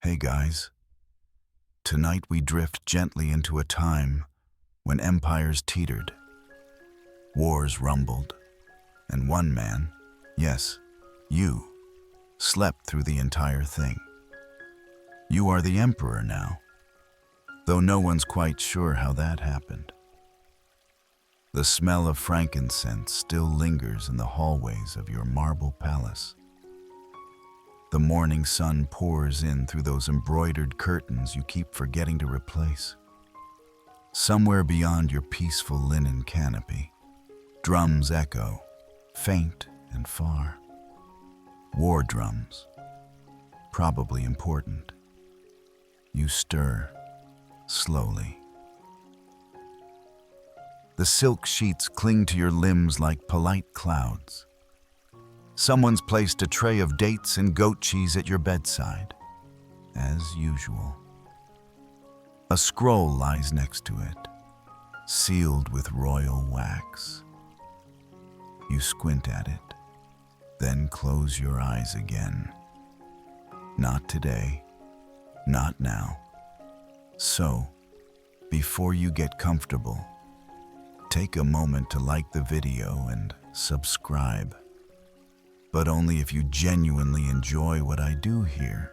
Hey guys, tonight we drift gently into a time when empires teetered, wars rumbled, and one man, yes, you, slept through the entire thing. You are the emperor now, though no one's quite sure how that happened. The smell of frankincense still lingers in the hallways of your marble palace. The morning sun pours in through those embroidered curtains you keep forgetting to replace. Somewhere beyond your peaceful linen canopy, drums echo, faint and far. War drums, probably important. You stir, slowly. The silk sheets cling to your limbs like polite clouds. Someone's placed a tray of dates and goat cheese at your bedside, as usual. A scroll lies next to it, sealed with royal wax. You squint at it, then close your eyes again. Not today, not now. So, before you get comfortable, take a moment to like the video and subscribe. But only if you genuinely enjoy what I do here.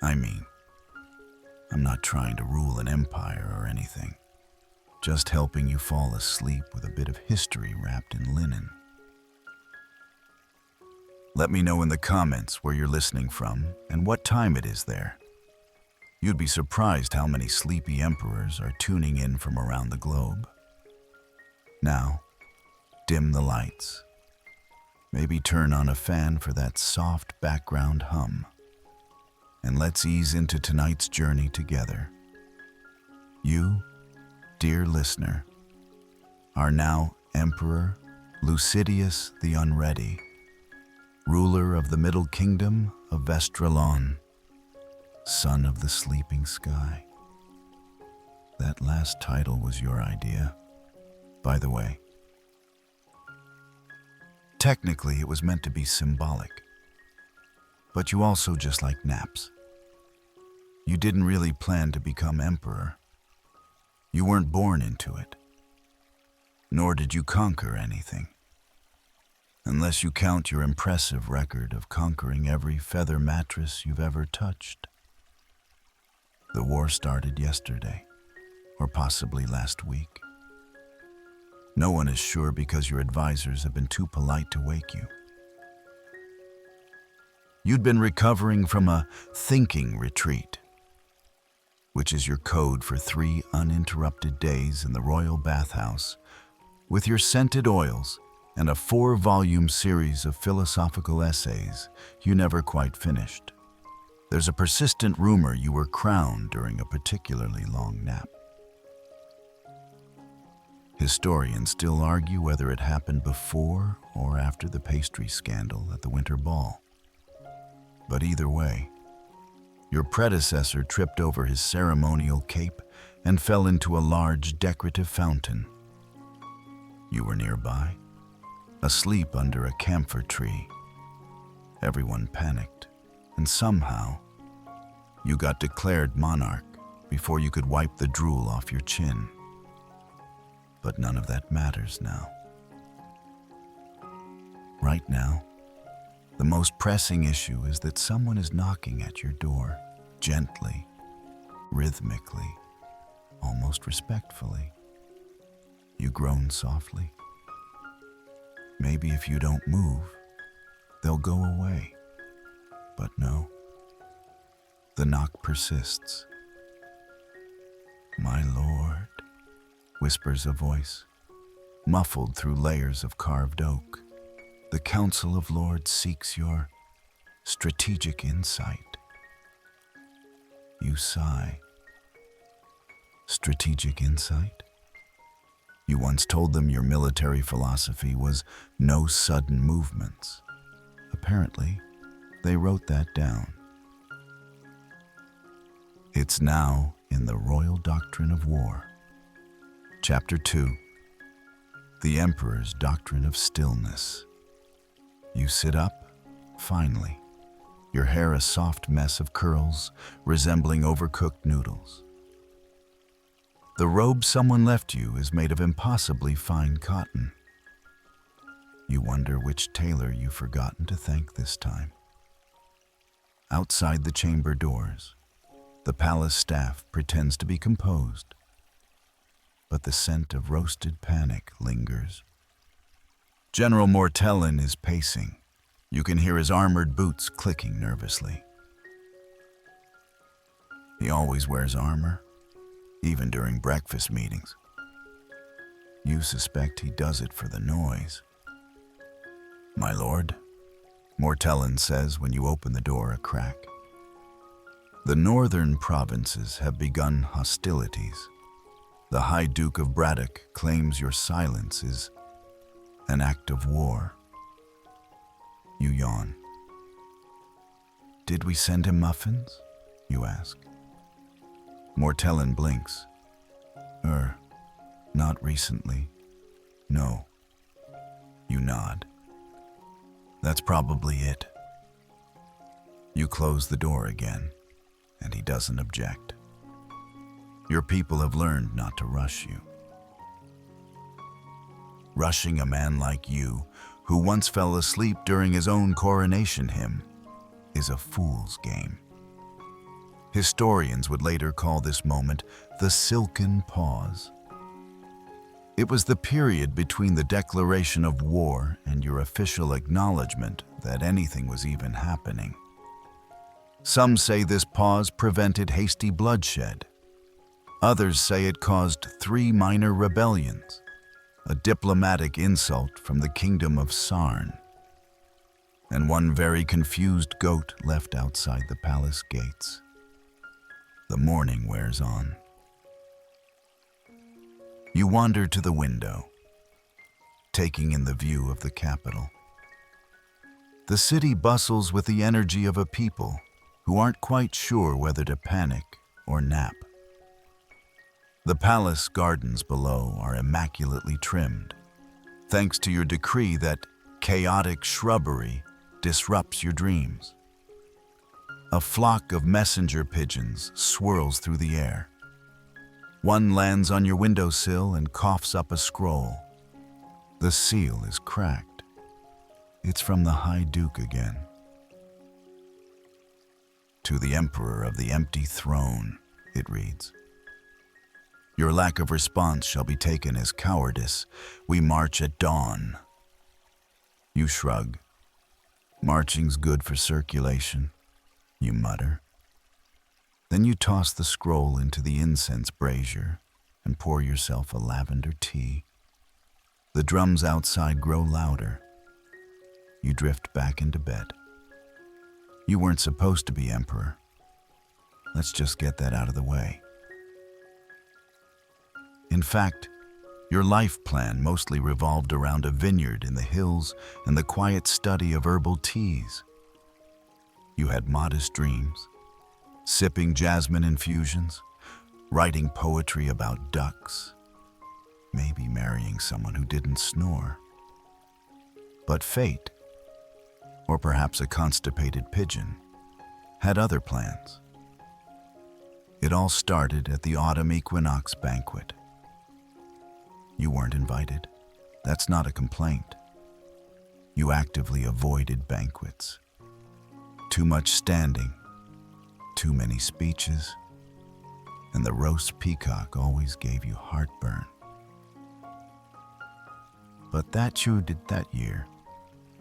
I mean, I'm not trying to rule an empire or anything, just helping you fall asleep with a bit of history wrapped in linen. Let me know in the comments where you're listening from and what time it is there. You'd be surprised how many sleepy emperors are tuning in from around the globe. Now, dim the lights. Maybe turn on a fan for that soft background hum. And let's ease into tonight's journey together. You, dear listener, are now Emperor Lucidius the Unready, ruler of the Middle Kingdom of Vestralon, son of the sleeping sky. That last title was your idea, by the way. Technically, it was meant to be symbolic, but you also just like naps. You didn't really plan to become emperor. You weren't born into it, nor did you conquer anything, unless you count your impressive record of conquering every feather mattress you've ever touched. The war started yesterday, or possibly last week. No one is sure because your advisors have been too polite to wake you. You'd been recovering from a thinking retreat, which is your code for 3 uninterrupted days in the royal bathhouse, with your scented oils and a 4-volume series of philosophical essays you never quite finished. There's a persistent rumor you were crowned during a particularly long nap. Historians still argue whether it happened before or after the pastry scandal at the winter ball. But either way, your predecessor tripped over his ceremonial cape and fell into a large decorative fountain. You were nearby, asleep under a camphor tree. Everyone panicked, and somehow, you got declared monarch before you could wipe the drool off your chin. But none of that matters now. Right now, the most pressing issue is that someone is knocking at your door, gently, rhythmically, almost respectfully. You groan softly. Maybe if you don't move, they'll go away. But no, the knock persists. My lord, whispers a voice, muffled through layers of carved oak. The Council of Lords seeks your strategic insight. You sigh. Strategic insight? You once told them your military philosophy was no sudden movements. Apparently, they wrote that down. It's now in the Royal Doctrine of War. Chapter 2, The Emperor's Doctrine of Stillness. You sit up, finally, your hair a soft mess of curls resembling overcooked noodles. The robe someone left you is made of impossibly fine cotton. You wonder which tailor you've forgotten to thank this time. Outside the chamber doors, the palace staff pretends to be composed, but the scent of roasted panic lingers. General Mortellin is pacing. You can hear his armored boots clicking nervously. He always wears armor, even during breakfast meetings. You suspect he does it for the noise. "My lord," Mortellin says when you open the door a crack. The northern provinces have begun hostilities. The High Duke of Braddock claims your silence is an act of war. You yawn. "Did we send him muffins?" you ask. Mortellin blinks. Not recently. No." You nod. "That's probably it." You close the door again, and he doesn't object. Your people have learned not to rush you. Rushing a man like you, who once fell asleep during his own coronation hymn, is a fool's game. Historians would later call this moment the silken pause. It was the period between the declaration of war and your official acknowledgement that anything was even happening. Some say this pause prevented hasty bloodshed. Others say it caused 3 minor rebellions, a diplomatic insult from the kingdom of Sarn, and one very confused goat left outside the palace gates. The morning wears on. You wander to the window, taking in the view of the capital. The city bustles with the energy of a people who aren't quite sure whether to panic or nap. The palace gardens below are immaculately trimmed, thanks to your decree that chaotic shrubbery disrupts your dreams. A flock of messenger pigeons swirls through the air. One lands on your windowsill and coughs up a scroll. The seal is cracked. It's from the High Duke again. "To the Emperor of the empty throne," it reads. "Your lack of response shall be taken as cowardice. We march at dawn." You shrug. "Marching's good for circulation," you mutter. Then you toss the scroll into the incense brazier and pour yourself a lavender tea. The drums outside grow louder. You drift back into bed. You weren't supposed to be emperor. Let's just get that out of the way. In fact, your life plan mostly revolved around a vineyard in the hills and the quiet study of herbal teas. You had modest dreams, sipping jasmine infusions, writing poetry about ducks, maybe marrying someone who didn't snore. But fate, or perhaps a constipated pigeon, had other plans. It all started at the autumn equinox banquet. You weren't invited. That's not a complaint. You actively avoided banquets. Too much standing, too many speeches, and the roast peacock always gave you heartburn. But that you did that year.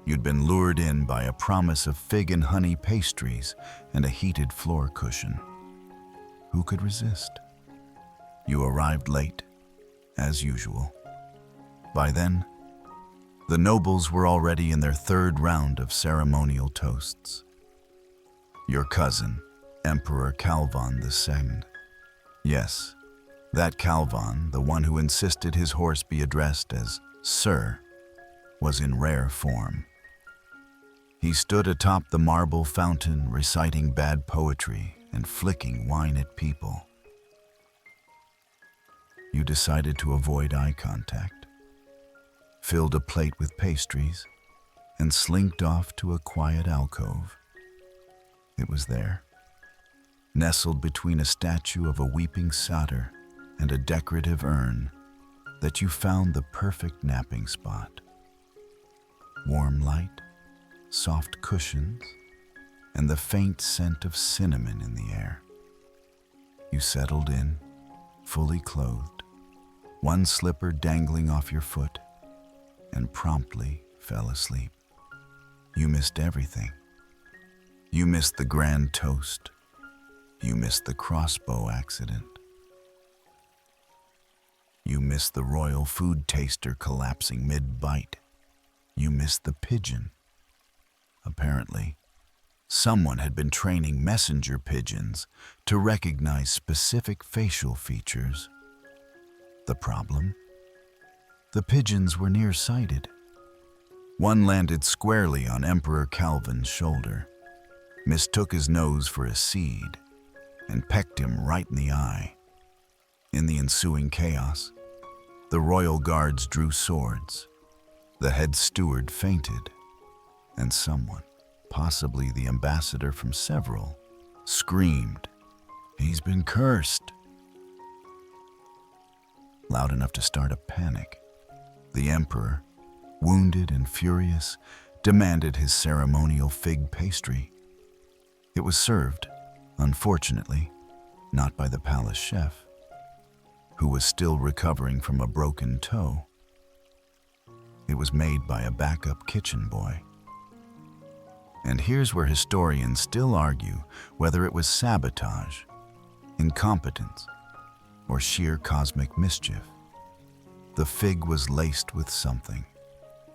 You'd been lured in by a promise of fig and honey pastries and a heated floor cushion. Who could resist? You arrived late, as usual. By then, the nobles were already in their 3rd round of ceremonial toasts. Your cousin, Emperor Calvon II. Yes, that Calvon, the one who insisted his horse be addressed as Sir, was in rare form. He stood atop the marble fountain reciting bad poetry and flicking wine at people. You decided to avoid eye contact, filled a plate with pastries, and slinked off to a quiet alcove. It was there, nestled between a statue of a weeping satyr and a decorative urn, that you found the perfect napping spot. Warm light, soft cushions, and the faint scent of cinnamon in the air. You settled in, fully clothed, one slipper dangling off your foot, and promptly fell asleep. You missed everything. You missed the grand toast. You missed the crossbow accident. You missed the royal food taster collapsing mid-bite. You missed the pigeon. Apparently, someone had been training messenger pigeons to recognize specific facial features. The problem? The pigeons were nearsighted. One landed squarely on Emperor Calvin's shoulder, mistook his nose for a seed, and pecked him right in the eye. In the ensuing chaos, the royal guards drew swords, the head steward fainted, and someone, possibly the ambassador from several, screamed, "He's been cursed!" Loud enough to start a panic. The emperor, wounded and furious, demanded his ceremonial fig pastry. It was served, unfortunately, not by the palace chef, who was still recovering from a broken toe. It was made by a backup kitchen boy. And here's where historians still argue whether it was sabotage, incompetence, or sheer cosmic mischief. The fig was laced with something.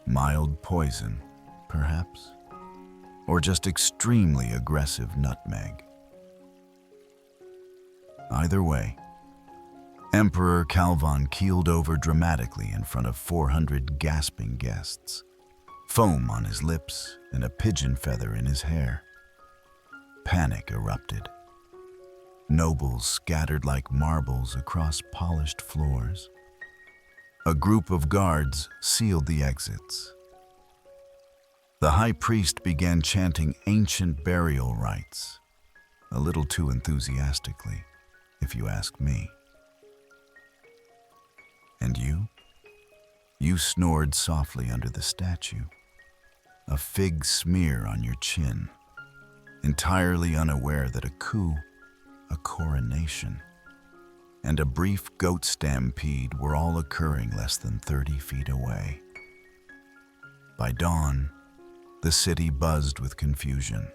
Mild poison, perhaps, or just extremely aggressive nutmeg. Either way, Emperor Calvin keeled over dramatically in front of 400 gasping guests, foam on his lips and a pigeon feather in his hair. Panic erupted. Nobles scattered like marbles across polished floors. A group of guards sealed the exits. The high priest began chanting ancient burial rites, a little too enthusiastically, if you ask me. And you? You snored softly under the statue, a fig smear on your chin, entirely unaware that a coup, a coronation, and a brief goat stampede were all occurring less than 30 feet away. By dawn, the city buzzed with confusion.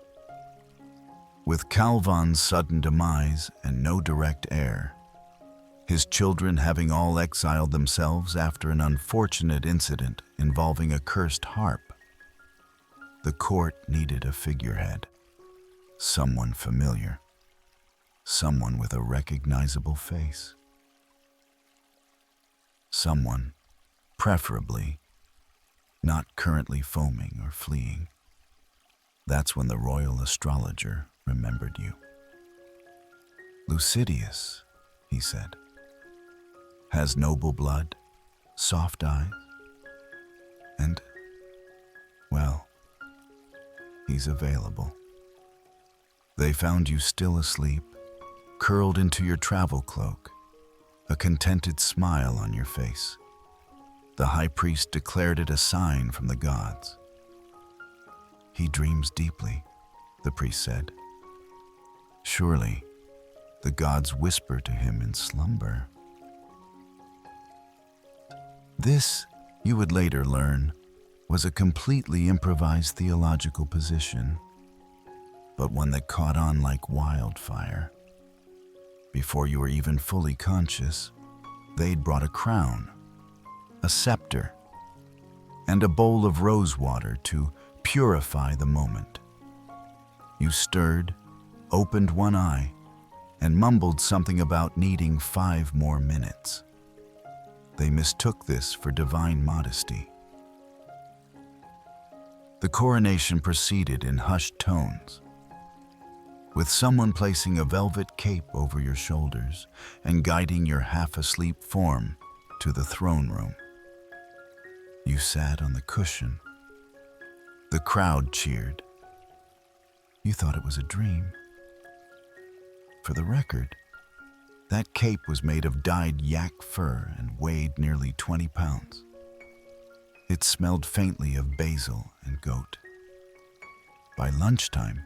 With Calvin's sudden demise and no direct heir, his children having all exiled themselves after an unfortunate incident involving a cursed harp, the court needed a figurehead, someone familiar, someone with a recognizable face. Someone, preferably, not currently foaming or fleeing. That's when the royal astrologer remembered you. "Lucidius," he said, "has noble blood, soft eyes, and, well, he's available." They found you still asleep, curled into your travel cloak, a contented smile on your face. The high priest declared it a sign from the gods. "He dreams deeply," the priest said. "Surely, the gods whisper to him in slumber." This, you would later learn, was a completely improvised theological position, but one that caught on like wildfire. Before you were even fully conscious, they'd brought a crown, a scepter, and a bowl of rose water to purify the moment. You stirred, opened one eye, and mumbled something about needing 5 more minutes. They mistook this for divine modesty. The coronation proceeded in hushed tones, with someone placing a velvet cape over your shoulders and guiding your half-asleep form to the throne room. You sat on the cushion. The crowd cheered. You thought it was a dream. For the record, that cape was made of dyed yak fur and weighed nearly 20 pounds. It smelled faintly of basil and goat. By lunchtime,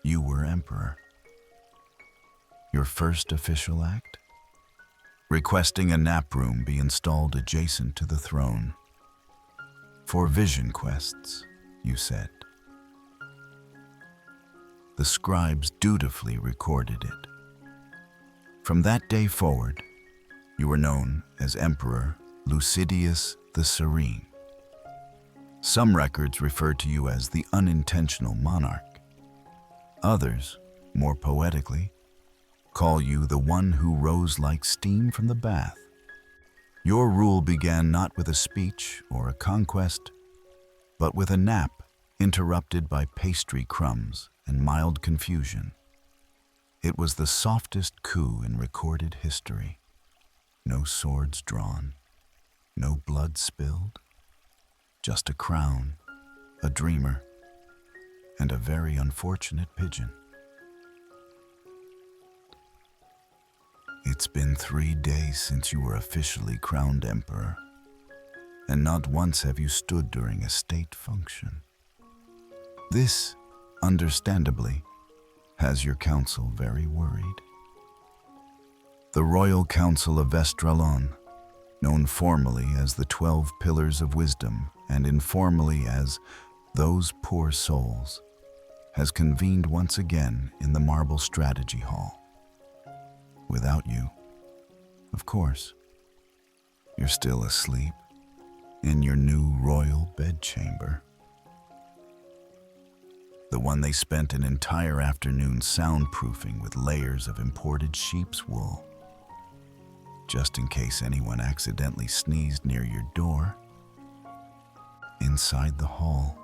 you were emperor. Your first official act? Requesting a nap room be installed adjacent to the throne. For vision quests, you said. The scribes dutifully recorded it. From that day forward, you were known as Emperor Lucidius the Serene. Some records refer to you as the unintentional monarch. Others, more poetically, call you the one who rose like steam from the bath. Your rule began not with a speech or a conquest, but with a nap interrupted by pastry crumbs and mild confusion. It was the softest coup in recorded history. No swords drawn, no blood spilled, just a crown, a dreamer, and a very unfortunate pigeon. It's been 3 days since you were officially crowned emperor, and not once have you stood during a state function. This, understandably, has your council very worried. The Royal Council of Vestralon, known formally as the 12 Pillars of Wisdom and informally as Those Poor Souls, has convened once again in the Marble Strategy Hall. Without you, of course. You're still asleep in your new royal bedchamber. The one they spent an entire afternoon soundproofing with layers of imported sheep's wool. Just in case anyone accidentally sneezed near your door. Inside the hall,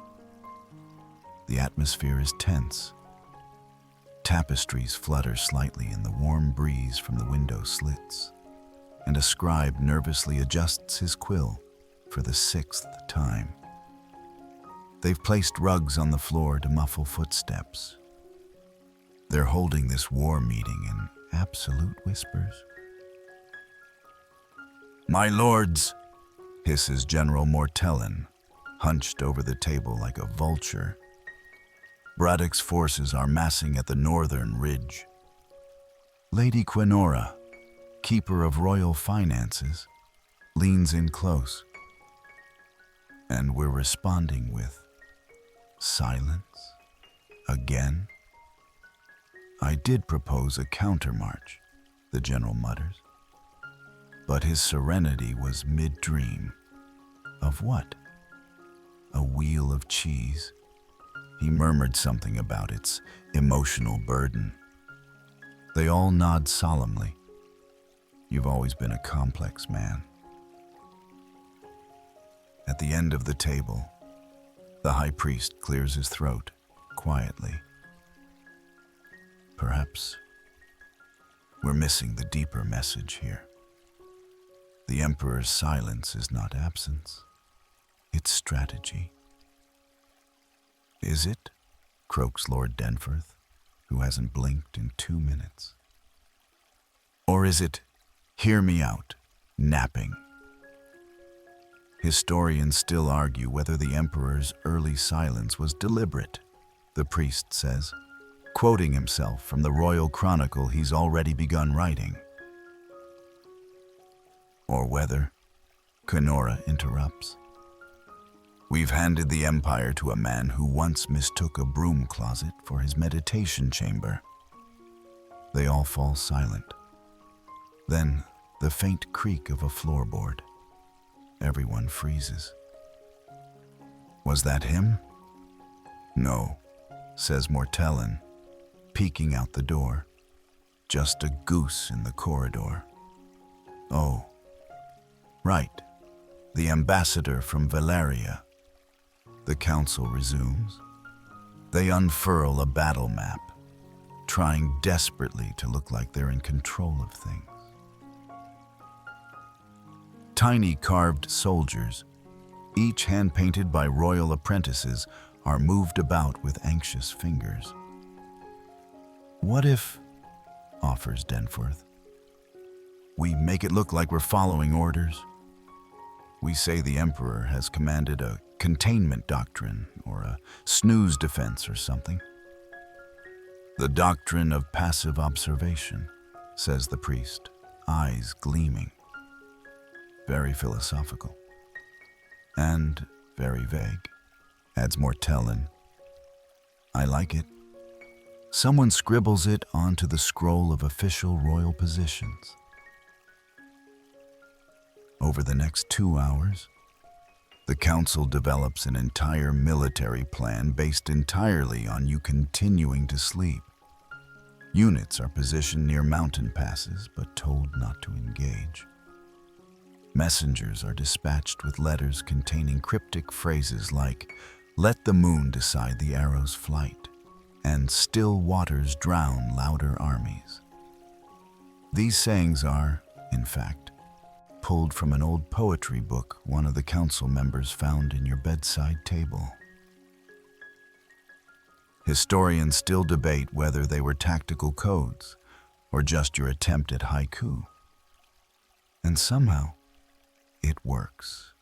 the atmosphere is tense. Tapestries flutter slightly in the warm breeze from the window slits, and a scribe nervously adjusts his quill for the 6th time. They've placed rugs on the floor to muffle footsteps. They're holding this war meeting in absolute whispers. "My lords," hisses General Mortellin, hunched over the table like a vulture. Braddock's forces are massing at the northern ridge. Lady Quinora, keeper of royal finances, leans in close. And we're responding with silence again. "I did propose a countermarch," the general mutters. But his serenity was mid-dream. Of what? A wheel of cheese. He murmured something about its emotional burden. They all nod solemnly. You've always been a complex man. At the end of the table, the high priest clears his throat quietly. Perhaps we're missing the deeper message here. The Emperor's silence is not absence, it's strategy. "Is it?" croaks Lord Denforth, who hasn't blinked in 2 minutes. "Or is it, hear me out, napping?" Historians still argue whether the Emperor's early silence was deliberate, the priest says, quoting himself from the royal chronicle he's already begun writing. Or whether, Quinora interrupts, "We've handed the empire to a man who once mistook a broom closet for his meditation chamber." They all fall silent. Then the faint creak of a floorboard. Everyone freezes. "Was that him?" "No," says Mortellin, peeking out the door. "Just a goose in the corridor." "Oh, right, the ambassador from Valeria." The council resumes. They unfurl a battle map, trying desperately to look like they're in control of things. Tiny carved soldiers, each hand-painted by royal apprentices, are moved about with anxious fingers. "What if," offers Denforth, "we make it look like we're following orders? We say the Emperor has commanded a containment doctrine or a snooze defense or something." "The doctrine of passive observation," says the priest, eyes gleaming. Very philosophical. "And very vague," adds Mortellin. "I like it. Someone scribbles it onto the scroll of official royal positions." Over the next 2 hours, the council develops an entire military plan based entirely on you continuing to sleep. Units are positioned near mountain passes, but told not to engage. Messengers are dispatched with letters containing cryptic phrases like, "Let the moon decide the arrow's flight," and "Still waters drown louder armies." These sayings are, in fact, pulled from an old poetry book one of the council members found in your bedside table. Historians still debate whether they were tactical codes or just your attempt at haiku. And somehow, it works.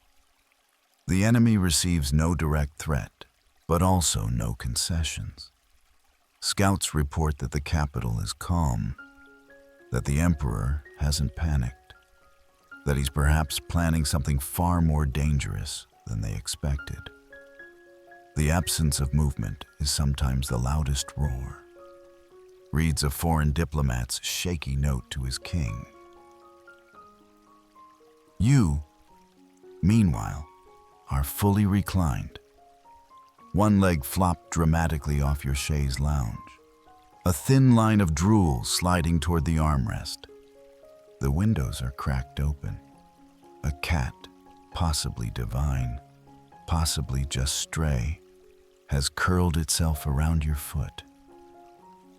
The enemy receives no direct threat, but also no concessions. Scouts report that the capital is calm, that the Emperor hasn't panicked, that he's perhaps planning something far more dangerous than they expected. The absence of movement is sometimes the loudest roar, reads a foreign diplomat's shaky note to his king. You, meanwhile, are fully reclined. One leg flopped dramatically off your chaise lounge, a thin line of drool sliding toward the armrest. The windows are cracked open. A cat, possibly divine, possibly just stray, has curled itself around your foot.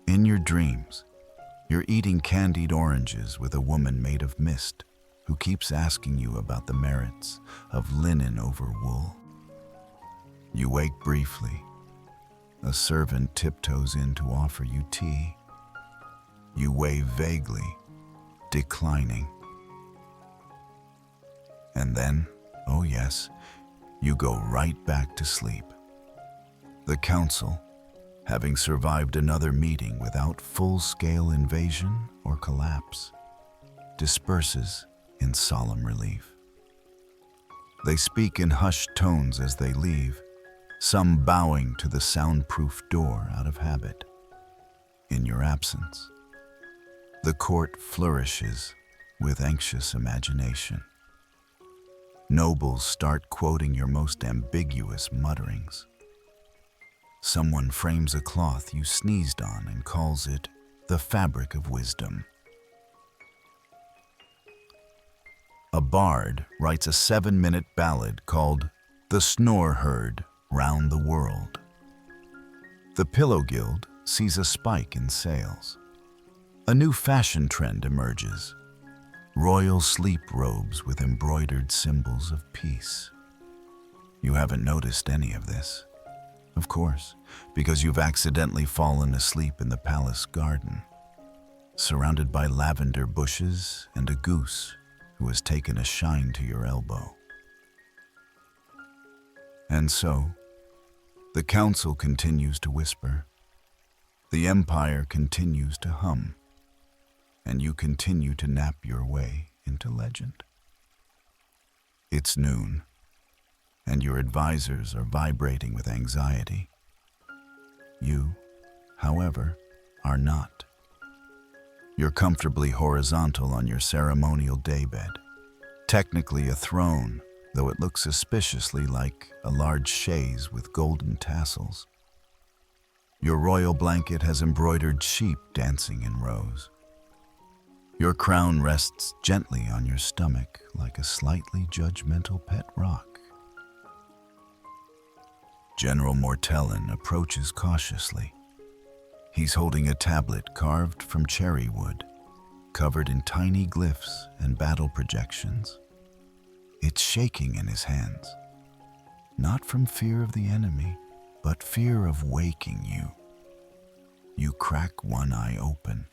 In your dreams, you're eating candied oranges with a woman made of mist who keeps asking you about the merits of linen over wool. You wake briefly. A servant tiptoes in to offer you tea. You wave vaguely, declining. And then, oh yes, you go right back to sleep. The council, having survived another meeting without full-scale invasion or collapse, disperses in solemn relief. They speak in hushed tones as they leave, some bowing to the soundproof door out of habit. In your absence, the court flourishes with anxious imagination. Nobles start quoting your most ambiguous mutterings. Someone frames a cloth you sneezed on and calls it the fabric of wisdom. A bard writes a 7-minute ballad called The Snore Heard Round the World. The Pillow Guild sees a spike in sales. A new fashion trend emerges. Royal sleep robes with embroidered symbols of peace. You haven't noticed any of this, of course, because you've accidentally fallen asleep in the palace garden, surrounded by lavender bushes and a goose who has taken a shine to your elbow. And so, the council continues to whisper, the empire continues to hum, and you continue to nap your way into legend. It's noon, and your advisors are vibrating with anxiety. You, however, are not. You're comfortably horizontal on your ceremonial daybed, technically a throne, though it looks suspiciously like a large chaise with golden tassels. Your royal blanket has embroidered sheep dancing in rows. Your crown rests gently on your stomach like a slightly judgmental pet rock. General Mortellin approaches cautiously. He's holding a tablet carved from cherry wood, covered in tiny glyphs and battle projections. It's shaking in his hands, not from fear of the enemy, but fear of waking you. You crack one eye open.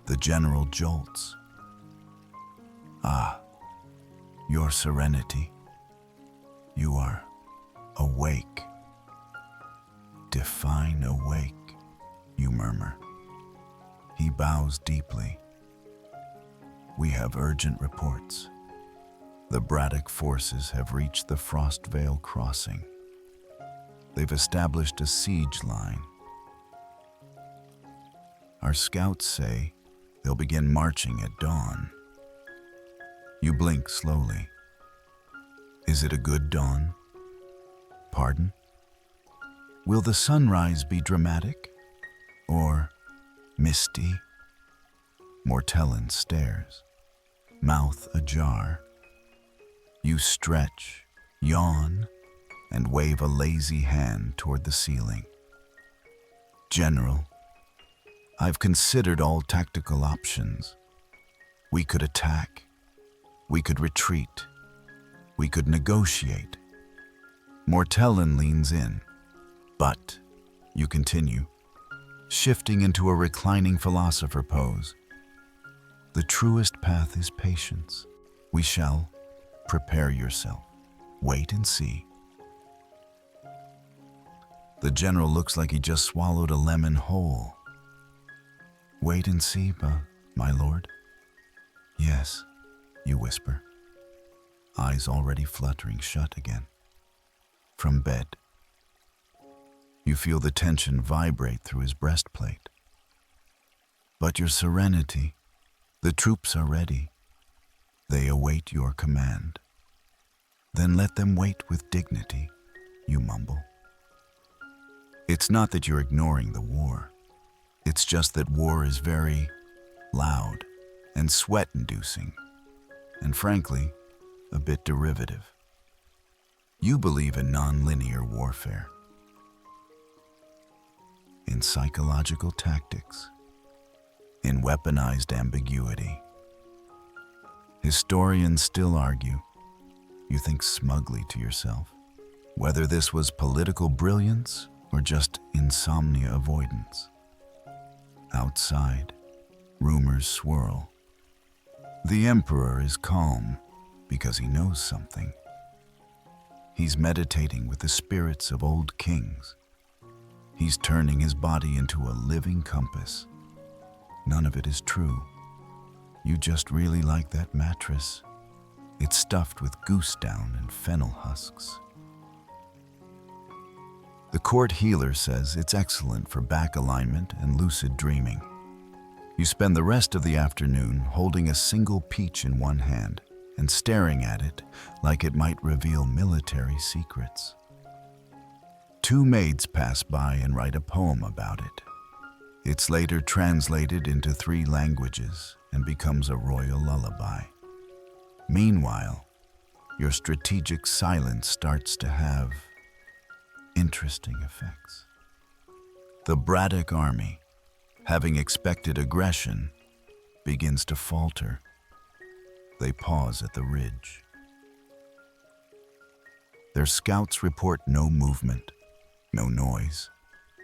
The general jolts. Ah, your serenity. You are awake. Define awake, you murmur. He bows deeply. We have urgent reports. The Braddock forces have reached the Frostvale crossing. They've established a siege line. Our scouts say they'll begin marching at dawn. You blink slowly. Is it a good dawn? Pardon? Will the sunrise be dramatic or misty? Mortellin stares, mouth ajar. You stretch, yawn, and wave a lazy hand toward the ceiling. General, I've considered all tactical options. We could attack. We could retreat. We could negotiate. Mortellin leans in. But, you continue, shifting into a reclining philosopher pose. The truest path is patience. We shall prepare yourself. Wait and see. The general looks like he just swallowed a lemon whole. Wait and see, my lord? Yes, you whisper, eyes already fluttering shut again. From bed, you feel the tension vibrate through his breastplate. But your serenity, the troops are ready. They await your command. Then let them wait with dignity, you mumble. It's not that you're ignoring the war. It's just that war is very loud and sweat-inducing, and frankly, a bit derivative. You believe in non-linear warfare, in psychological tactics, in weaponized ambiguity. Historians still argue, you think smugly to yourself, whether this was political brilliance or just insomnia avoidance. Outside, rumors swirl. The Emperor is calm because he knows something. He's meditating with the spirits of old kings. He's turning his body into a living compass. None of it is true. You just really like that mattress. It's stuffed with goose down and fennel husks. The court healer says it's excellent for back alignment and lucid dreaming. You spend the rest of the afternoon holding a single peach in one hand and staring at it like it might reveal military secrets. Two maids pass by and write a poem about it. It's later translated into 3 languages and becomes a royal lullaby. Meanwhile, your strategic silence starts to have interesting effects. The Braddock army, having expected aggression, begins to falter. They pause at the ridge. Their scouts report no movement, no noise,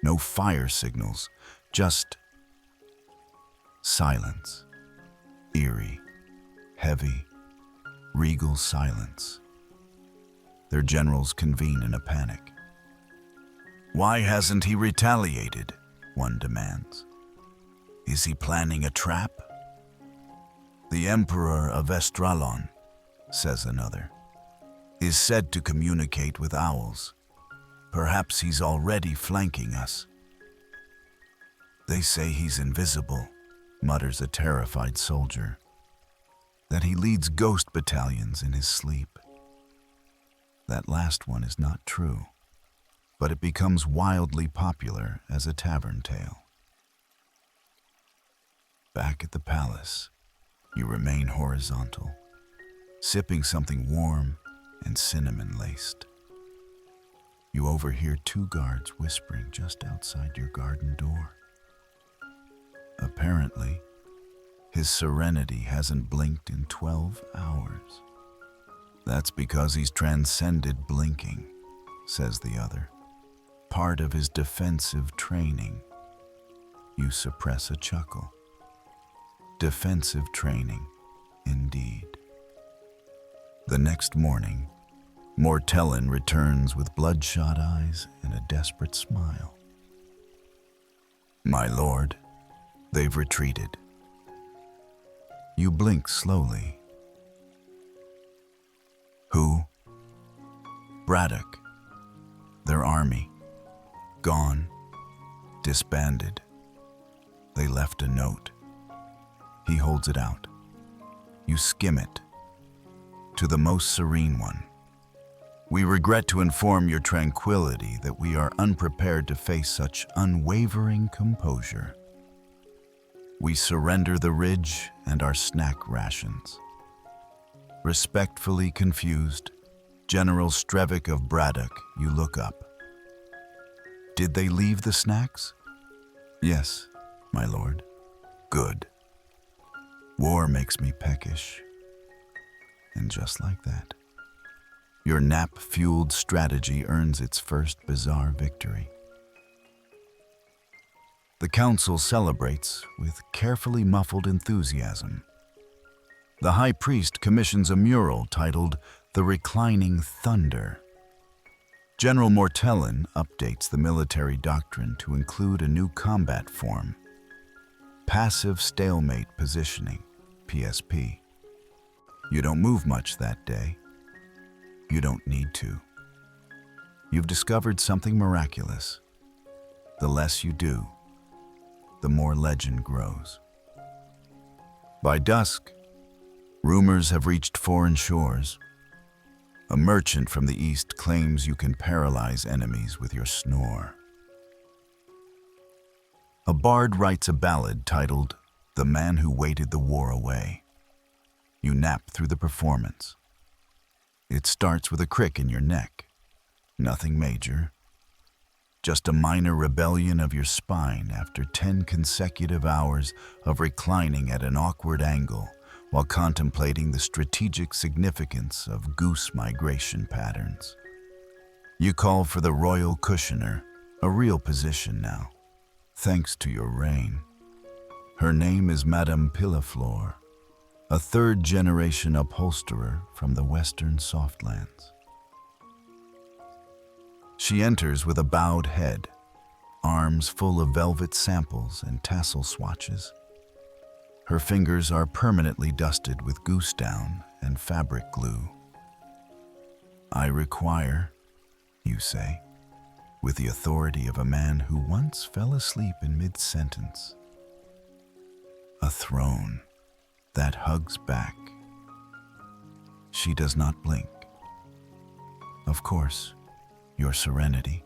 no fire signals, just silence. Eerie, heavy, regal silence. Their generals convene in a panic. Why hasn't he retaliated? One demands. Is he planning a trap? The Emperor of Estralon, says another, is said to communicate with owls. Perhaps he's already flanking us. They say he's invisible, mutters a terrified soldier, that he leads ghost battalions in his sleep. That last one is not true, but it becomes wildly popular as a tavern tale. Back at the palace, you remain horizontal, sipping something warm and cinnamon-laced. You overhear 2 guards whispering just outside your garden door. Apparently, his serenity hasn't blinked in 12 hours. That's because he's transcended blinking, says the other. Part of his defensive training. You suppress a chuckle. Defensive training, indeed. The next morning, Mortellin returns with bloodshot eyes and a desperate smile. My lord, they've retreated. You blink slowly. Who? Braddock. Their army. Gone. Disbanded. They left a note. He holds it out. You skim it. To the most serene one. We regret to inform your tranquility that we are unprepared to face such unwavering composure. We surrender the ridge and our snack rations. Respectfully confused, General Strevick of Braddock, you look up. Did they leave the snacks? Yes, my lord. Good. War makes me peckish. And just like that, your nap-fueled strategy earns its first bizarre victory. The council celebrates with carefully muffled enthusiasm. The high priest commissions a mural titled The Reclining Thunder. General Mortellin updates the military doctrine to include a new combat form, Passive Stalemate Positioning, PSP. You don't move much that day. You don't need to. You've discovered something miraculous. The less you do, the more legend grows. By dusk, rumors have reached foreign shores. A merchant from the east claims you can paralyze enemies with your snore. A bard writes a ballad titled The Man Who Waited the War Away. You nap through the performance. It starts with a crick in your neck. Nothing major. Just a minor rebellion of your spine after 10 consecutive hours of reclining at an awkward angle while contemplating the strategic significance of goose migration patterns. You call for the royal cushioner, a real position now, thanks to your reign. Her name is Madame Pillaflor, a third-generation upholsterer from the western softlands. She enters with a bowed head, arms full of velvet samples and tassel swatches. Her fingers are permanently dusted with goose down and fabric glue. I require, you say, with the authority of a man who once fell asleep in mid-sentence, a throne that hugs back. She does not blink. Of course, your serenity.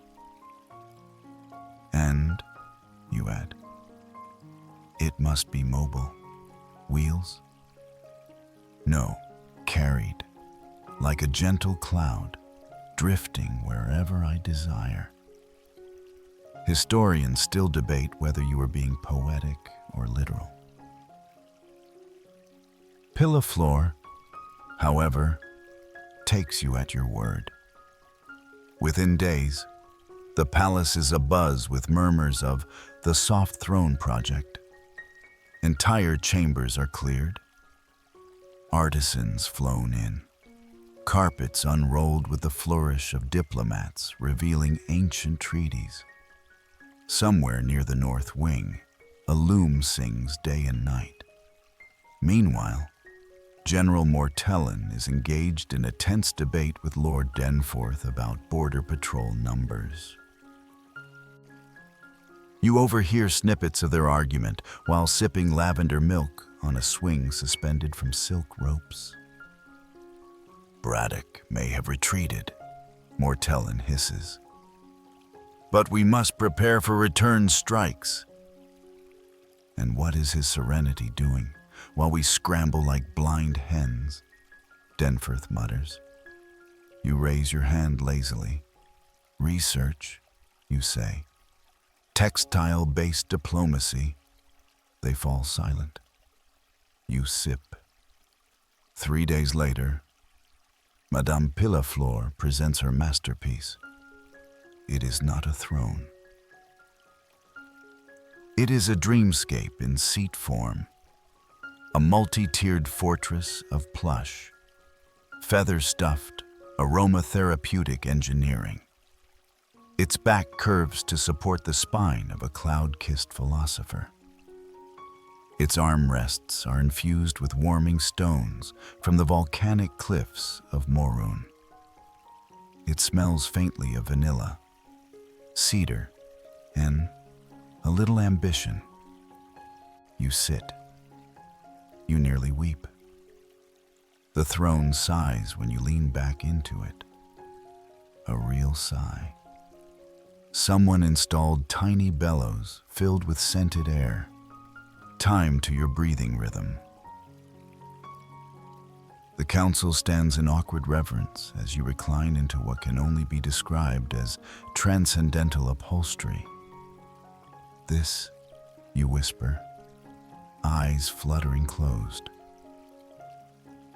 And, you add, it must be mobile. Wheels? No, carried, like a gentle cloud, drifting wherever I desire. Historians still debate whether you are being poetic or literal. Pillaflor, however, takes you at your word. Within days, the palace is abuzz with murmurs of the Soft Throne Project. Entire chambers are cleared. Artisans flown in. Carpets unrolled with the flourish of diplomats revealing ancient treaties. Somewhere near the north wing, a loom sings day and night. Meanwhile, General Mortellin is engaged in a tense debate with Lord Denforth about border patrol numbers. You overhear snippets of their argument while sipping lavender milk on a swing suspended from silk ropes. Braddock may have retreated, Mortellin hisses. But we must prepare for return strikes. And what is his serenity doing while we scramble like blind hens? Denforth mutters. You raise your hand lazily. Research, you say. Textile-based diplomacy. They fall silent. You sip. 3 days later, Madame Pillaflor presents her masterpiece. It is not a throne. It is a dreamscape in seat form, a multi-tiered fortress of plush, feather-stuffed, aromatherapeutic engineering. Its back curves to support the spine of a cloud-kissed philosopher. Its armrests are infused with warming stones from the volcanic cliffs of Morun. It smells faintly of vanilla, cedar, and a little ambition. You sit. You nearly weep. The throne sighs when you lean back into it. A real sigh. Someone installed tiny bellows filled with scented air, time to your breathing rhythm. The council stands in awkward reverence as you recline into what can only be described as transcendental upholstery. This, you whisper, eyes fluttering closed,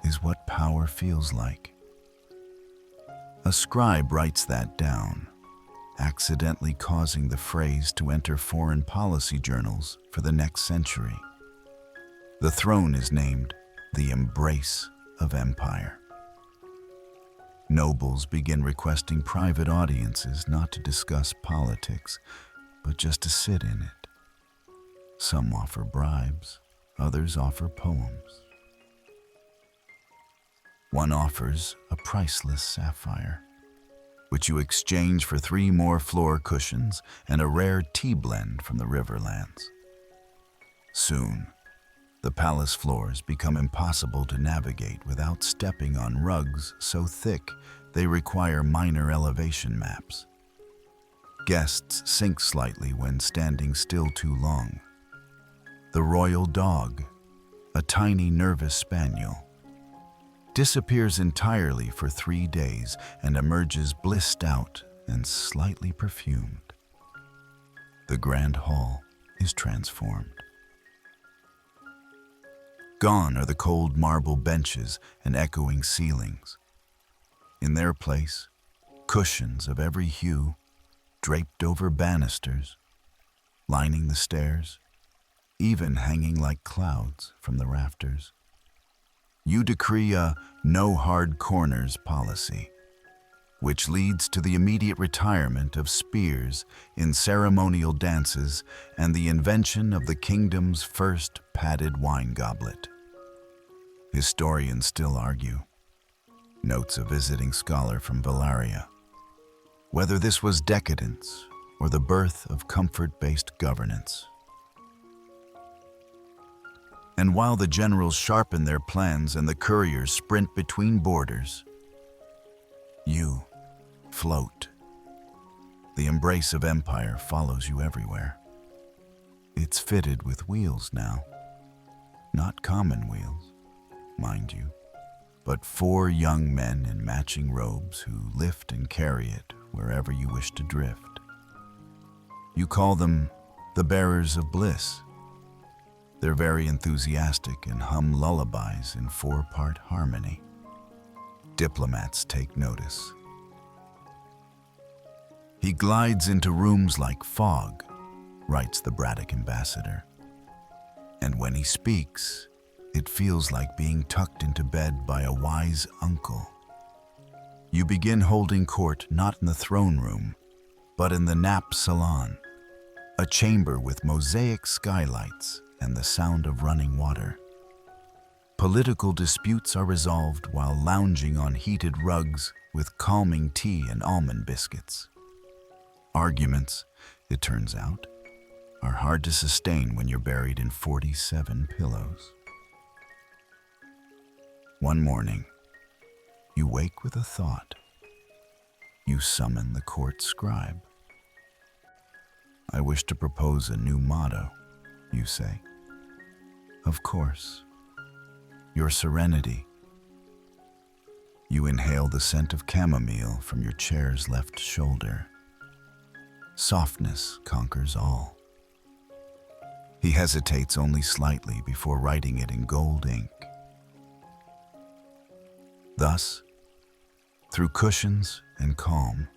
is what power feels like. A scribe writes that down, accidentally causing the phrase to enter foreign policy journals for the next century. The throne is named the Embrace of Empire. Nobles begin requesting private audiences not to discuss politics, but just to sit in it. Some offer bribes, others offer poems. One offers a priceless sapphire, which you exchange for 3 more floor cushions and a rare tea blend from the Riverlands. Soon, the palace floors become impossible to navigate without stepping on rugs so thick they require minor elevation maps. Guests sink slightly when standing still too long. The royal dog, a tiny nervous spaniel, disappears entirely for 3 days and emerges blissed out and slightly perfumed. The grand hall is transformed. Gone are the cold marble benches and echoing ceilings. In their place, cushions of every hue, draped over banisters, lining the stairs, even hanging like clouds from the rafters. You decree a no hard corners policy, which leads to the immediate retirement of spears in ceremonial dances and the invention of the kingdom's first padded wine goblet. Historians still argue, notes a visiting scholar from Valaria, whether this was decadence or the birth of comfort-based governance. And while the generals sharpen their plans and the couriers sprint between borders, you float. The embrace of empire follows you everywhere. It's fitted with wheels now. Not common wheels, mind you, but 4 young men in matching robes who lift and carry it wherever you wish to drift. You call them the bearers of bliss. They're very enthusiastic and hum lullabies in 4-part harmony. Diplomats take notice. He glides into rooms like fog, writes the Braddock ambassador. And when he speaks, it feels like being tucked into bed by a wise uncle. You begin holding court not in the throne room, but in the nap salon, a chamber with mosaic skylights and the sound of running water. Political disputes are resolved while lounging on heated rugs with calming tea and almond biscuits. Arguments, it turns out, are hard to sustain when you're buried in 47 pillows. One morning, you wake with a thought. You summon the court scribe. I wish to propose a new motto, you say. Of course. Your serenity. You inhale the scent of chamomile from your chair's left shoulder. Softness conquers all. He hesitates only slightly before writing it in gold ink. Thus, through cushions and calm,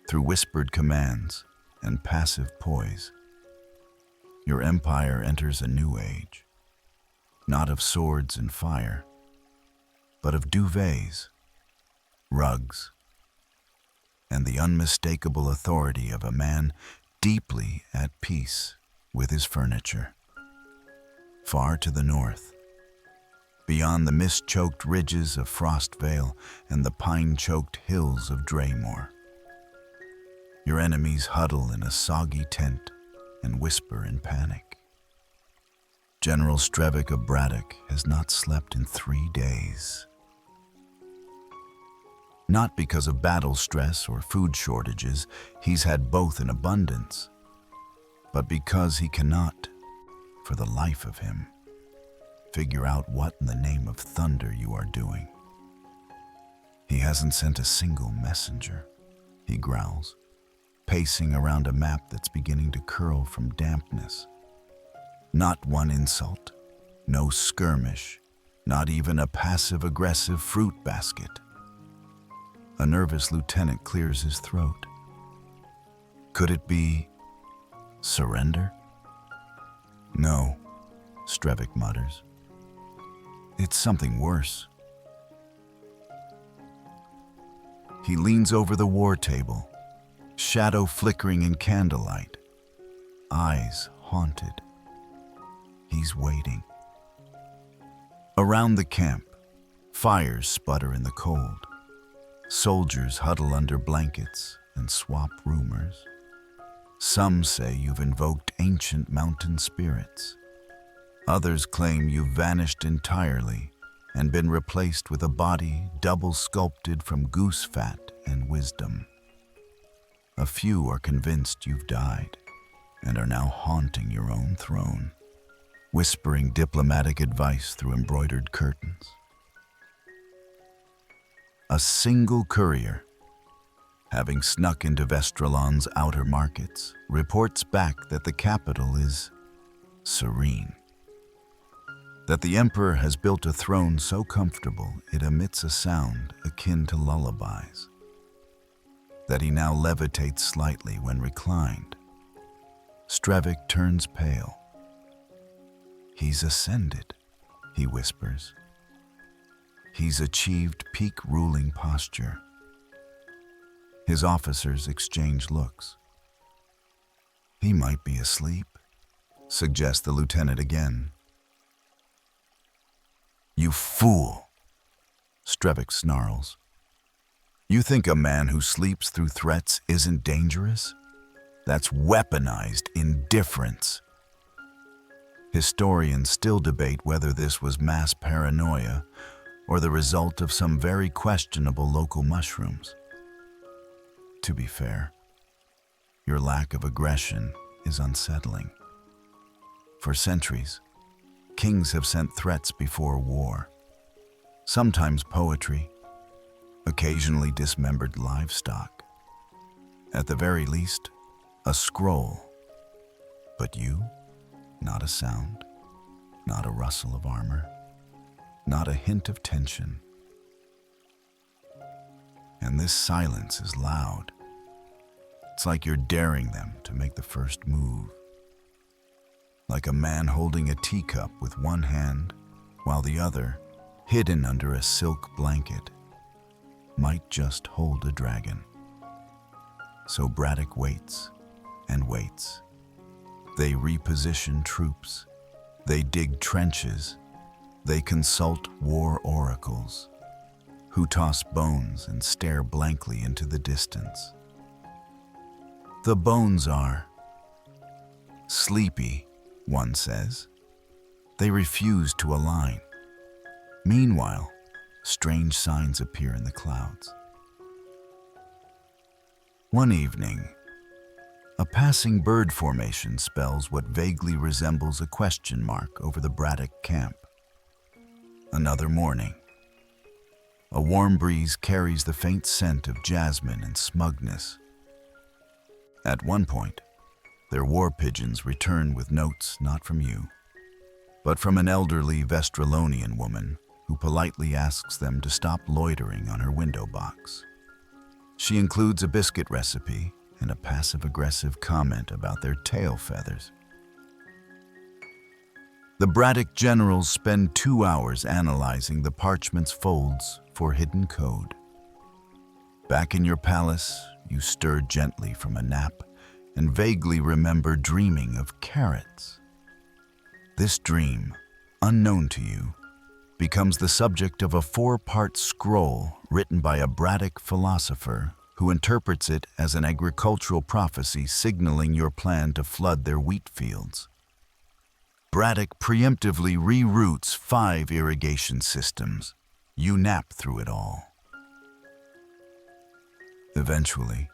through whispered commands and passive poise, Your empire enters a new age, not of swords and fire, but of duvets, rugs, and the unmistakable authority of a man deeply at peace with his furniture. Far to the north, beyond the mist-choked ridges of Frostvale and the pine-choked hills of Draymore, your enemies huddle in a soggy tent and whisper in panic. General Strevick of Braddock has not slept in 3 days. Not because of battle stress or food shortages, he's had both in abundance, but because he cannot, for the life of him, figure out what in the name of thunder you are doing. He hasn't sent a single messenger, he growls, pacing around a map that's beginning to curl from dampness. Not one insult, no skirmish, not even a passive-aggressive fruit basket. A nervous lieutenant clears his throat. Could it be surrender? No, Strevick mutters. It's something worse. He leans over the war table, shadow flickering in candlelight, eyes haunted. He's waiting. Around the camp, fires sputter in the cold. Soldiers huddle under blankets and swap rumors. Some say you've invoked ancient mountain spirits. Others claim you've vanished entirely and been replaced with a body double sculpted from goose fat and wisdom. A few are convinced you've died and are now haunting your own throne, whispering diplomatic advice through embroidered curtains. A single courier, having snuck into Vestralon's outer markets, reports back that the capital is serene. That the Emperor has built a throne so comfortable it emits a sound akin to lullabies. That he now levitates slightly when reclined. Strevick turns pale. He's ascended, he whispers. He's achieved peak ruling posture. His officers exchange looks. He might be asleep, suggests the lieutenant again. You fool, Strevick snarls. You think a man who sleeps through threats isn't dangerous? That's weaponized indifference. Historians still debate whether this was mass paranoia or the result of some very questionable local mushrooms. To be fair, your lack of aggression is unsettling. For centuries, kings have sent threats before war, sometimes poetry, occasionally dismembered livestock. At the very least, a scroll. But you, not a sound, not a rustle of armor, not a hint of tension. And this silence is loud. It's like you're daring them to make the first move. Like a man holding a teacup with one hand, while the other, hidden under a silk blanket, might just hold a dragon. So Braddock waits and waits. They reposition troops. They dig trenches. They consult war oracles, who toss bones and stare blankly into the distance. The bones are sleepy, one says. They refuse to align. Meanwhile, strange signs appear in the clouds. One evening, a passing bird formation spells what vaguely resembles a question mark over the Braddock camp. Another morning, a warm breeze carries the faint scent of jasmine and smugness. At one point, their war pigeons return with notes not from you, but from an elderly Vestralonian woman who politely asks them to stop loitering on her window box. She includes a biscuit recipe and a passive-aggressive comment about their tail feathers. The Braddock generals spend 2 hours analyzing the parchment's folds for hidden code. Back in your palace, you stir gently from a nap and vaguely remember dreaming of carrots. This dream, unknown to you, becomes the subject of a 4-part scroll written by a Braddock philosopher who interprets it as an agricultural prophecy signaling your plan to flood their wheat fields. Braddock preemptively reroutes 5 irrigation systems. You nap through it all. Eventually,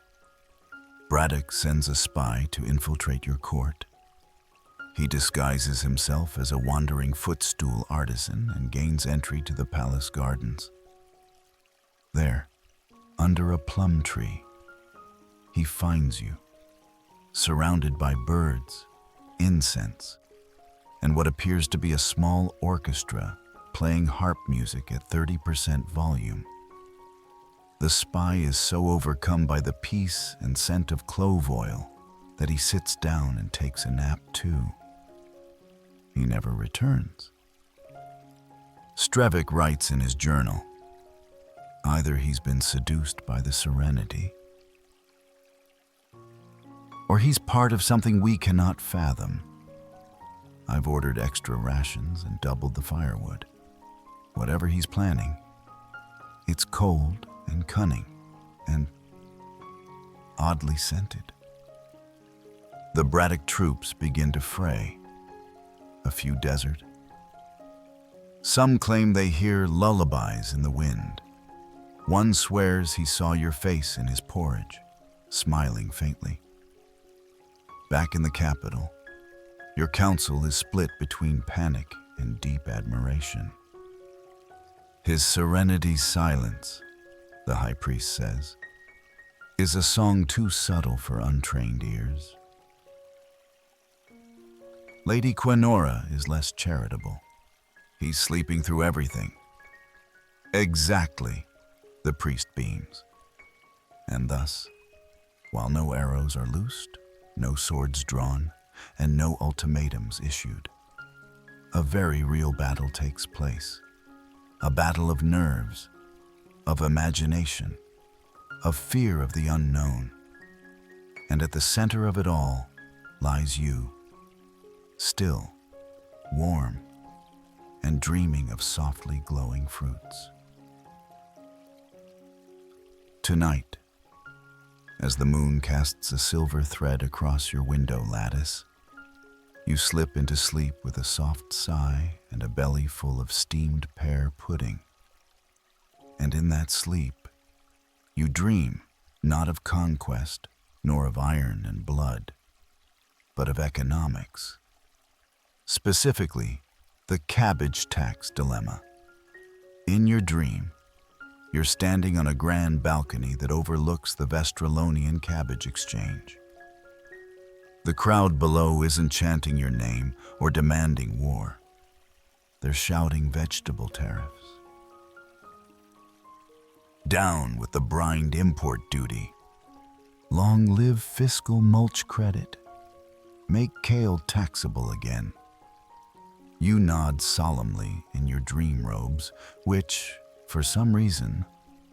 Braddock sends a spy to infiltrate your court. He disguises himself as a wandering footstool artisan and gains entry to the palace gardens. There, under a plum tree, he finds you, surrounded by birds, incense, and what appears to be a small orchestra playing harp music at 30% volume. The spy is so overcome by the peace and scent of clove oil that he sits down and takes a nap too. He never returns. Strevick writes in his journal, either he's been seduced by the serenity, or he's part of something we cannot fathom. I've ordered extra rations and doubled the firewood. Whatever he's planning, it's cold and cunning and oddly scented. The Braddock troops begin to fray. A few desert. Some claim they hear lullabies in the wind. One swears he saw your face in his porridge, smiling faintly. Back in the capital, your council is split between panic and deep admiration. His serenity's silence, the high priest says, is a song too subtle for untrained ears. Lady Quenora is less charitable. He's sleeping through everything. Exactly, the priest beams. And thus, while no arrows are loosed, no swords drawn, and no ultimatums issued, a very real battle takes place. A battle of nerves, of imagination, of fear of the unknown. And at the center of it all lies you, still, warm, and dreaming of softly glowing fruits. Tonight, as the moon casts a silver thread across your window lattice, you slip into sleep with a soft sigh and a belly full of steamed pear pudding. And in that sleep, you dream not of conquest, nor of iron and blood, but of economics. Specifically, the cabbage tax dilemma. In your dream, you're standing on a grand balcony that overlooks the Vestralonian cabbage exchange. The crowd below isn't chanting your name or demanding war. They're shouting vegetable tariffs. Down with the brined import duty. Long live fiscal mulch credit. Make kale taxable again. You nod solemnly in your dream robes, which, for some reason,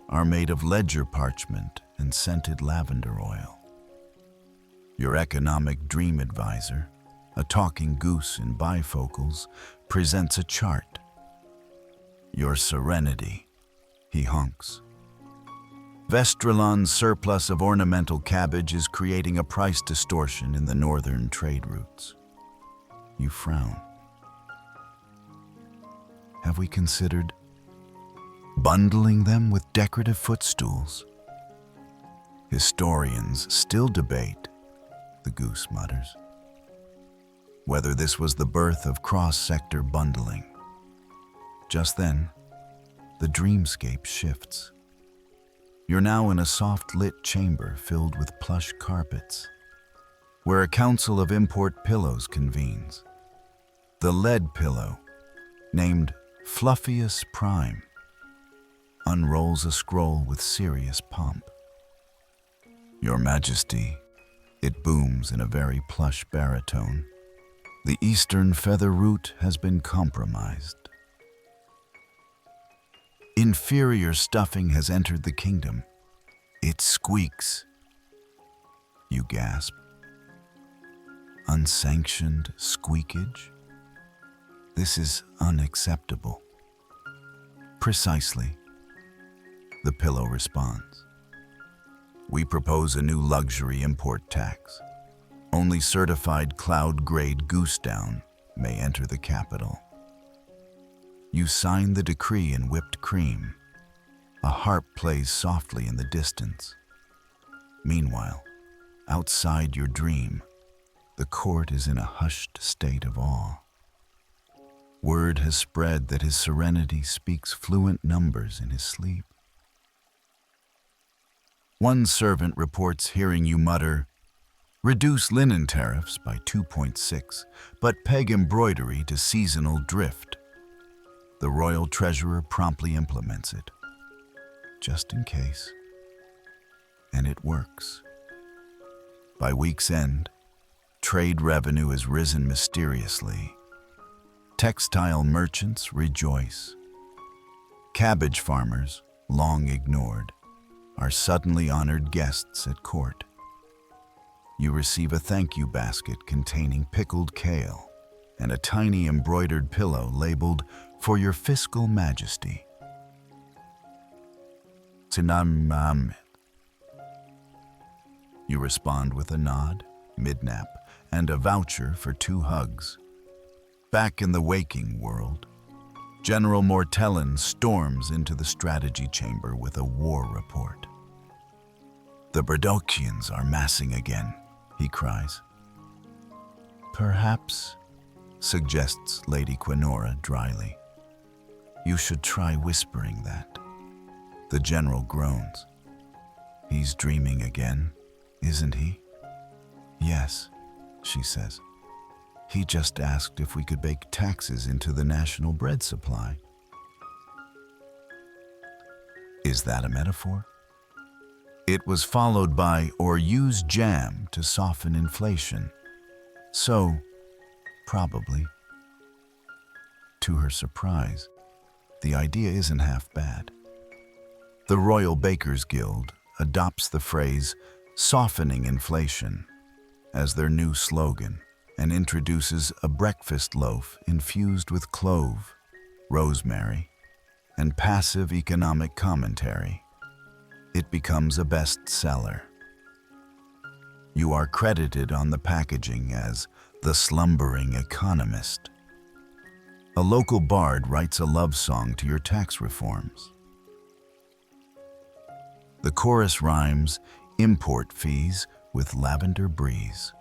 are made of ledger parchment and scented lavender oil. Your economic dream advisor, a talking goose in bifocals, presents a chart. Your serenity, he honks. Vestralon's surplus of ornamental cabbage is creating a price distortion in the northern trade routes. You frown. Have we considered bundling them with decorative footstools? Historians still debate, the goose mutters, whether this was the birth of cross-sector bundling. Just then, the dreamscape shifts. You're now in a soft-lit chamber filled with plush carpets, where a council of import pillows convenes. The lead pillow, named Fluffius Prime, unrolls a scroll with serious pomp. Your Majesty, it booms in a very plush baritone, The eastern feather root has been compromised. Inferior stuffing has entered the kingdom. It squeaks. You gasp. Unsanctioned squeakage? This is unacceptable. Precisely. The pillow responds. We propose a new luxury import tax. Only certified cloud-grade goose down may enter the capital. You sign the decree in whipped cream. A harp plays softly in the distance. Meanwhile, outside your dream, the court is in a hushed state of awe. Word has spread that His Serenity speaks fluent numbers in his sleep. One servant reports hearing you mutter, "Reduce linen tariffs by 2.6, but peg embroidery to seasonal drift." The royal treasurer promptly implements it, just in case. And it works. By week's end, trade revenue has risen mysteriously. Textile merchants rejoice. Cabbage farmers, long ignored, are suddenly honored guests at court. You receive a thank you basket containing pickled kale and a tiny embroidered pillow labeled "For Your Fiscal Majesty." Sinam. You respond with a nod, mid-nap, and a voucher for 2 hugs. Back in the waking world, General Mortellin storms into the strategy chamber with a war report. "The Berdokians are massing again," he cries. "Perhaps," suggests Lady Quinora dryly, "you should try whispering that." The general groans. "He's dreaming again, isn't he?" "Yes," she says. "He just asked if we could bake taxes into the national bread supply." Is that a metaphor? It was followed by, "or use jam to soften inflation." So, probably. To her surprise, the idea isn't half bad. The Royal Bakers Guild adopts the phrase "softening inflation" as their new slogan and introduces a breakfast loaf infused with clove, rosemary, and passive economic commentary. It becomes a bestseller. You are credited on the packaging as the slumbering economist. A local bard writes a love song to your tax reforms. The chorus rhymes "import fees" with lavender breeze.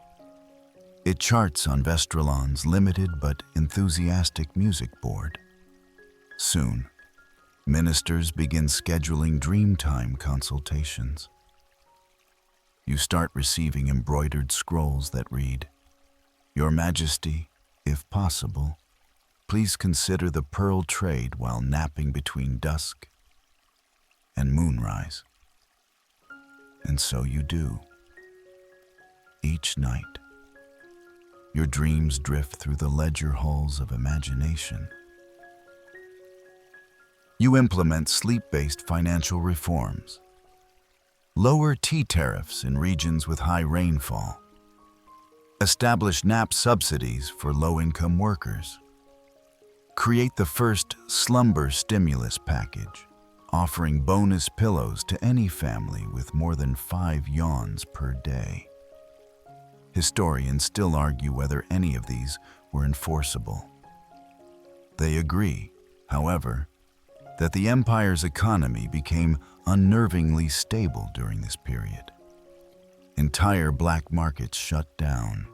It charts on Vestralon's limited but enthusiastic music board. Soon, ministers begin scheduling Dreamtime consultations. You start receiving embroidered scrolls that read, "Your Majesty, if possible, please consider the pearl trade while napping between dusk and moonrise." And so you do. Each night, your dreams drift through the ledger halls of imagination. You implement sleep-based financial reforms. Lower tea tariffs in regions with high rainfall. Establish nap subsidies for low-income workers. Create the first Slumber stimulus package, offering bonus pillows to any family with more than 5 yawns per day. Historians still argue whether any of these were enforceable. They agree, however, that the empire's economy became unnervingly stable during this period. Entire black markets shut down,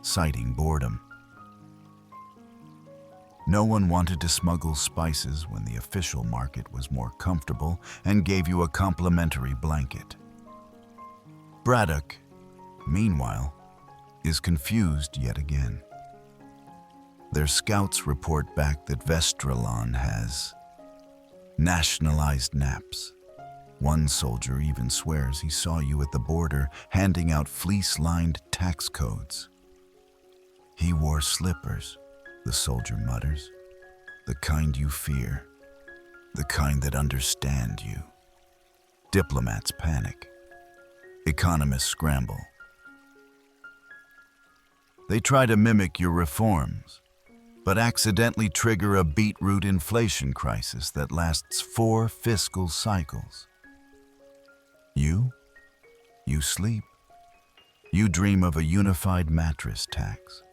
citing boredom. No one wanted to smuggle spices when the official market was more comfortable and gave you a complimentary blanket. Braddock, meanwhile, is confused yet again. Their scouts report back that Vestralon has nationalized naps. One soldier even swears he saw you at the border handing out fleece-lined tax codes. He wore slippers, the soldier mutters, the kind you fear, the kind that understand you. Diplomats panic. Economists scramble. They try to mimic your reforms, but accidentally trigger a beetroot inflation crisis that lasts 4 fiscal cycles. You sleep. You dream of a unified mattress tax.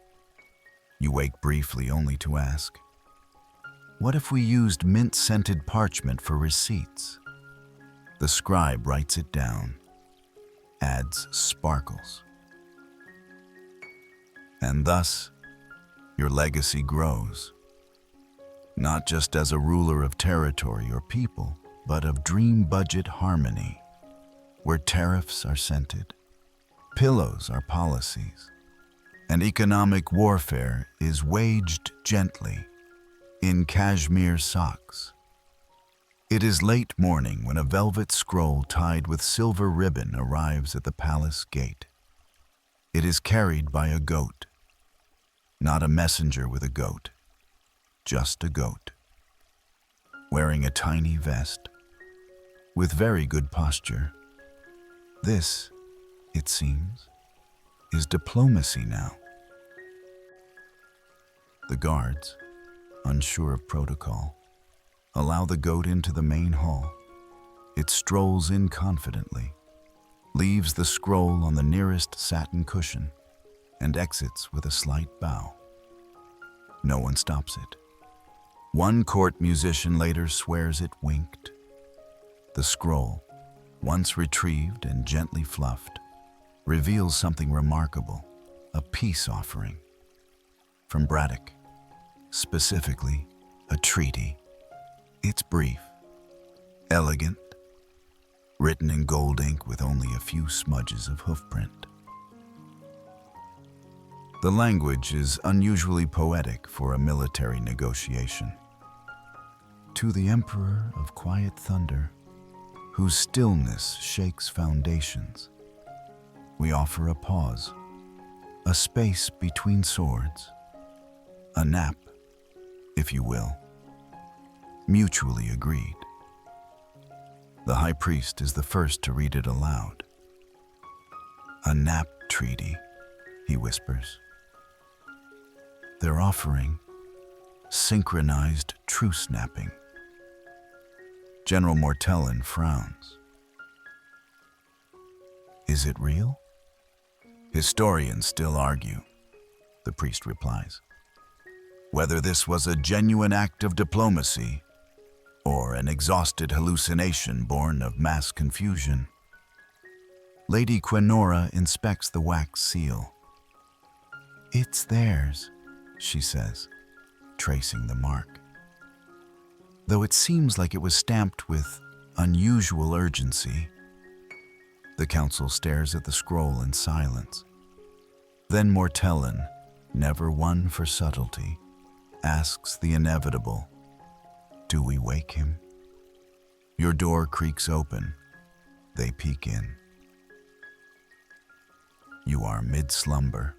You wake briefly only to ask, what if we used mint-scented parchment for receipts? The scribe writes it down, adds sparkles. And thus, your legacy grows, not just as a ruler of territory or people, but of dream budget harmony, where tariffs are scented, pillows are policies, and economic warfare is waged gently in cashmere socks. It is late morning when a velvet scroll tied with silver ribbon arrives at the palace gate. It is carried by a goat. Not a messenger with a goat, just a goat, wearing a tiny vest, with very good posture. This, it seems, is diplomacy now. The guards, unsure of protocol, allow the goat into the main hall. It strolls in confidently, leaves the scroll on the nearest satin cushion, and exits with a slight bow. No one stops it. One court musician later swears it winked. The scroll, once retrieved and gently fluffed, reveals something remarkable, a peace offering. From Braddock, specifically, a treaty. It's brief, elegant, written in gold ink with only a few smudges of hoofprint. The language is unusually poetic for a military negotiation. To the Emperor of Quiet Thunder, whose stillness shakes foundations, we offer a pause, a space between swords, a nap, if you will, mutually agreed. The High Priest is the first to read it aloud. A nap treaty, he whispers. They're offering synchronized truce snapping. General Mortellin frowns. Is it real? Historians still argue, the priest replies, whether this was a genuine act of diplomacy or an exhausted hallucination born of mass confusion. Lady Quenora inspects the wax seal. It's theirs, she says, tracing the mark. Though it seems like it was stamped with unusual urgency. The council stares at the scroll in silence. Then Mortellin, never one for subtlety, asks the inevitable, do we wake him? Your door creaks open. They peek in. You are mid-slumber,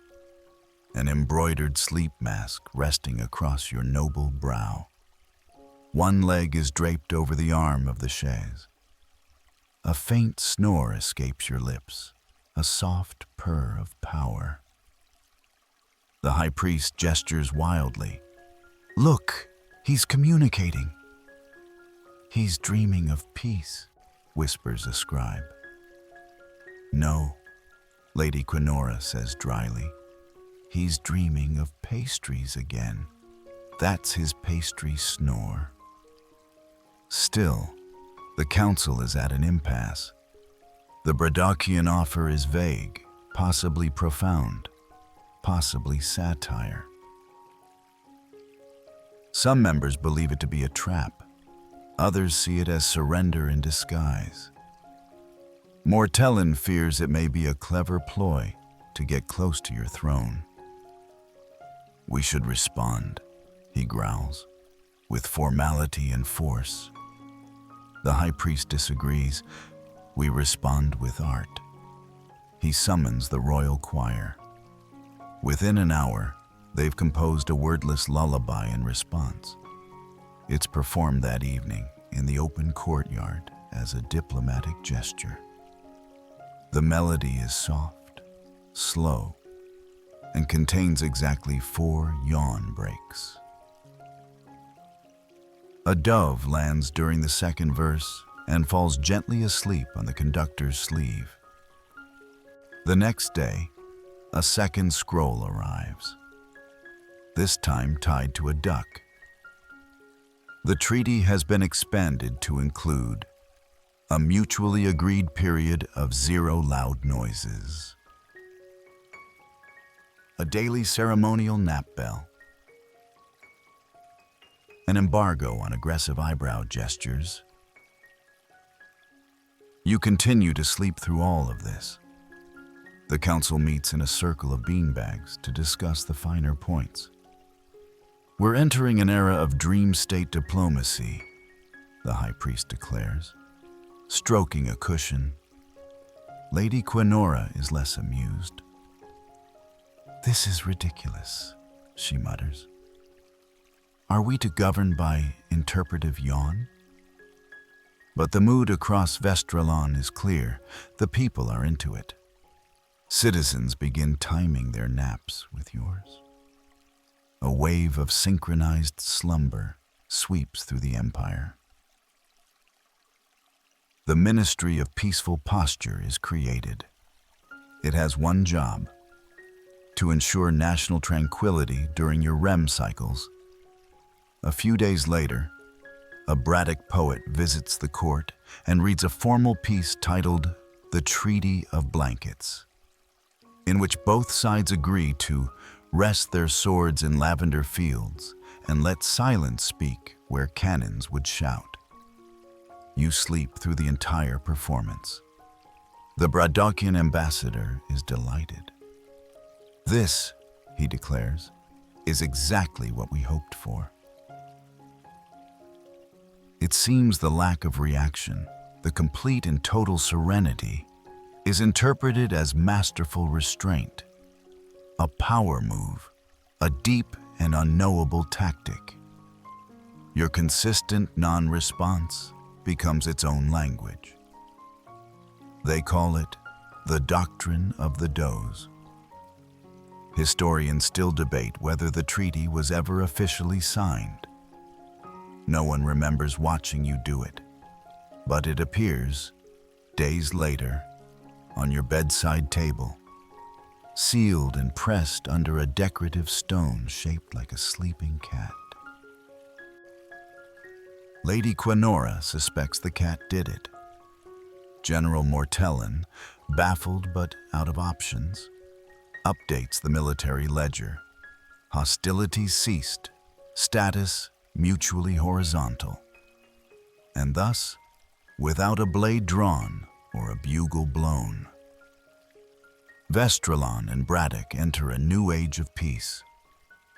an embroidered sleep mask resting across your noble brow. One leg is draped over the arm of the chaise. A faint snore escapes your lips, a soft purr of power. The High Priest gestures wildly. Look, he's communicating. He's dreaming of peace, whispers a scribe. No, Lady Quenora says dryly. He's dreaming of pastries again. That's his pastry snore. Still, the council is at an impasse. The Bradockian offer is vague, possibly profound, possibly satire. Some members believe it to be a trap. Others see it as surrender in disguise. Mortellin fears it may be a clever ploy to get close to your throne. We should respond, he growls, with formality and force. The High Priest disagrees. We respond with art. He summons the royal choir. Within an hour, They've composed a wordless lullaby in response. It's performed that evening in the open courtyard as a diplomatic gesture. The melody is soft, slow, and contains exactly 4 yawn breaks. A dove lands during the second verse and falls gently asleep on the conductor's sleeve. The next day, a second scroll arrives, this time tied to a duck. The treaty has been expanded to include a mutually agreed period of 0 loud noises, a daily ceremonial nap bell, an embargo on aggressive eyebrow gestures. You continue to sleep through all of this. The council meets in a circle of beanbags to discuss the finer points. We're entering an era of dream state diplomacy, the high priest declares, stroking a cushion. Lady Quinora is less amused. "This is ridiculous," she mutters. "Are we to govern by interpretive yawn?" But the mood across Vestralon is clear. The people are into it. Citizens begin timing their naps with yours. A wave of synchronized slumber sweeps through the empire. The Ministry of Peaceful Posture is created. It has one job: to ensure national tranquility during your REM cycles. A few days later, a Braddock poet visits the court and reads a formal piece titled The Treaty of Blankets, in which both sides agree to rest their swords in lavender fields and let silence speak where cannons would shout. You sleep through the entire performance. The Braddockian ambassador is delighted. "This," he declares, "is exactly what we hoped for." It seems the lack of reaction, the complete and total serenity, is interpreted as masterful restraint, a power move, a deep and unknowable tactic. Your consistent non-response becomes its own language. They call it the Doctrine of the Doze. Historians still debate whether the treaty was ever officially signed. No one remembers watching you do it, but it appears, days later, on your bedside table, sealed and pressed under a decorative stone shaped like a sleeping cat. Lady Quinora suspects the cat did it. General Mortellon, baffled but out of options, updates the military ledger. Hostilities ceased, status mutually horizontal. And thus, without a blade drawn or a bugle blown, Vestralon and Braddock enter a new age of peace,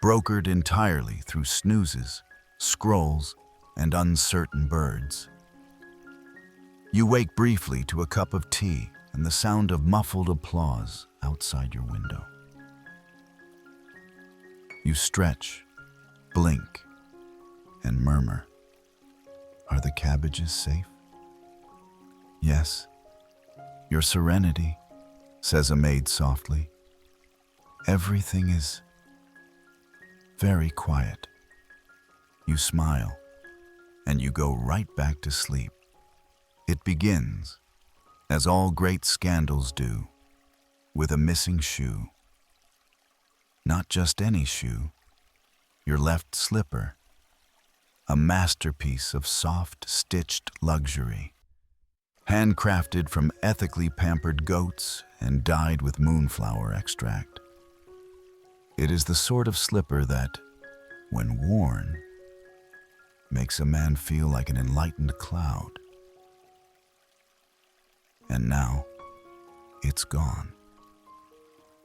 brokered entirely through snoozes, scrolls, and uncertain birds. You wake briefly to a cup of tea and the sound of muffled applause outside your window. You stretch, blink, and murmur, "Are the cabbages safe?" "Yes, your serenity," says a maid softly. "Everything is very quiet." You smile, and you go right back to sleep. It begins, as all great scandals do, with a missing shoe. Not just any shoe, your left slipper, a masterpiece of soft, stitched luxury, handcrafted from ethically pampered goats and dyed with moonflower extract. It is the sort of slipper that, when worn, makes a man feel like an enlightened cloud. And now, it's gone.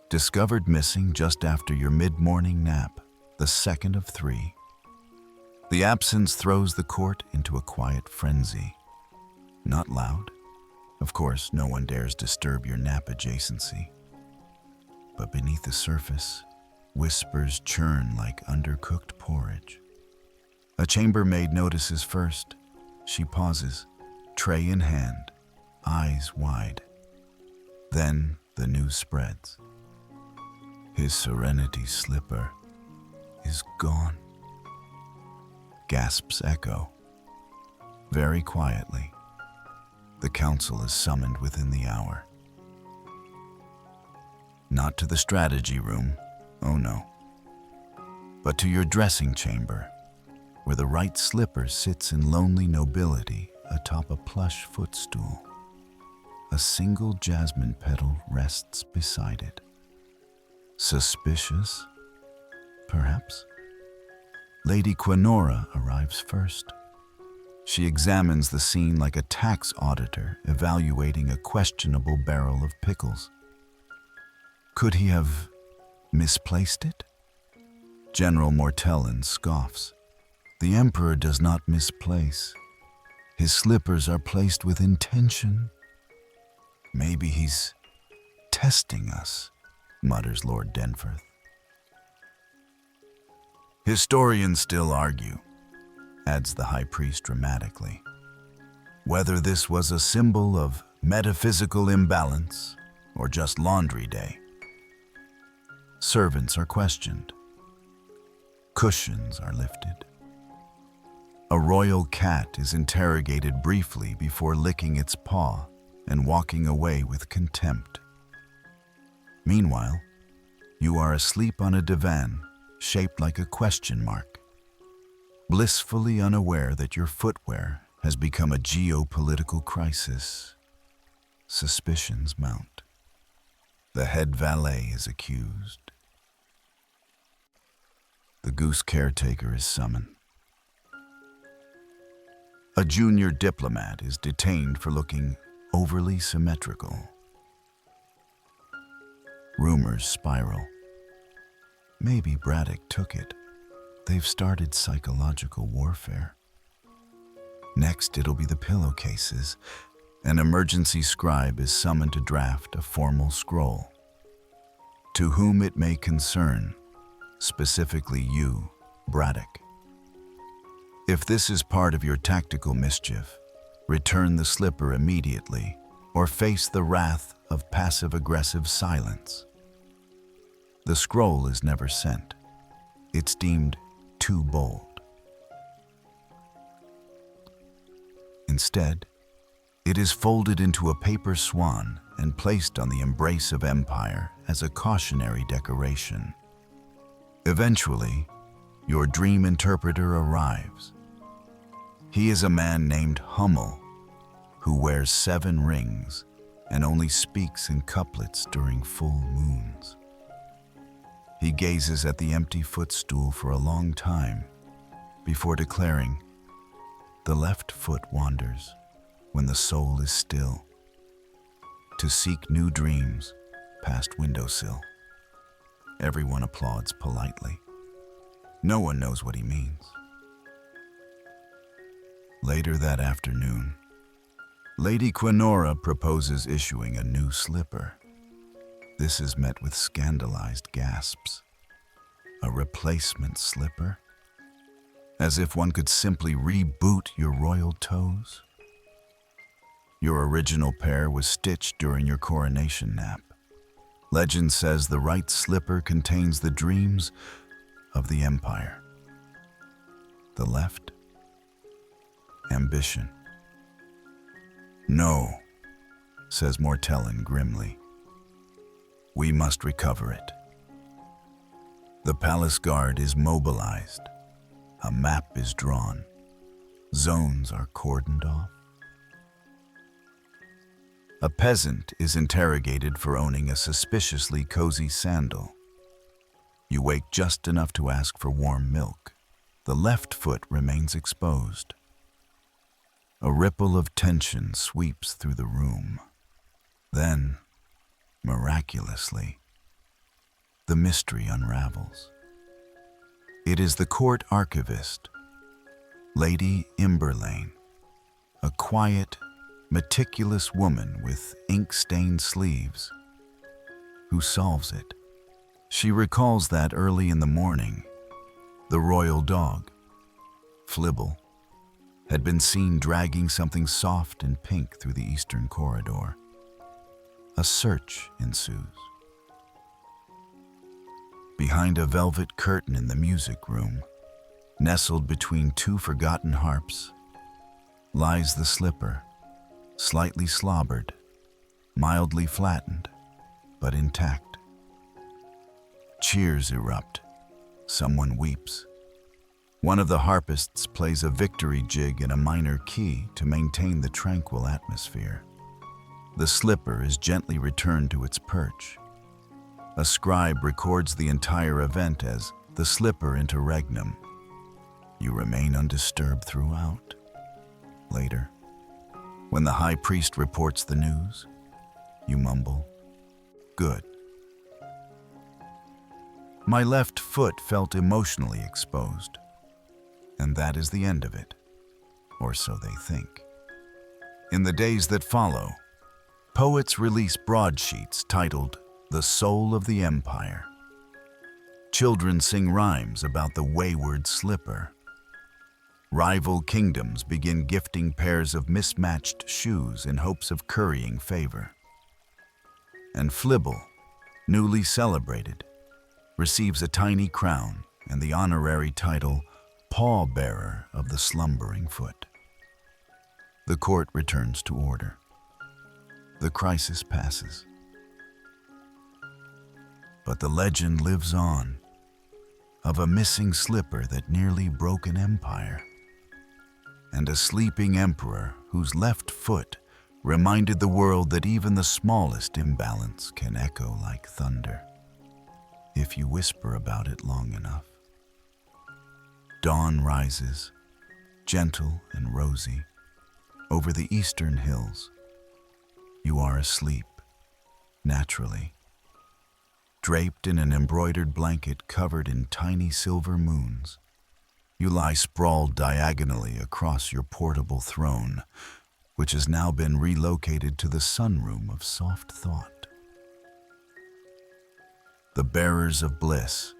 Discovered missing just after your mid-morning nap, the second of 3. The absence throws the court into a quiet frenzy. Not loud. Of course, no one dares disturb your nap adjacency. But beneath the surface, Whispers churn like undercooked porridge. A chambermaid notices first. She pauses, tray in hand, eyes wide. Then the news spreads. His Serenity's slipper is gone. Gasps echo. Very quietly, the council is summoned within the hour. Not to the strategy room, oh no, but to your dressing chamber, where the right slipper sits in lonely nobility atop a plush footstool. A single jasmine petal rests beside it. Suspicious, perhaps? Lady Quenora arrives first. She examines the scene like a tax auditor evaluating a questionable barrel of pickles. Could he have misplaced it? General Mortellin scoffs. The Emperor does not misplace. His slippers are placed with intention. Maybe he's testing us, mutters Lord Denforth. Historians still argue, adds the High Priest dramatically, whether this was a symbol of metaphysical imbalance or just laundry day. Servants are questioned. Cushions are lifted. A royal cat is interrogated briefly before licking its paw and walking away with contempt. Meanwhile, you are asleep on a divan shaped like a question mark, blissfully unaware that your footwear has become a geopolitical crisis. Suspicions mount. The head valet is accused. The goose caretaker is summoned. A junior diplomat is detained for looking overly symmetrical. Rumors spiral. Maybe Braddock took it. They've started psychological warfare. Next, it'll be the pillowcases. An emergency scribe is summoned to draft a formal scroll. To whom it may concern, specifically you, Braddock. If this is part of your tactical mischief, return the slipper immediately or face the wrath of passive-aggressive silence. The scroll is never sent. It's deemed too bold. Instead, it is folded into a paper swan and placed on the embrace of empire as a cautionary decoration. Eventually, your dream interpreter arrives. He is a man named Hummel, who wears 7 rings and only speaks in couplets during full moons. He gazes at the empty footstool for a long time before declaring, "The left foot wanders when the soul is still, to seek new dreams past windowsill." Everyone applauds politely. No one knows what he means. Later that afternoon, Lady Quenora proposes issuing a new slipper. This is met with scandalized gasps. A replacement slipper? As if one could simply reboot your royal toes? Your original pair was stitched during your coronation nap. Legend says the right slipper contains the dreams of the Empire. The left? Ambition. No, says Mortellin grimly. We must recover it. The palace guard is mobilized. A map is drawn. Zones are cordoned off. A peasant is interrogated for owning a suspiciously cozy sandal. You wake just enough to ask for warm milk. The left foot remains exposed. A ripple of tension sweeps through the room. Then, miraculously, the mystery unravels. It is the court archivist, Lady Imberlane, a quiet, meticulous woman with ink-stained sleeves, who solves it. She recalls that early in the morning, the royal dog, Flibble, had been seen dragging something soft and pink through the eastern corridor. A search ensues. Behind a velvet curtain in the music room, nestled between two forgotten harps, lies the slipper, slightly slobbered, mildly flattened, but intact. Cheers erupt. Someone weeps. One of the harpists plays a victory jig in a minor key to maintain the tranquil atmosphere. The slipper is gently returned to its perch. A scribe records the entire event as the slipper interregnum. You remain undisturbed throughout. Later, when the high priest reports the news, you mumble, "Good." My left foot felt emotionally exposed, and that is the end of it, or so they think. In the days that follow, poets release broadsheets titled "The Soul of the Empire." Children sing rhymes about the wayward slipper. Rival kingdoms begin gifting pairs of mismatched shoes in hopes of currying favor. And Flibble, newly celebrated, receives a tiny crown and the honorary title Paw-Bearer of the Slumbering Foot. The court returns to order. The crisis passes. But the legend lives on of a missing slipper that nearly broke an empire, and a sleeping emperor whose left foot reminded the world that even the smallest imbalance can echo like thunder, if you whisper about it long enough. Dawn rises, gentle and rosy, over the eastern hills. You are asleep, naturally. Draped in an embroidered blanket covered in tiny silver moons, you lie sprawled diagonally across your portable throne, which has now been relocated to the sunroom of soft thought. The bearers of bliss,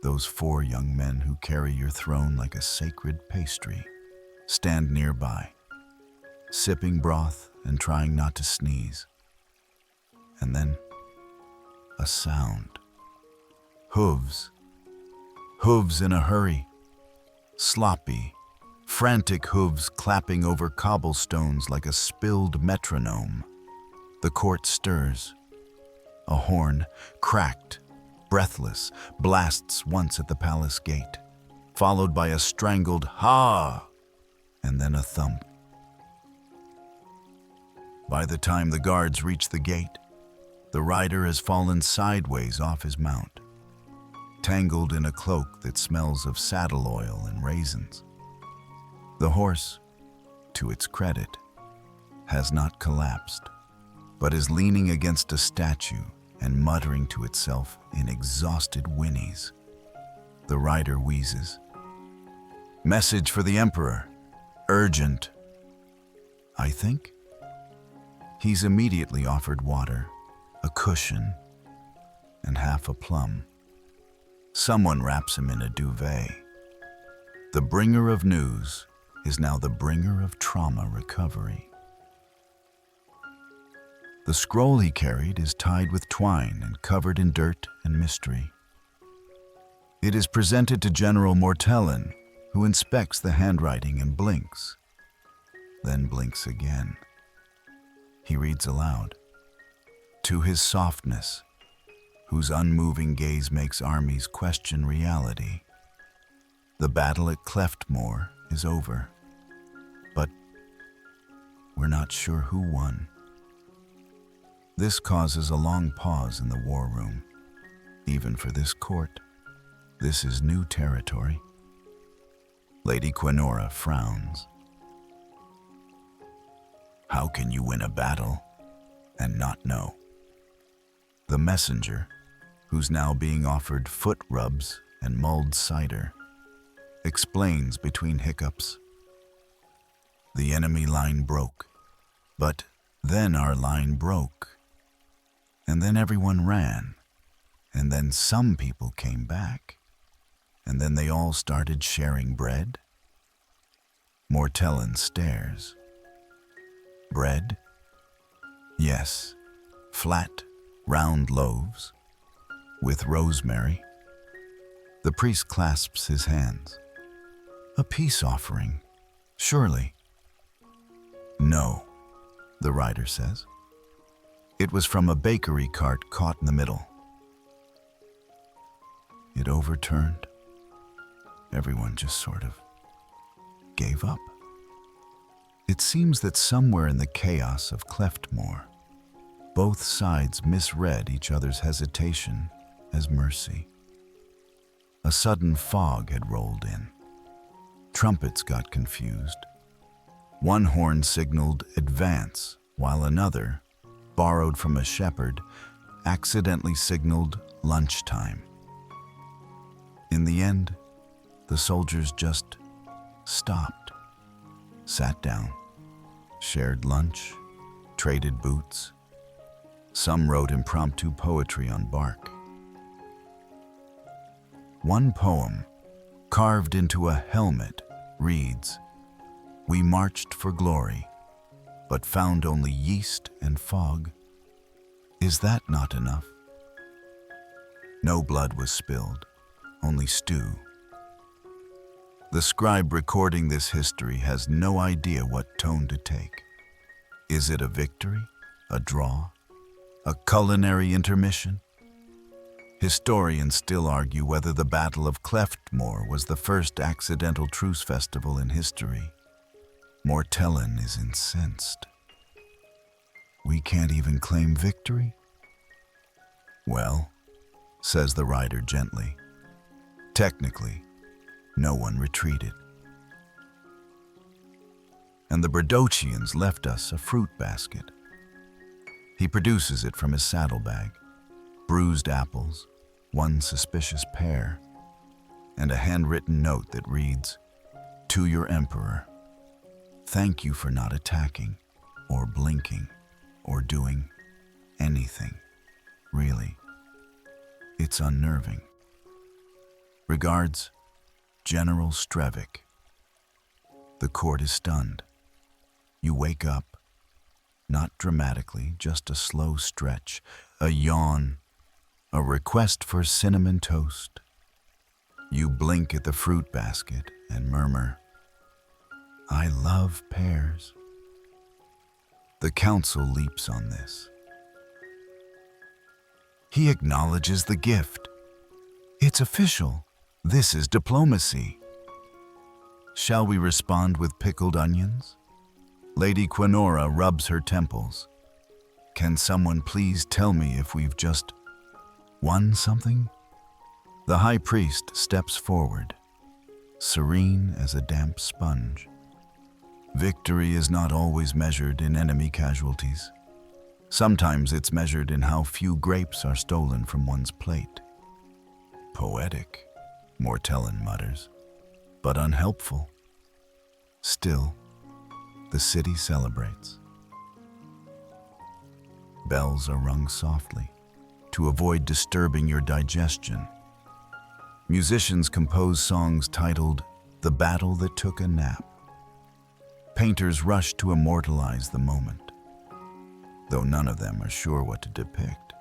those 4 young men who carry your throne like a sacred pastry, stand nearby, sipping broth and trying not to sneeze. And then, a sound. Hooves. Hooves in a hurry. Sloppy, frantic hooves clapping over cobblestones like a spilled metronome. The court stirs. A horn, cracked, breathless, blasts once at the palace gate, followed by a strangled "ha!" and then a thump. By the time the guards reach the gate, the rider has fallen sideways off his mount, tangled in a cloak that smells of saddle oil and raisins. The horse, to its credit, has not collapsed, but is leaning against a statue and muttering to itself in exhausted whinnies. The rider wheezes. "Message for the Emperor. Urgent." I think. He's immediately offered water, a cushion, and half a plum. Someone wraps him in a duvet. The bringer of news is now the bringer of trauma recovery. The scroll he carried is tied with twine and covered in dirt and mystery. It is presented to General Mortellin, who inspects the handwriting and blinks, then blinks again. He reads aloud. To his softness, whose unmoving gaze makes armies question reality. The battle at Cleftmore is over, but we're not sure who won. This causes a long pause in the war room. Even for this court, this is new territory. Lady Quenora frowns. How can you win a battle and not know? The messenger, who's now being offered foot rubs and mulled cider, explains between hiccups. The enemy line broke, but then our line broke, and then everyone ran, And then some people came back, and then they all started sharing bread. Mortellin stares. Bread? Yes, flat, round loaves, with rosemary. The priest clasps his hands. A peace offering, surely. No, the rider says. It was from a bakery cart caught in the middle. It overturned. Everyone just sort of gave up. It seems that somewhere in the chaos of Cleftmore, both sides misread each other's hesitation as mercy. A sudden fog had rolled in. Trumpets got confused. One horn signaled advance, while another, borrowed from a shepherd, accidentally signaled lunchtime. In the end, the soldiers just stopped, sat down, shared lunch, traded boots. Some wrote impromptu poetry on bark. One poem, carved into a helmet, reads, "We marched for glory, but found only yeast and fog. Is that not enough?" No blood was spilled, only stew. The scribe recording this history has no idea what tone to take. Is it a victory, a draw, a culinary intermission? Historians still argue whether the Battle of Cleftmore was the first accidental truce festival in history. Mortellin is incensed. We can't even claim victory? Well, says the rider gently, technically, no one retreated. And the Bradochians left us a fruit basket. He produces it from his saddlebag. Bruised apples, one suspicious pear, and a handwritten note that reads, "To your emperor. Thank you for not attacking, or blinking, or doing anything. Really. It's unnerving. Regards, General Strevick." The court is stunned. You wake up, not dramatically, just a slow stretch, a yawn, a request for cinnamon toast. You blink at the fruit basket and murmur, "I love pears." The council leaps on this. He acknowledges the gift. It's official. This is diplomacy. Shall we respond with pickled onions? Lady Quinora rubs her temples. Can someone please tell me if we've just won something? The high priest steps forward, serene as a damp sponge. Victory is not always measured in enemy casualties. Sometimes it's measured in how few grapes are stolen from one's plate. Poetic, Mortellin mutters, but unhelpful. Still, the city celebrates. Bells are rung softly, to avoid disturbing your digestion. Musicians compose songs titled "The Battle That Took a Nap." Painters rush to immortalize the moment, though none of them are sure what to depict.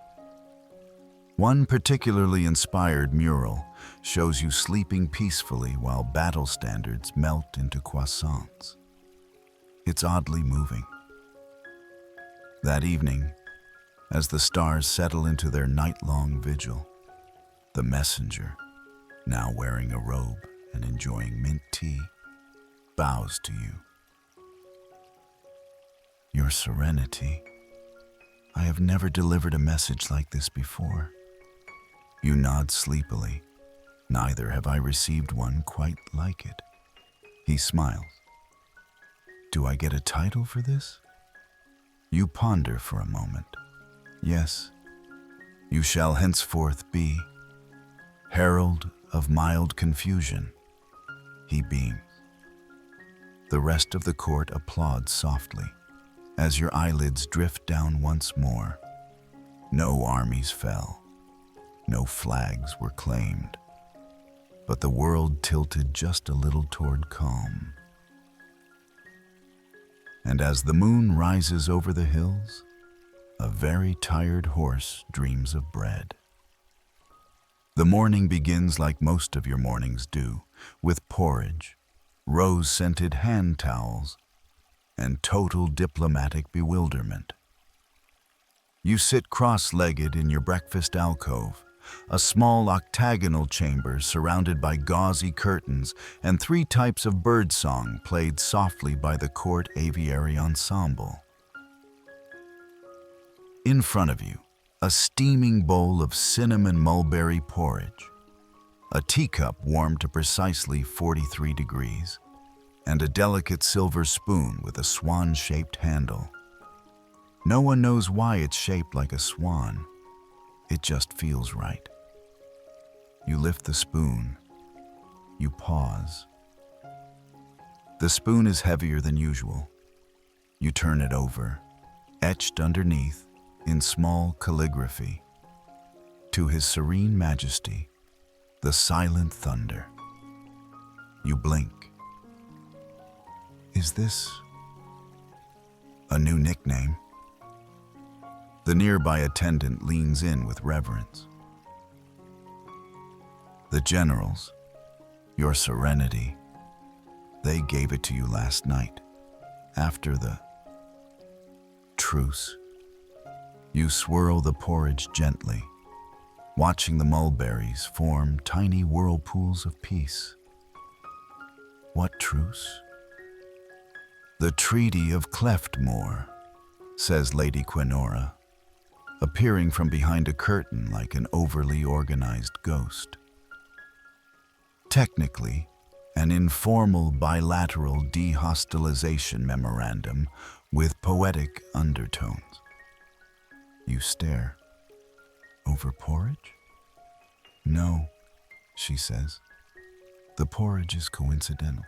One particularly inspired mural shows you sleeping peacefully while battle standards melt into croissants. It's oddly moving. That evening, as the stars settle into their night-long vigil, the messenger, now wearing a robe and enjoying mint tea, bows to you. Your Serenity, I have never delivered a message like this before. You nod sleepily. Neither have I received one quite like it. He smiles. Do I get a title for this? You ponder for a moment. Yes, you shall henceforth be Herald of Mild Confusion. He beams. The rest of the court applauds softly as your eyelids drift down once more. No armies fell. No flags were claimed, but the world tilted just a little toward calm. And as the moon rises over the hills, a very tired horse dreams of bread. The morning begins like most of your mornings do, with porridge, rose-scented hand towels, and total diplomatic bewilderment. You sit cross-legged in your breakfast alcove, a small octagonal chamber surrounded by gauzy curtains and 3 types of birdsong played softly by the court aviary ensemble. In front of you, a steaming bowl of cinnamon mulberry porridge, a teacup warmed to precisely 43 degrees, and a delicate silver spoon with a swan-shaped handle. No one knows why it's shaped like a swan. It just feels right. You lift the spoon. You pause. The spoon is heavier than usual. You turn it over, etched underneath, in small calligraphy, to His Serene Majesty, the Silent Thunder. You blink. Is this a new nickname? The nearby attendant leans in with reverence. The generals, your serenity, they gave it to you last night, after the truce. You swirl the porridge gently, watching the mulberries form tiny whirlpools of peace. What truce? The Treaty of Cleftmore, says Lady Quenora, appearing from behind a curtain like an overly organized ghost. Technically, an informal bilateral dehostilization memorandum with poetic undertones. You stare. Over porridge? No, she says. The porridge is coincidental.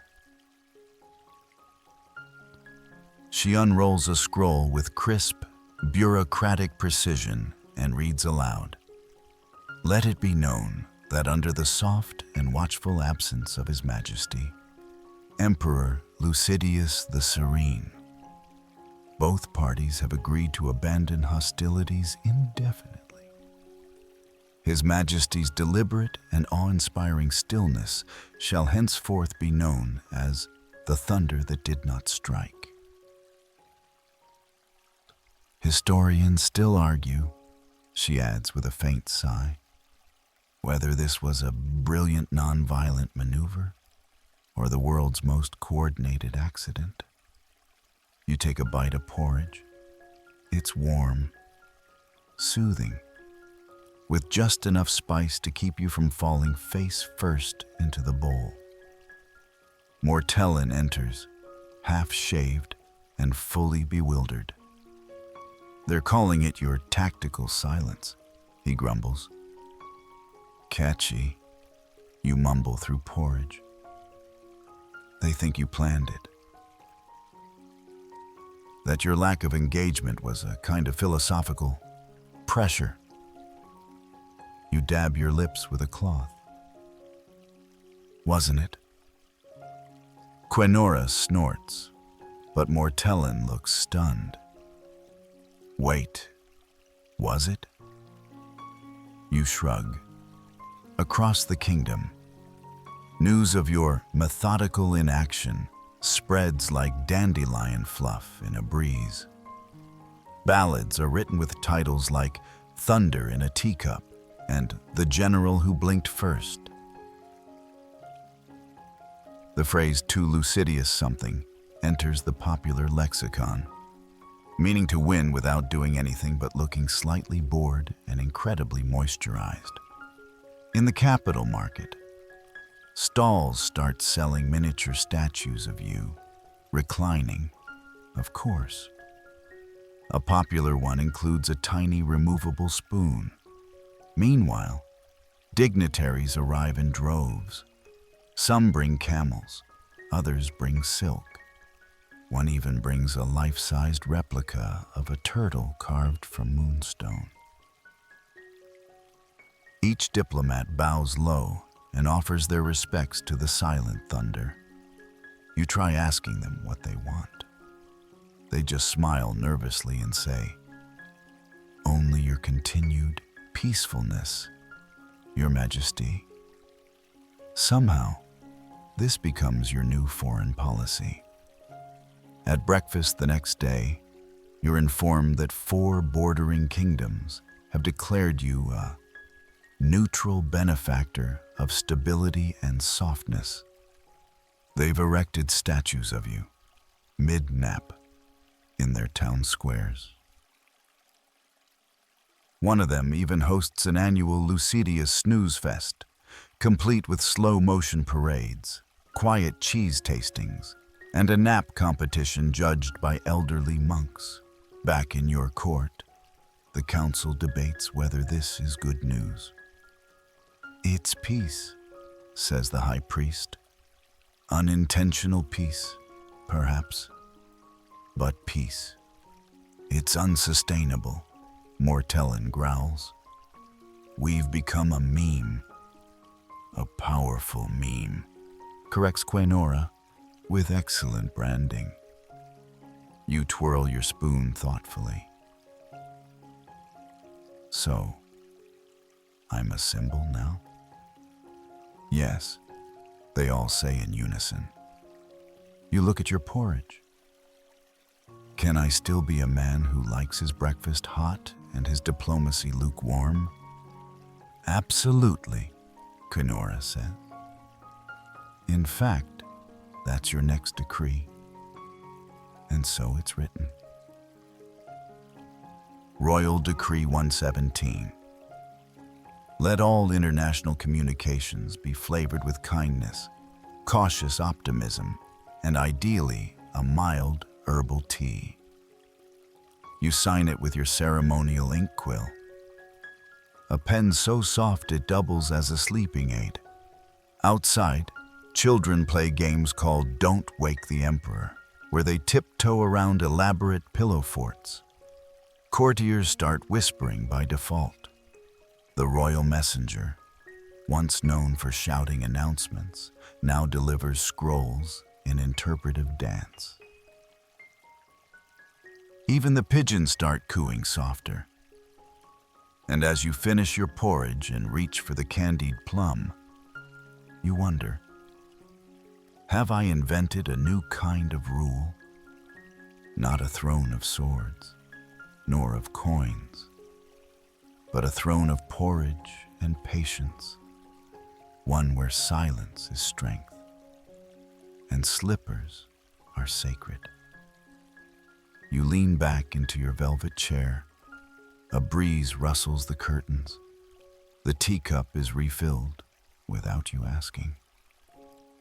She unrolls a scroll with crisp, bureaucratic precision and reads aloud. Let it be known that under the soft and watchful absence of His Majesty, Emperor Lucidius the Serene, both parties have agreed to abandon hostilities indefinitely. His Majesty's deliberate and awe-inspiring stillness shall henceforth be known as the thunder that did not strike. Historians still argue, she adds with a faint sigh, whether this was a brilliant nonviolent maneuver or the world's most coordinated accident. You take a bite of porridge. It's warm, soothing, with just enough spice to keep you from falling face first into the bowl. Mortellin enters, half-shaved and fully bewildered. They're calling it your tactical silence, he grumbles. Catchy, you mumble through porridge. They think you planned it. That your lack of engagement was a kind of philosophical pressure. You dab your lips with a cloth. Wasn't it? Quenora snorts, but Mortellin looks stunned. Wait, was it? You shrug. Across the kingdom, news of your methodical inaction spreads like dandelion fluff in a breeze. Ballads are written with titles like Thunder in a Teacup and The General Who Blinked First. The phrase "to Lucidius something" enters the popular lexicon, meaning to win without doing anything but looking slightly bored and incredibly moisturized. In the capital market, stalls start selling miniature statues of you, reclining, of course. A popular one includes a tiny removable spoon. Meanwhile, dignitaries arrive in droves. Some bring camels, others bring silk. One even brings a life-sized replica of a turtle carved from moonstone. Each diplomat bows low and offers their respects to the silent thunder. You try asking them what they want. They just smile nervously and say, "Only your continued peacefulness, Your Majesty." Somehow, this becomes your new foreign policy. At breakfast the next day, you're informed that 4 bordering kingdoms have declared you a neutral benefactor of stability and softness. They've erected statues of you, mid-nap, in their town squares. One of them even hosts an annual Lucidius snooze fest, complete with slow-motion parades, quiet cheese tastings, and a nap competition judged by elderly monks. Back in your court, the council debates whether this is good news. "It's peace," says the high priest. "Unintentional peace, perhaps, but peace. It's unsustainable," Mortellin growls. "We've become a meme. A powerful meme," corrects Quaenora, with excellent branding. You twirl your spoon thoughtfully. "So, I'm a symbol now?" "Yes," they all say in unison. You look at your porridge. "Can I still be a man who likes his breakfast hot and his diplomacy lukewarm?" "Absolutely," Quaenora says. "In fact, that's your next decree." And so it's written. Royal Decree 117. Let all international communications be flavored with kindness, cautious optimism, and ideally a mild herbal tea. You sign it with your ceremonial ink quill, a pen so soft it doubles as a sleeping aid. Outside, children play games called Don't Wake the Emperor, where they tiptoe around elaborate pillow forts. Courtiers start whispering by default. The royal messenger, once known for shouting announcements, now delivers scrolls in interpretive dance. Even the pigeons start cooing softer. And as you finish your porridge and reach for the candied plum, you wonder, have I invented a new kind of rule? Not a throne of swords, nor of coins, but a throne of porridge and patience, one where silence is strength, and slippers are sacred. You lean back into your velvet chair. A breeze rustles the curtains. The teacup is refilled without you asking.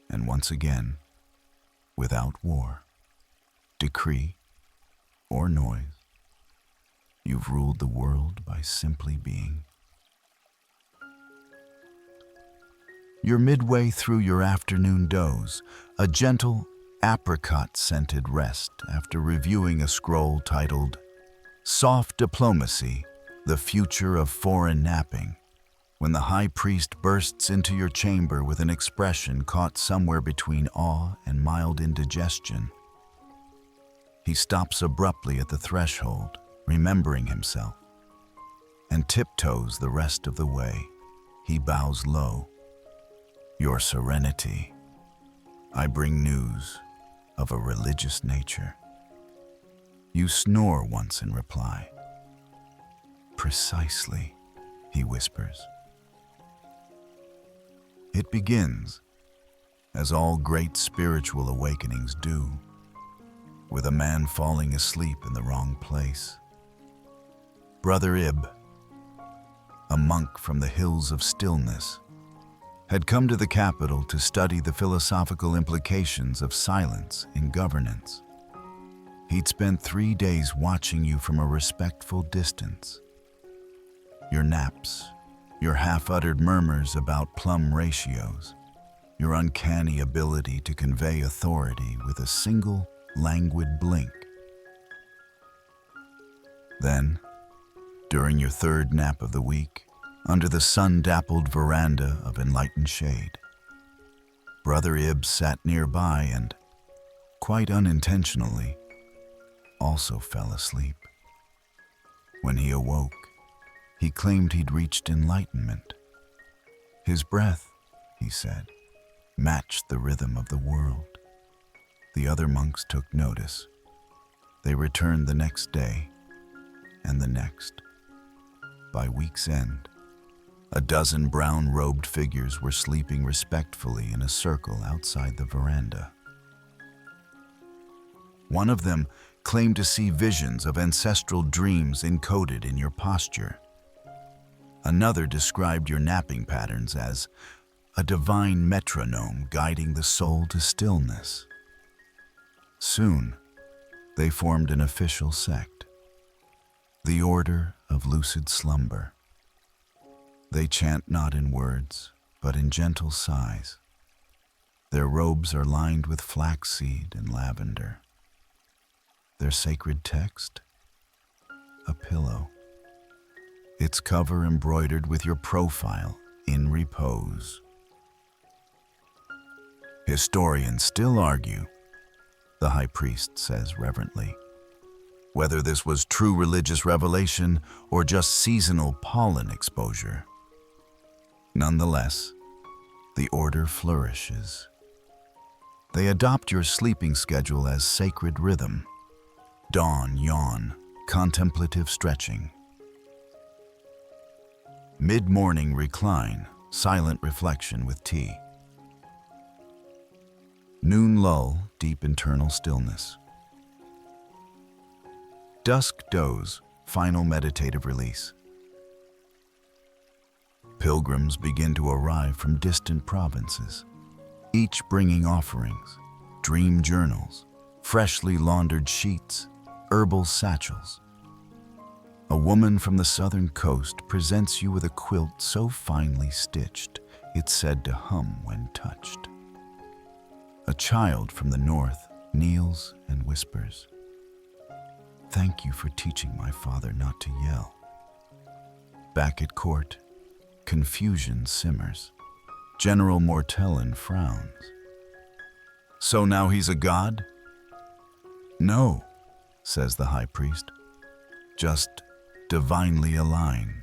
And once again, without war, decree, or noise, you've ruled the world by simply being. You're midway through your afternoon doze, a gentle, apricot-scented rest after reviewing a scroll titled Soft Diplomacy, the Future of Foreign Napping, when the high priest bursts into your chamber with an expression caught somewhere between awe and mild indigestion. He stops abruptly at the threshold, remembering himself, and tiptoes the rest of the way. He bows low. "Your Serenity, I bring news of a religious nature." You snore once in reply. "Precisely," he whispers. It begins, as all great spiritual awakenings do, with a man falling asleep in the wrong place. Brother Ib, a monk from the hills of Stillness, had come to the capital to study the philosophical implications of silence in governance. He'd spent 3 days watching you from a respectful distance. Your naps, your half-uttered murmurs about plum ratios, your uncanny ability to convey authority with a single, languid blink. Then, during your third nap of the week, under the sun-dappled veranda of enlightened shade. Brother Ib sat nearby and, quite unintentionally, also fell asleep. When he awoke, he claimed he'd reached enlightenment. His breath, he said, matched the rhythm of the world. The other monks took notice. They returned the next day, and the next. By week's end, a dozen brown-robed figures were sleeping respectfully in a circle outside the veranda. One of them claimed to see visions of ancestral dreams encoded in your posture. Another described your napping patterns as a divine metronome guiding the soul to stillness. Soon, they formed an official sect, the Order of Lucid Slumber. They chant not in words, but in gentle sighs. Their robes are lined with flaxseed and lavender. Their sacred text? A pillow. Its cover embroidered with your profile in repose. Historians still argue, the high priest says reverently, whether this was true religious revelation or just seasonal pollen exposure. Nonetheless, the order flourishes. They adopt your sleeping schedule as sacred rhythm. Dawn, yawn, contemplative stretching. Mid-morning recline, silent reflection with tea. Noon lull, deep internal stillness. Dusk doze, final meditative release. Pilgrims begin to arrive from distant provinces, each bringing offerings, dream journals, freshly laundered sheets, herbal satchels. A woman from the southern coast presents you with a quilt so finely stitched, it's said to hum when touched. A child from the north kneels and whispers, "Thank you for teaching my father not to yell." Back at court, confusion simmers. General Mortellin frowns. "So now he's a god?" "No," says the high priest, "just divinely aligned."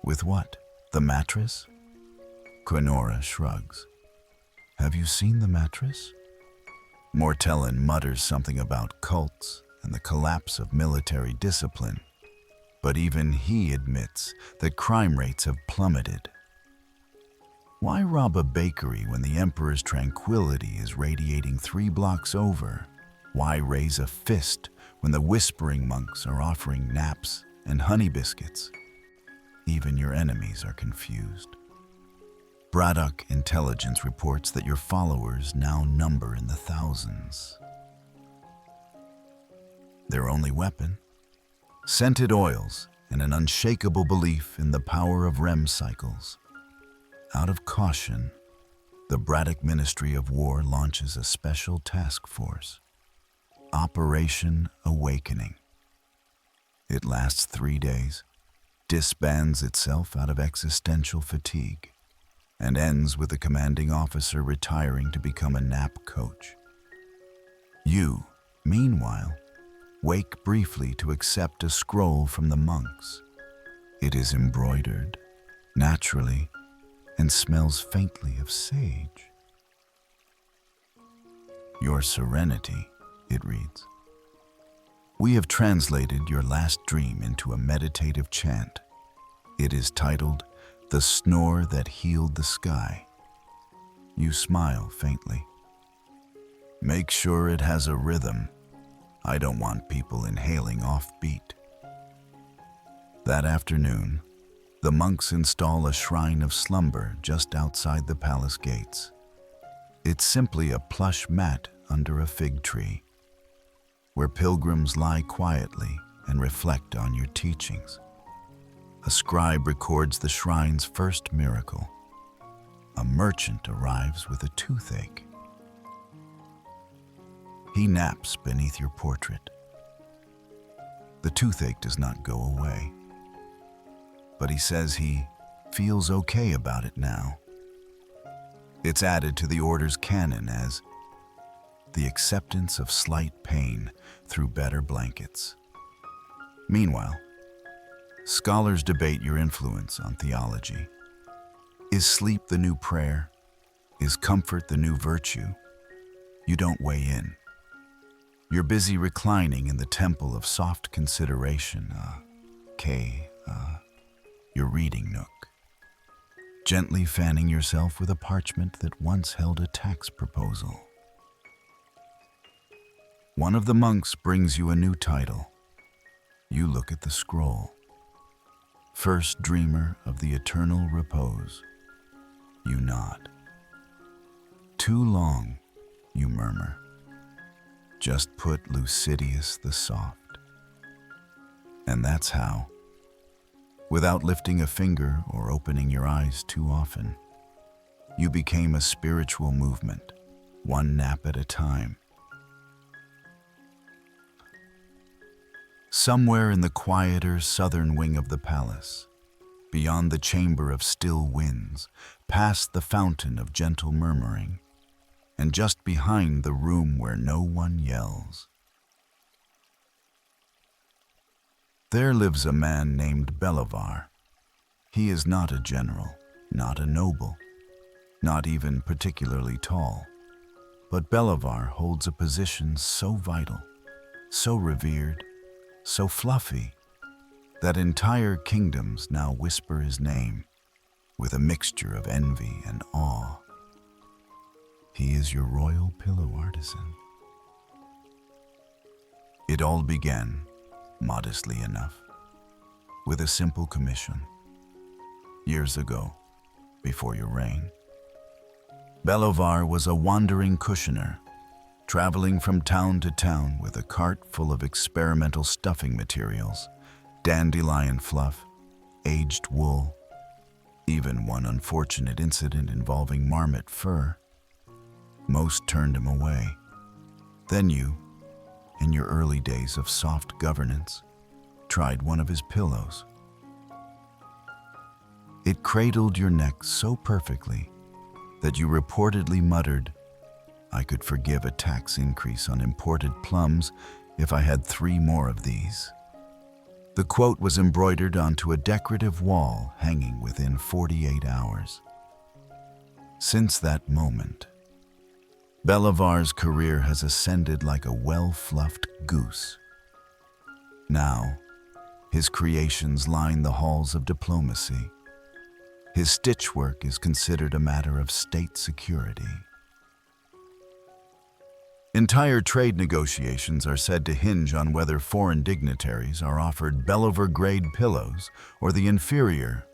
"With what? The mattress?" Quinora shrugs. "Have you seen the mattress?" Mortellin mutters something about cults and the collapse of military discipline, but even he admits that crime rates have plummeted. Why rob a bakery when the Emperor's tranquility is radiating 3 blocks over? Why raise a fist when the whispering monks are offering naps and honey biscuits? Even your enemies are confused. Braddock intelligence reports that your followers now number in the thousands. Their only weapon? Scented oils and an unshakable belief in the power of REM cycles. Out of caution, the Braddock Ministry of War launches a special task force, Operation Awakening. It lasts 3 days, disbands itself out of existential fatigue, and ends with the commanding officer retiring to become a nap coach. You, meanwhile, wake briefly to accept a scroll from the monks. It is embroidered, naturally, and smells faintly of sage. "Your Serenity," it reads. "We have translated your last dream into a meditative chant. It is titled, 'The Snore That Healed the Sky.'" You smile faintly. "Make sure it has a rhythm. I don't want people inhaling offbeat." That afternoon, the monks install a shrine of slumber just outside the palace gates. It's simply a plush mat under a fig tree, where pilgrims lie quietly and reflect on your teachings. A scribe records the shrine's first miracle. A merchant arrives with a toothache. He naps beneath your portrait. The toothache does not go away. but he says he feels okay about it now. It's added to the order's canon as the acceptance of slight pain through better blankets. Meanwhile, scholars debate your influence on theology. Is sleep the new prayer? Is comfort the new virtue? You don't weigh in. You're busy reclining in the temple of soft consideration, your reading nook, gently fanning yourself with a parchment that once held a tax proposal. One of the monks brings you a new title. You look at the scroll. First dreamer of the eternal repose. You nod. Too long, you murmur. Just put Lucidius the soft. And that's how, without lifting a finger or opening your eyes too often, you became a spiritual movement, one nap at a time. Somewhere in the quieter southern wing of the palace, beyond the chamber of still winds, past the fountain of gentle murmuring, and just behind the room where no one yells, there lives a man named Bellavar. He is not a general, not a noble, not even particularly tall, but Bellavar holds a position so vital, so revered, so fluffy, that entire kingdoms now whisper his name with a mixture of envy and awe. He is your royal pillow artisan. It all began, modestly enough, with a simple commission. Years ago, before your reign, Bellavar was a wandering cushioner, traveling from town to town with a cart full of experimental stuffing materials, dandelion fluff, aged wool, even one unfortunate incident involving marmot fur. Most turned him away. Then you, in your early days of soft governance, tried one of his pillows. It cradled your neck so perfectly that you reportedly muttered, "I could forgive a tax increase on imported plums if I had 3 more of these." The quote was embroidered onto a decorative wall hanging within 48 hours. Since that moment, Bellavar's career has ascended like a well-fluffed goose. Now, his creations line the halls of diplomacy. His stitchwork is considered a matter of state security. Entire trade negotiations are said to hinge on whether foreign dignitaries are offered Bellavar-grade pillows or the inferior,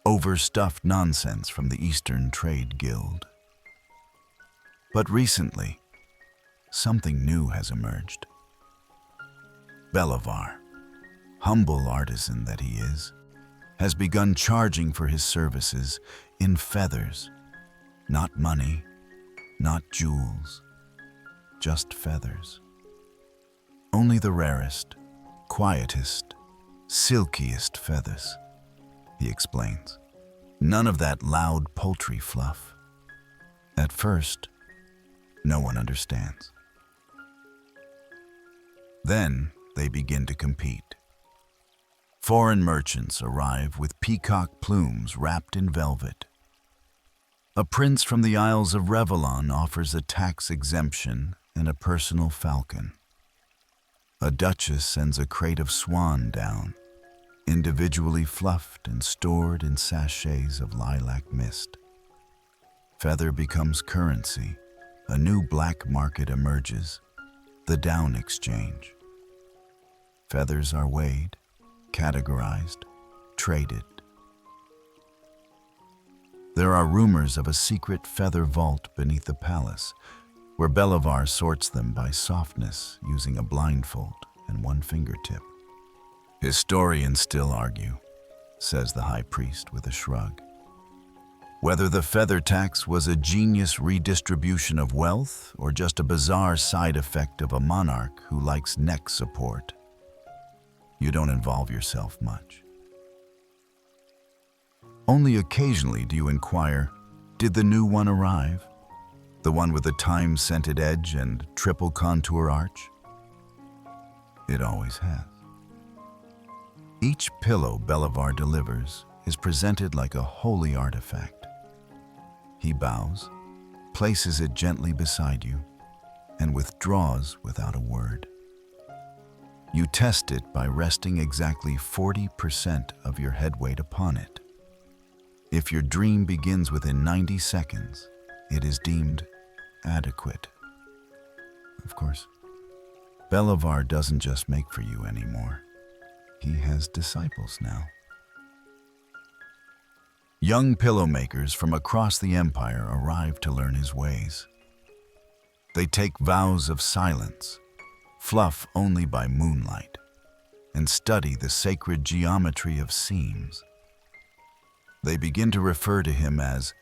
overstuffed nonsense from the Eastern Trade Guild. But recently, something new has emerged. Bellavar, humble artisan that he is, has begun charging for his services in feathers, not money, not jewels, just feathers. Only the rarest, quietest, silkiest feathers, he explains. None of that loud poultry fluff. At first, no one understands. Then they begin to compete. Foreign merchants arrive with peacock plumes wrapped in velvet. A prince from the Isles of Revellon offers a tax exemption and a personal falcon. A duchess sends a crate of swan down, individually fluffed and stored in sachets of lilac mist. Feather becomes currency. A new black market emerges, the down exchange. Feathers are weighed, categorized, traded. There are rumors of a secret feather vault beneath the palace, where Bellavar sorts them by softness using a blindfold and one fingertip. Historians still argue, says the high priest with a shrug, whether the feather tax was a genius redistribution of wealth or just a bizarre side effect of a monarch who likes neck support. You don't involve yourself much. Only occasionally do you inquire, did the new one arrive? The one with the time-scented edge and triple contour arch? It always has. Each pillow Bellavar delivers is presented like a holy artifact. He bows, places it gently beside you, and withdraws without a word. You test it by resting exactly 40% of your head weight upon it. If your dream begins within 90 seconds, it is deemed adequate. Of course, Bellavar doesn't just make for you anymore. He has disciples now. Young pillow makers from across the empire arrive to learn his ways. They take vows of silence, fluff only by moonlight, and study the sacred geometry of seams. They begin to refer to him as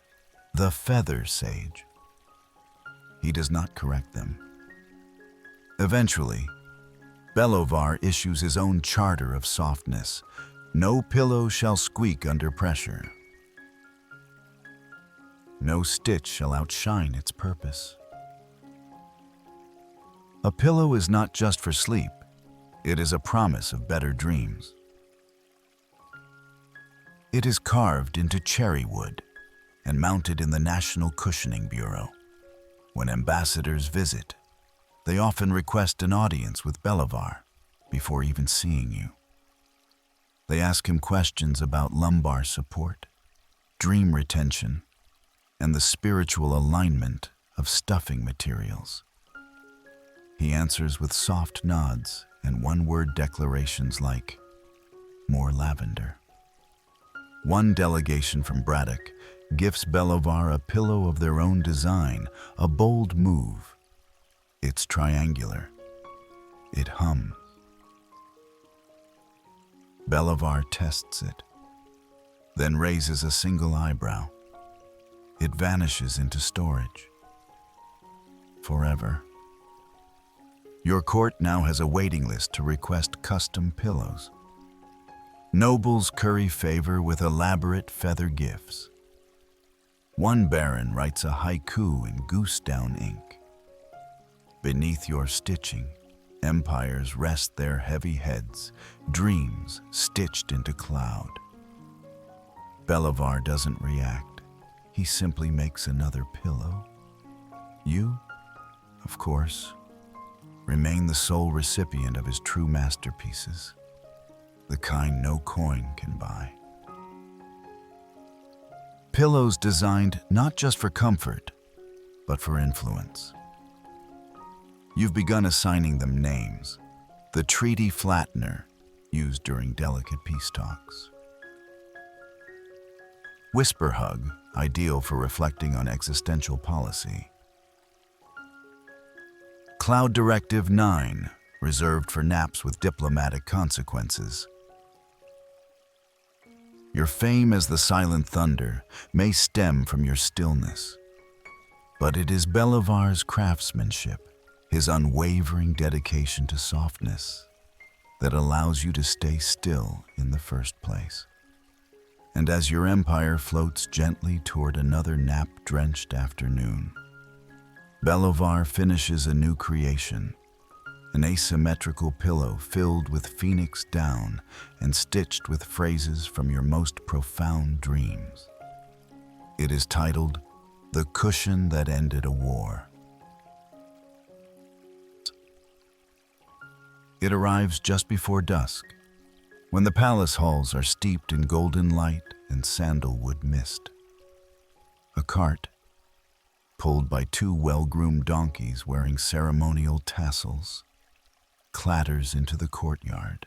the Feather Sage. He does not correct them. Eventually, Bellavar issues his own charter of softness. No pillow shall squeak under pressure. No stitch shall outshine its purpose. A pillow is not just for sleep. It is a promise of better dreams. It is carved into cherry wood and mounted in the National Cushioning Bureau. When ambassadors visit, they often request an audience with Bellavar before even seeing you. They ask him questions about lumbar support, dream retention, and the spiritual alignment of stuffing materials. He answers with soft nods and one-word declarations like, "More lavender." One delegation from Braddock gifts Bellavar a pillow of their own design, a bold move. It's triangular. It hums. Bellavar tests it, then raises a single eyebrow. It vanishes into storage. Forever. Your court now has a waiting list to request custom pillows. Nobles curry favor with elaborate feather gifts. One baron writes a haiku in goose down ink. Beneath your stitching, empires rest their heavy heads, dreams stitched into cloud. Bellavar doesn't react. He simply makes another pillow. You, of course, remain the sole recipient of his true masterpieces, the kind no coin can buy. Pillows designed not just for comfort, but for influence. You've begun assigning them names, the treaty flattener used during delicate peace talks. Whisper hug, ideal for reflecting on existential policy. Cloud Directive 9, reserved for naps with diplomatic consequences. Your fame as the Silent Thunder may stem from your stillness, but it is Bellavar's craftsmanship, his unwavering dedication to softness, that allows you to stay still in the first place. And as your empire floats gently toward another nap-drenched afternoon, Bellavar finishes a new creation, an asymmetrical pillow filled with phoenix down and stitched with phrases from your most profound dreams. It is titled, "The Cushion That Ended a War." It arrives just before dusk, when the palace halls are steeped in golden light and sandalwood mist. A cart, pulled by two well-groomed donkeys wearing ceremonial tassels, clatters into the courtyard.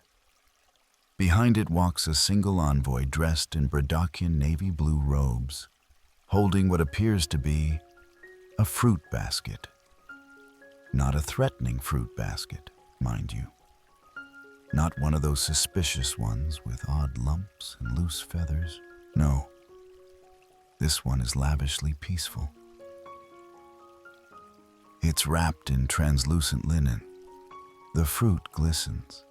Behind it walks a single envoy dressed in Bradockian navy blue robes, holding what appears to be a fruit basket. Not a threatening fruit basket, mind you. Not one of those suspicious ones with odd lumps and loose feathers. No, this one is lavishly peaceful. It's wrapped in translucent linen. The fruit glistens.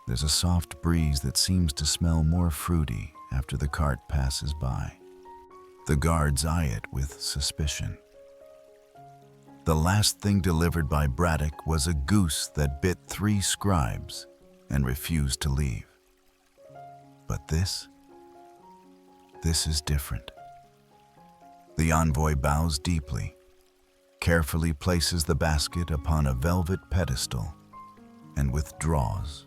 There's a soft breeze that seems to smell more fruity after the cart passes by. The guards eye it with suspicion. The last thing delivered by Braddock was a goose that bit 3 scribes and refused to leave. But this is different. The envoy bows deeply, carefully places the basket upon a velvet pedestal, and withdraws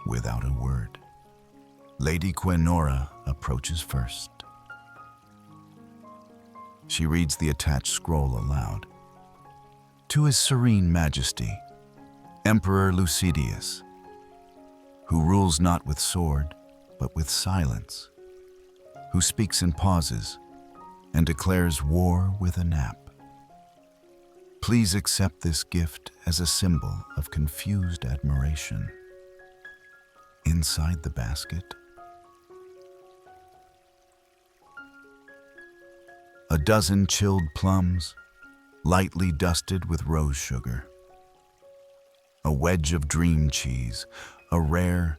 without a word. Lady Quenora approaches first. She reads the attached scroll aloud. To His Serene Majesty, Emperor Lucidius, who rules not with sword, but with silence, who speaks in pauses and declares war with a nap. Please accept this gift as a symbol of confused admiration. Inside the basket, a dozen chilled plums, lightly dusted with rose sugar. A wedge of dream cheese, a rare,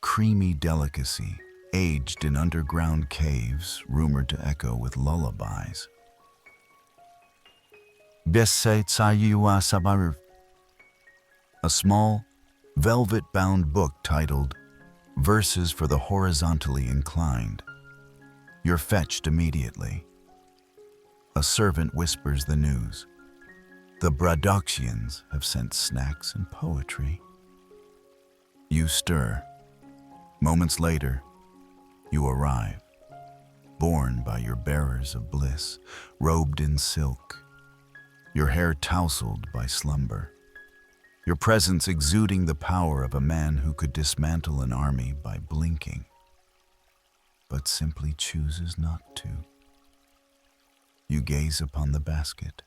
creamy delicacy, aged in underground caves rumored to echo with lullabies. A small, velvet-bound book titled Verses for the Horizontally Inclined. You're fetched immediately. A servant whispers the news. The Bradoxians have sent snacks and poetry. You stir. Moments later, you arrive, borne by your bearers of bliss, robed in silk, your hair tousled by slumber, your presence exuding the power of a man who could dismantle an army by blinking, but simply chooses not to. You gaze upon the basket.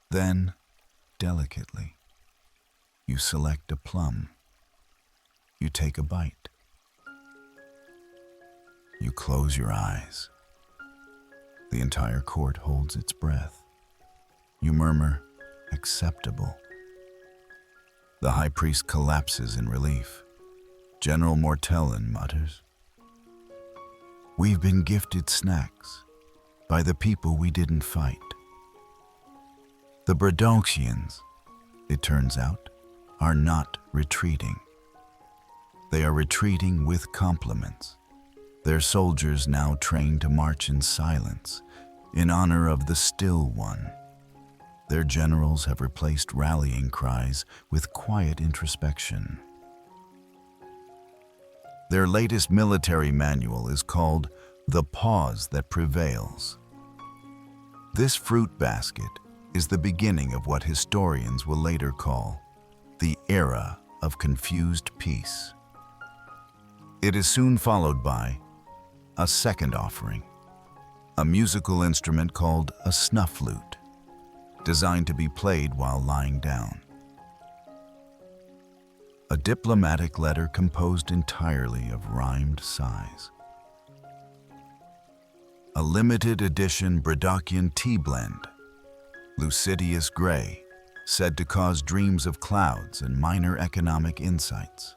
Then, delicately, you select a plum. You take a bite. You close your eyes. The entire court holds its breath. You murmur, acceptable. The high priest collapses in relief. General Mortellin mutters, we've been gifted snacks by the people we didn't fight. The Bradoxians, it turns out, are not retreating. They are retreating with compliments. Their soldiers now trained to march in silence, in honor of the Still One. Their generals have replaced rallying cries with quiet introspection. Their latest military manual is called The Pause That Prevails. This fruit basket is the beginning of what historians will later call the era of confused peace. It is soon followed by a second offering, a musical instrument called a snuff flute, designed to be played while lying down. A diplomatic letter composed entirely of rhymed sighs. A limited edition Bradoxian tea blend, Lucidius Grey, said to cause dreams of clouds and minor economic insights.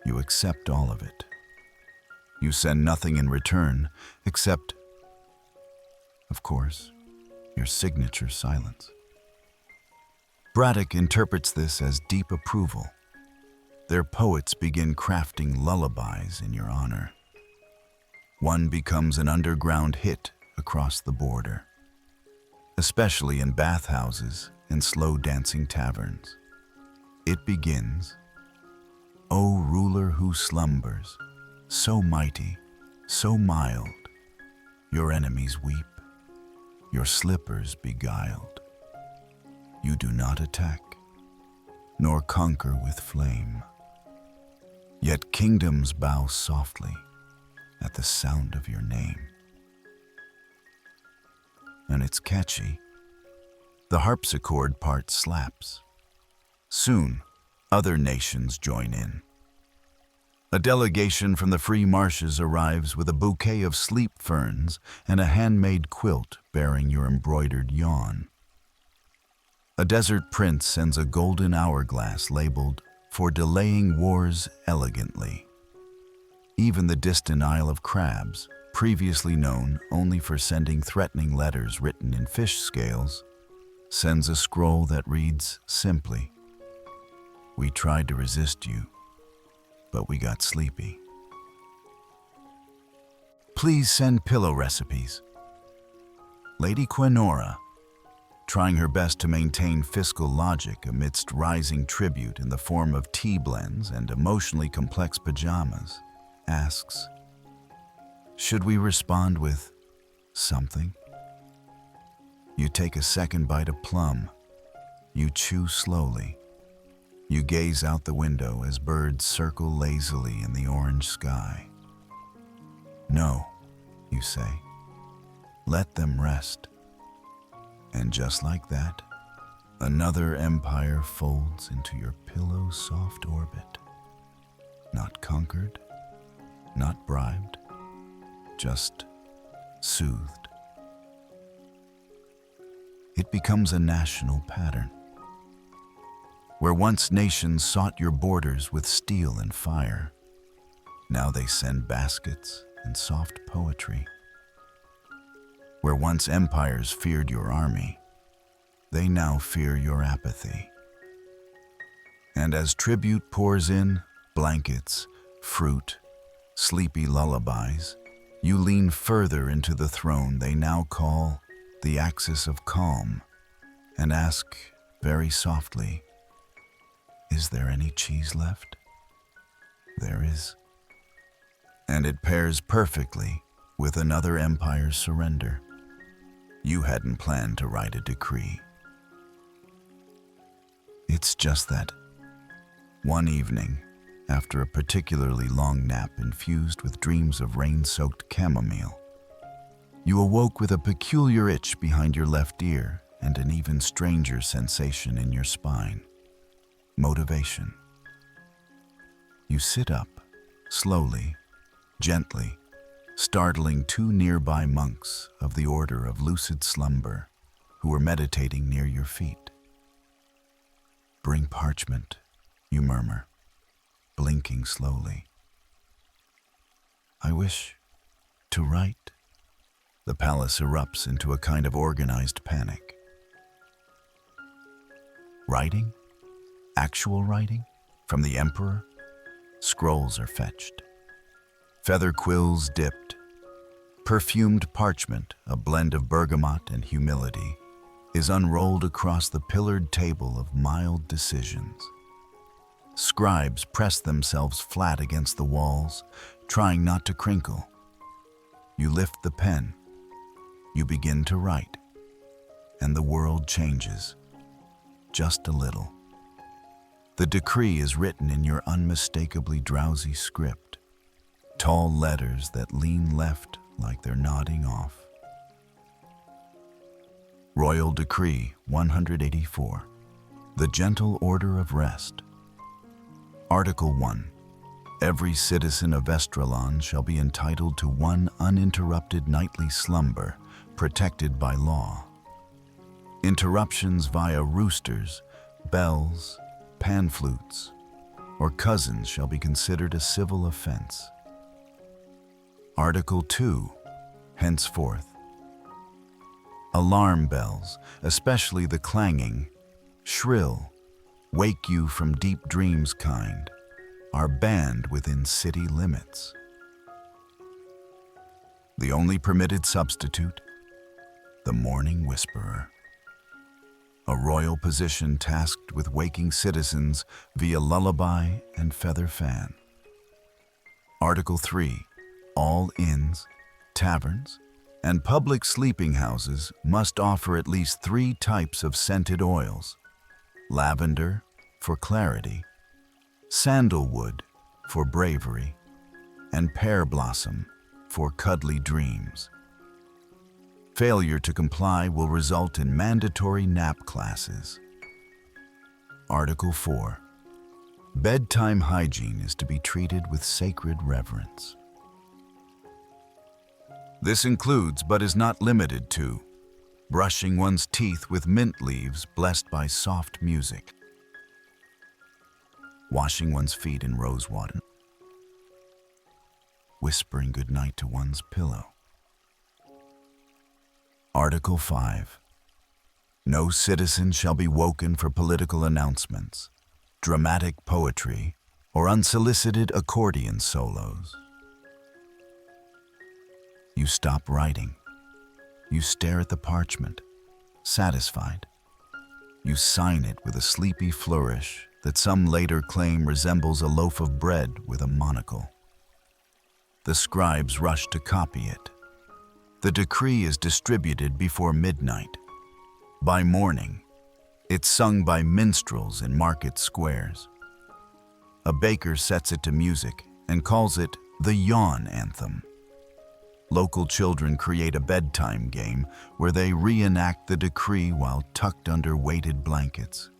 You accept all of it. You send nothing in return except, of course, your signature silence. Braddock interprets this as deep approval. Their poets begin crafting lullabies in your honor. One becomes an underground hit across the border, especially in bathhouses and slow-dancing taverns. It begins, O ruler who slumbers, so mighty, so mild, your enemies weep, your slippers beguiled. You do not attack, nor conquer with flame. Yet kingdoms bow softly at the sound of your name. And it's catchy. The harpsichord part slaps. Soon, other nations join in. A delegation from the free marshes arrives with a bouquet of sleep ferns and a handmade quilt bearing your embroidered yawn. A desert prince sends a golden hourglass labeled, "For delaying wars elegantly." Even the distant Isle of Crabs, previously known only for sending threatening letters written in fish scales, sends a scroll that reads simply, "We tried to resist you, but we got sleepy. Please send pillow recipes." Lady Quenora, trying her best to maintain fiscal logic amidst rising tribute in the form of tea blends and emotionally complex pajamas, asks, "Should we respond with something?" You take a second bite of plum. You chew slowly. You gaze out the window as birds circle lazily in the orange sky. "No," you say. "Let them rest." And just like that, another empire folds into your pillow's soft orbit. Not conquered, not bribed, just soothed. It becomes a national pattern. Where once nations sought your borders with steel and fire, now they send baskets and soft poetry. Where once empires feared your army, they now fear your apathy. And as tribute pours in, blankets, fruit, sleepy lullabies, you lean further into the throne they now call the axis of calm, and ask very softly, "Is there any cheese left?" There is. And it pairs perfectly with another empire's surrender. You hadn't planned to write a decree. It's just that one evening, after a particularly long nap infused with dreams of rain-soaked chamomile, you awoke with a peculiar itch behind your left ear and an even stranger sensation in your spine. Motivation. You sit up, slowly, gently, startling two nearby monks of the Order of Lucid Slumber who were meditating near your feet. "Bring parchment," you murmur, blinking slowly. "I wish to write." The palace erupts into a kind of organized panic. Writing? Actual writing? From the Emperor? Scrolls are fetched. Feather quills dipped. Perfumed parchment, a blend of bergamot and humility, is unrolled across the pillared table of mild decisions. Scribes press themselves flat against the walls, trying not to crinkle. You lift the pen. You begin to write, and the world changes, just a little. The decree is written in your unmistakably drowsy script, tall letters that lean left like they're nodding off. Royal Decree 184, The Gentle Order of Rest. Article 1. Every citizen of Estrelon shall be entitled to one uninterrupted nightly slumber, protected by law. Interruptions via roosters, bells, pan flutes, or cousins shall be considered a civil offense. Article 2. Henceforth, alarm bells, especially the clanging, shrill, wake you from deep dreams kind, are banned within city limits. The only permitted substitute, the morning whisperer. A royal position tasked with waking citizens via lullaby and feather fan. Article 3. All inns, taverns, and public sleeping houses must offer at least 3 types of scented oils: lavender for clarity, sandalwood for bravery, and pear blossom for cuddly dreams. Failure to comply will result in mandatory nap classes. Article 4. Bedtime hygiene is to be treated with sacred reverence. This includes, but is not limited to, brushing one's teeth with mint leaves blessed by soft music, washing one's feet in rose water, whispering goodnight to one's pillow. Article 5. No citizen shall be woken for political announcements, dramatic poetry, or unsolicited accordion solos. You stop writing. You stare at the parchment, satisfied. You sign it with a sleepy flourish that some later claim resembles a loaf of bread with a monocle. The scribes rush to copy it. The decree is distributed before midnight. By morning, it's sung by minstrels in market squares. A baker sets it to music and calls it the Yawn Anthem. Local children create a bedtime game where they reenact the decree while tucked under weighted blankets.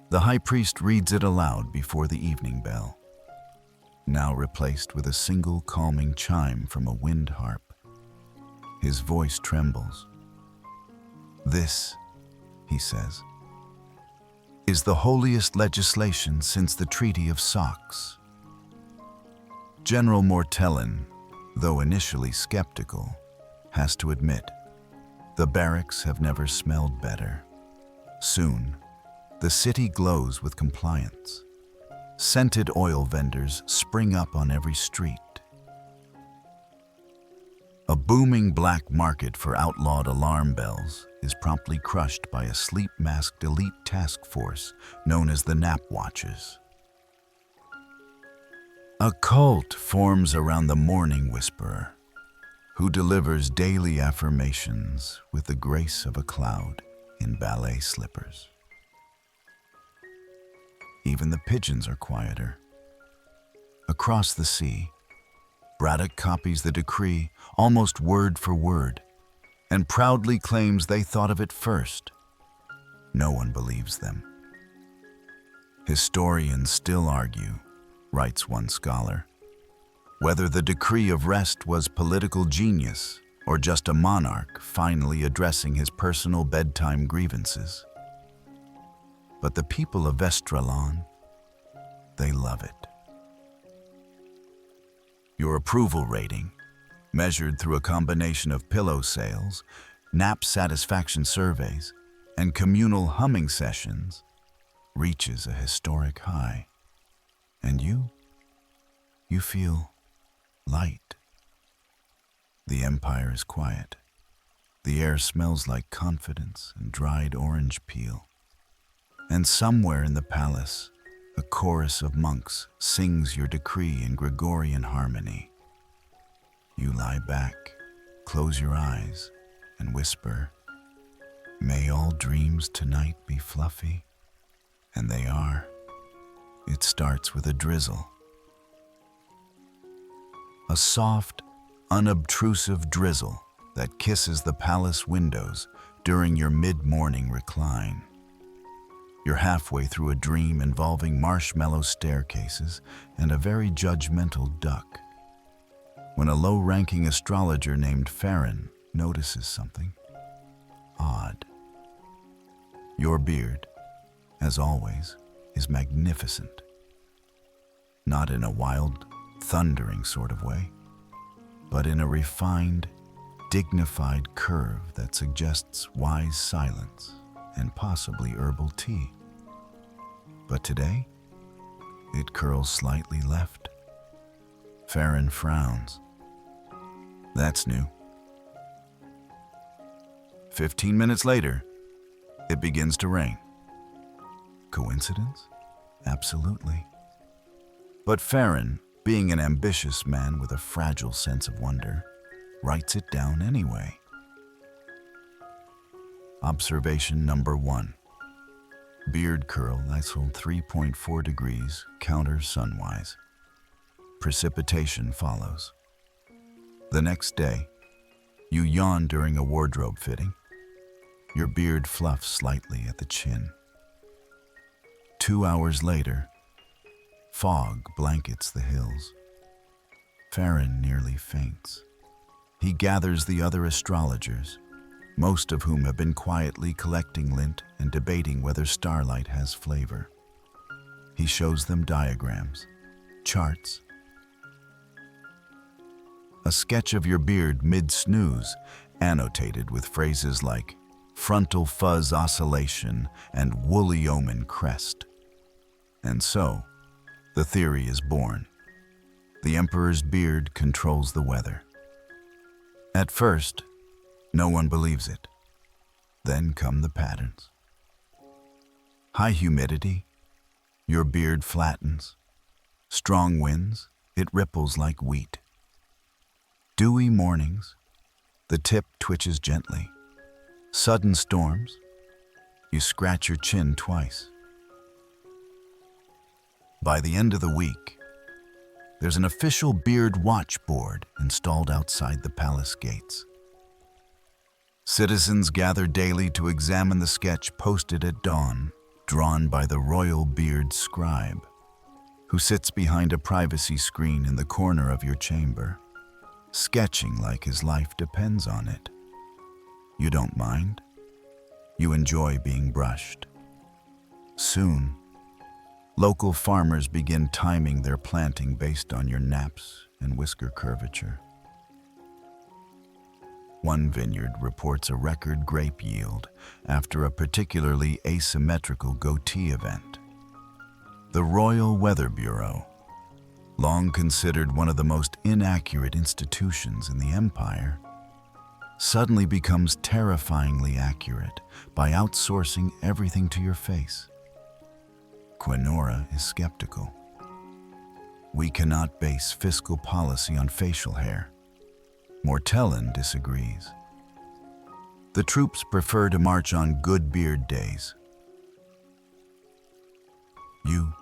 The high priest reads it aloud before the evening bell, now replaced with a single calming chime from a wind harp. His voice trembles. "This," he says, "is the holiest legislation since the Treaty of Socks." General Mortellin, though initially skeptical, has to admit, the barracks have never smelled better. Soon, the city glows with compliance. Scented oil vendors spring up on every street. A booming black market for outlawed alarm bells is promptly crushed by a sleep-masked elite task force known as the Nap Watches. A cult forms around the morning whisperer, who delivers daily affirmations with the grace of a cloud in ballet slippers. Even the pigeons are quieter. Across the sea, Braddock copies the decree almost word for word and proudly claims they thought of it first. No one believes them. Historians still argue, writes one scholar, whether the decree of rest was political genius or just a monarch finally addressing his personal bedtime grievances. But the people of Vestralon, they love it. Your approval rating, measured through a combination of pillow sales, nap satisfaction surveys, and communal humming sessions, reaches a historic high. And you feel light. The Empire is quiet. The air smells like confidence and dried orange peel. And somewhere in the palace, a chorus of monks sings your decree in Gregorian harmony. You lie back, close your eyes, and whisper, "May all dreams tonight be fluffy." And they are. It starts with a drizzle. A soft, unobtrusive drizzle that kisses the palace windows during your mid-morning recline. You're halfway through a dream involving marshmallow staircases and a very judgmental duck, when a low-ranking astrologer named Farron notices something odd. Your beard, as always, is magnificent. Not in a wild, thundering sort of way, but in a refined, dignified curve that suggests wise silence and possibly herbal tea. But today, it curls slightly left. Farron frowns. That's new. 15 minutes later, it begins to rain. Coincidence? Absolutely. But Farron, being an ambitious man with a fragile sense of wonder, writes it down anyway. Observation number 1. Beard curl ISO 3.4 degrees, counter sunwise. Precipitation follows. The next day, you yawn during a wardrobe fitting. Your beard fluffs slightly at the chin. 2 hours later, fog blankets the hills. Farron nearly faints. He gathers the other astrologers, most of whom have been quietly collecting lint and debating whether starlight has flavor. He shows them diagrams, charts, a sketch of your beard mid-snooze, annotated with phrases like frontal fuzz oscillation and woolly omen crest. And so, the theory is born. The Emperor's beard controls the weather. At first, no one believes it. Then come the patterns. High humidity, your beard flattens. Strong winds, it ripples like wheat. Dewy mornings, the tip twitches gently. Sudden storms, you scratch your chin twice. By the end of the week, there's an official beard watch board installed outside the palace gates. Citizens gather daily to examine the sketch posted at dawn, drawn by the royal beard scribe, who sits behind a privacy screen in the corner of your chamber, sketching like his life depends on it. You don't mind. You enjoy being brushed. Soon, local farmers begin timing their planting based on your naps and whisker curvature. One vineyard reports a record grape yield after a particularly asymmetrical goatee event. The Royal Weather Bureau, long considered one of the most inaccurate institutions in the empire, suddenly becomes terrifyingly accurate by outsourcing everything to your face. Quinora is skeptical. We cannot base fiscal policy on facial hair. Mortellin disagrees. The troops prefer to march on good beard days. You,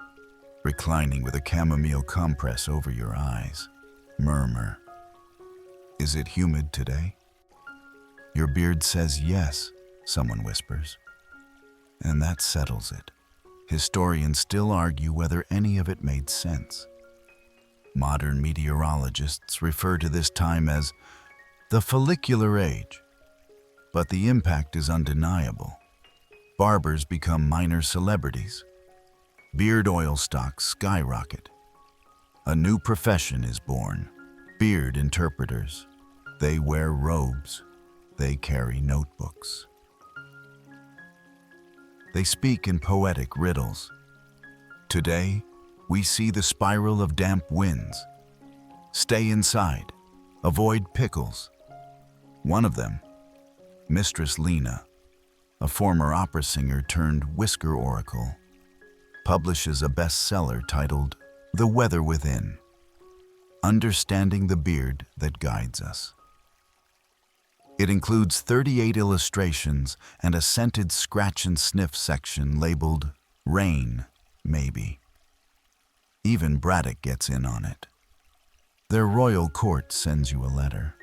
reclining with a chamomile compress over your eyes, murmur, "Is it humid today?" Your beard says yes, someone whispers. And that settles it. Historians still argue whether any of it made sense. Modern meteorologists refer to this time as the follicular age, but the impact is undeniable. Barbers become minor celebrities. Beard oil stocks skyrocket. A new profession is born, beard interpreters. They wear robes. They carry notebooks. They speak in poetic riddles. Today, we see the spiral of damp winds. Stay inside. Avoid pickles. One of them, Mistress Lena, a former opera singer turned whisker oracle, publishes a bestseller titled The Weather Within, Understanding the Beard That Guides Us. It includes 38 illustrations and a scented scratch and sniff section labeled Rain, Maybe. Even Braddock gets in on it. Their royal court sends you a letter.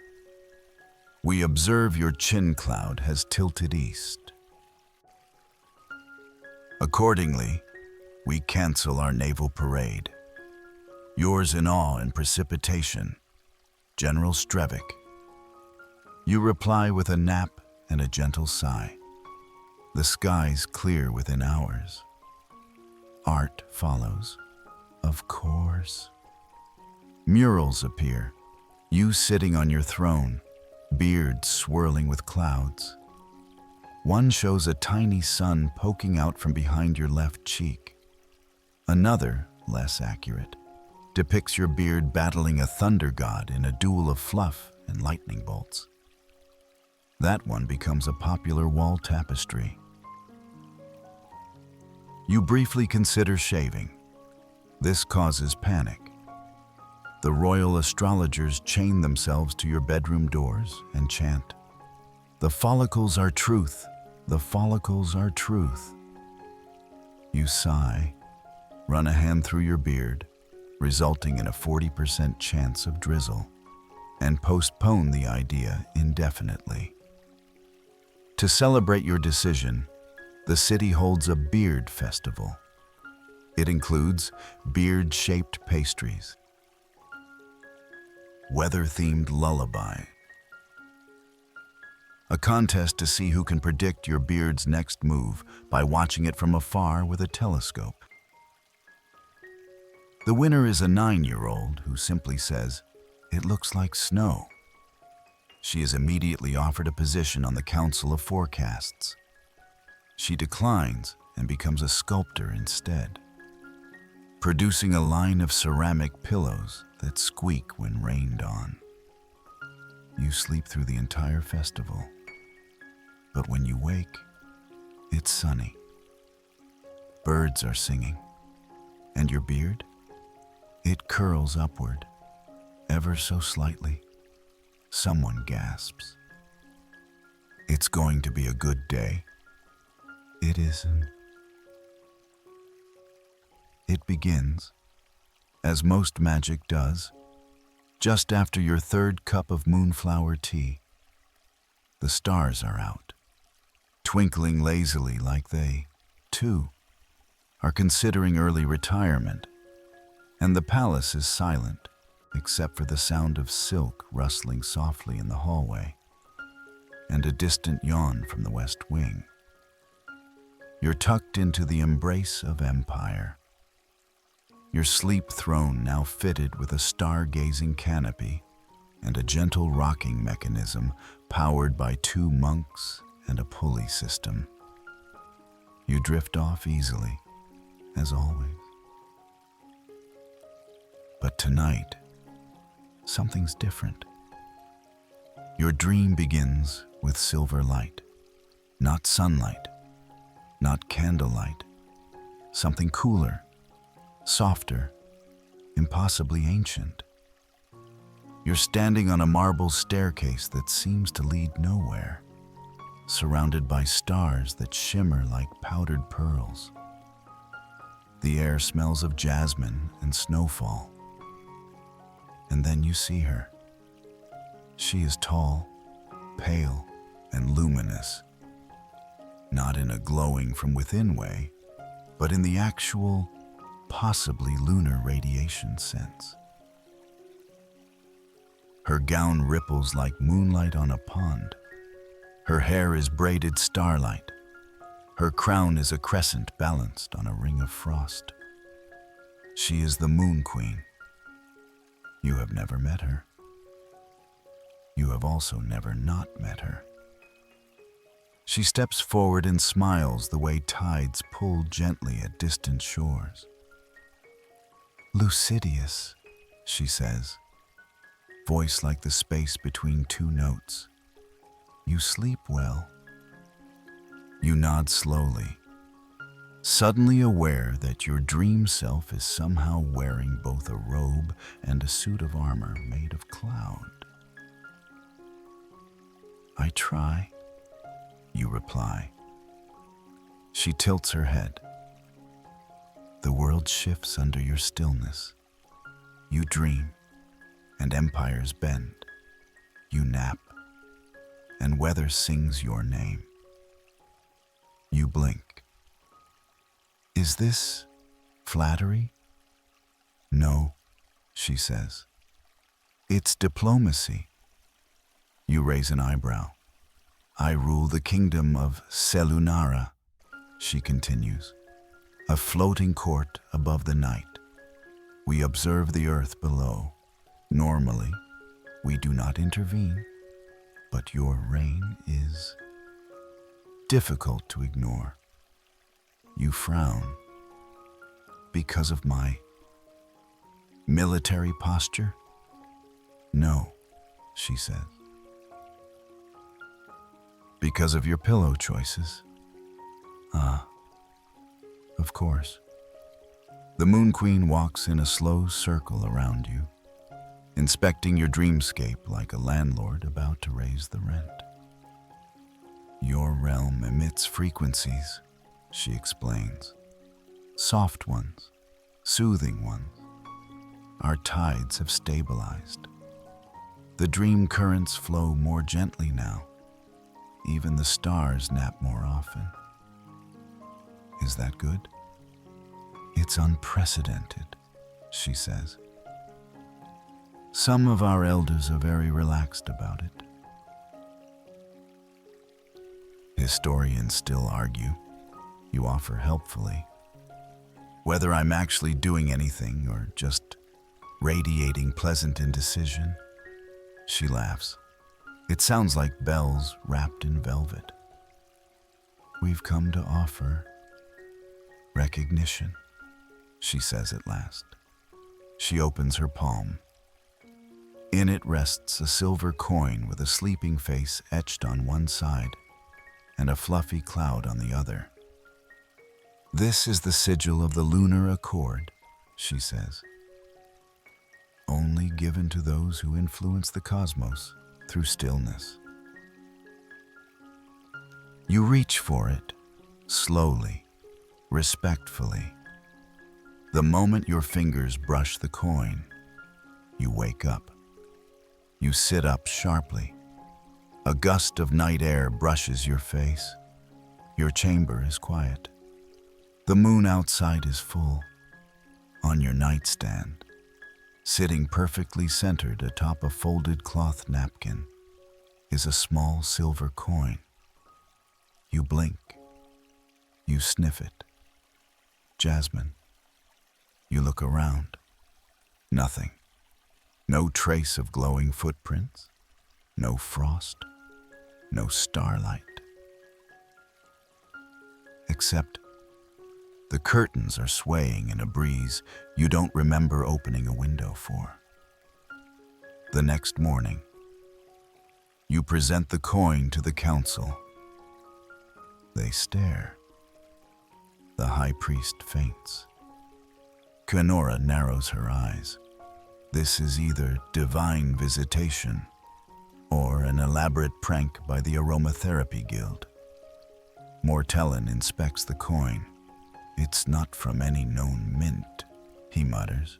We observe your chin cloud has tilted east. Accordingly, we cancel our naval parade. Yours in awe and precipitation, General Strevick. You reply with a nap and a gentle sigh. The skies clear within hours. Art follows, of course. Murals appear, you sitting on your throne, beard swirling with clouds. One shows a tiny sun poking out from behind your left cheek. Another, less accurate, depicts your beard battling a thunder god in a duel of fluff and lightning bolts. That one becomes a popular wall tapestry. You briefly consider shaving. This causes panic. The royal astrologers chain themselves to your bedroom doors and chant, "The follicles are truth, the follicles are truth." You sigh, run a hand through your beard, resulting in a 40% chance of drizzle, and postpone the idea indefinitely. To celebrate your decision, the city holds a beard festival. It includes beard-shaped pastries, weather-themed lullaby, a contest to see who can predict your beard's next move by watching it from afar with a telescope. The winner is a 9-year-old who simply says, It looks like snow. She is immediately offered a position on the Council of Forecasts. She declines and becomes a sculptor instead, producing a line of ceramic pillows that squeak when rained on. You sleep through the entire festival, but when you wake, it's sunny. Birds are singing, and your beard? It curls upward, ever so slightly. Someone gasps. It's going to be a good day. It isn't. It begins, as most magic does, just after your third cup of moonflower tea. The stars are out, twinkling lazily like they, too, are considering early retirement, and the palace is silent, except for the sound of silk rustling softly in the hallway, and a distant yawn from the west wing. You're tucked into the embrace of empire. Your sleep throne now fitted with a stargazing canopy and a gentle rocking mechanism powered by 2 monks and a pulley system. You drift off easily, as always. But tonight, something's different. Your dream begins with silver light, not sunlight, not candlelight, something cooler, softer, impossibly ancient. You're standing on a marble staircase that seems to lead nowhere, surrounded by stars that shimmer like powdered pearls. The air smells of jasmine and snowfall. And then you see her. She is tall, pale, and luminous, not in a glowing from within way, but in the actual, possibly lunar radiation sense. Her gown ripples like moonlight on a pond. Her hair is braided starlight. Her crown is a crescent balanced on a ring of frost. She is the Moon Queen. You have never met her. You have also never not met her. She steps forward and smiles the way tides pull gently at distant shores. Lucidius, she says, voice like the space between 2 notes. You sleep well. You nod slowly, suddenly aware that your dream self is somehow wearing both a robe and a suit of armor made of cloud. I try, you reply. She tilts her head. The world shifts under your stillness. You dream, and empires bend. You nap, and weather sings your name. You blink. Is this flattery? No, she says. It's diplomacy. You raise an eyebrow. I rule the kingdom of Selunara, she continues, a floating court above the night. We observe the earth below. Normally, we do not intervene, but your reign is difficult to ignore. You frown because of my military posture? No, she says. Because of your pillow choices? Ah, of course. The Moon Queen walks in a slow circle around you, inspecting your dreamscape like a landlord about to raise the rent. Your realm emits frequencies, she explains. Soft ones, soothing ones. Our tides have stabilized. The dream currents flow more gently now. Even the stars nap more often. Is that good? It's unprecedented, she says. Some of our elders are very relaxed about it. Historians still argue. You offer helpfully. Whether I'm actually doing anything or just radiating pleasant indecision, She laughs. It sounds like bells wrapped in velvet. We've come to offer recognition, she says at last. She opens her palm. In it rests a silver coin with a sleeping face etched on one side and a fluffy cloud on the other. This is the sigil of the Lunar Accord, she says. Only given to those who influence the cosmos through stillness. You reach for it, slowly, respectfully. The moment your fingers brush the coin, you wake up. You sit up sharply. A gust of night air brushes your face. Your chamber is quiet. The moon outside is full. On your nightstand, sitting perfectly centered atop a folded cloth napkin, is a small silver coin. You blink. You sniff it. Jasmine. You look around. Nothing. No trace of glowing footprints. No frost. No starlight. Except the curtains are swaying in a breeze you don't remember opening a window for. The next morning, you present the coin to the council. They stare. The high priest faints. Kenora narrows her eyes. This is either divine visitation or an elaborate prank by the Aromatherapy Guild. Mortellin inspects the coin. It's not from any known mint, he mutters.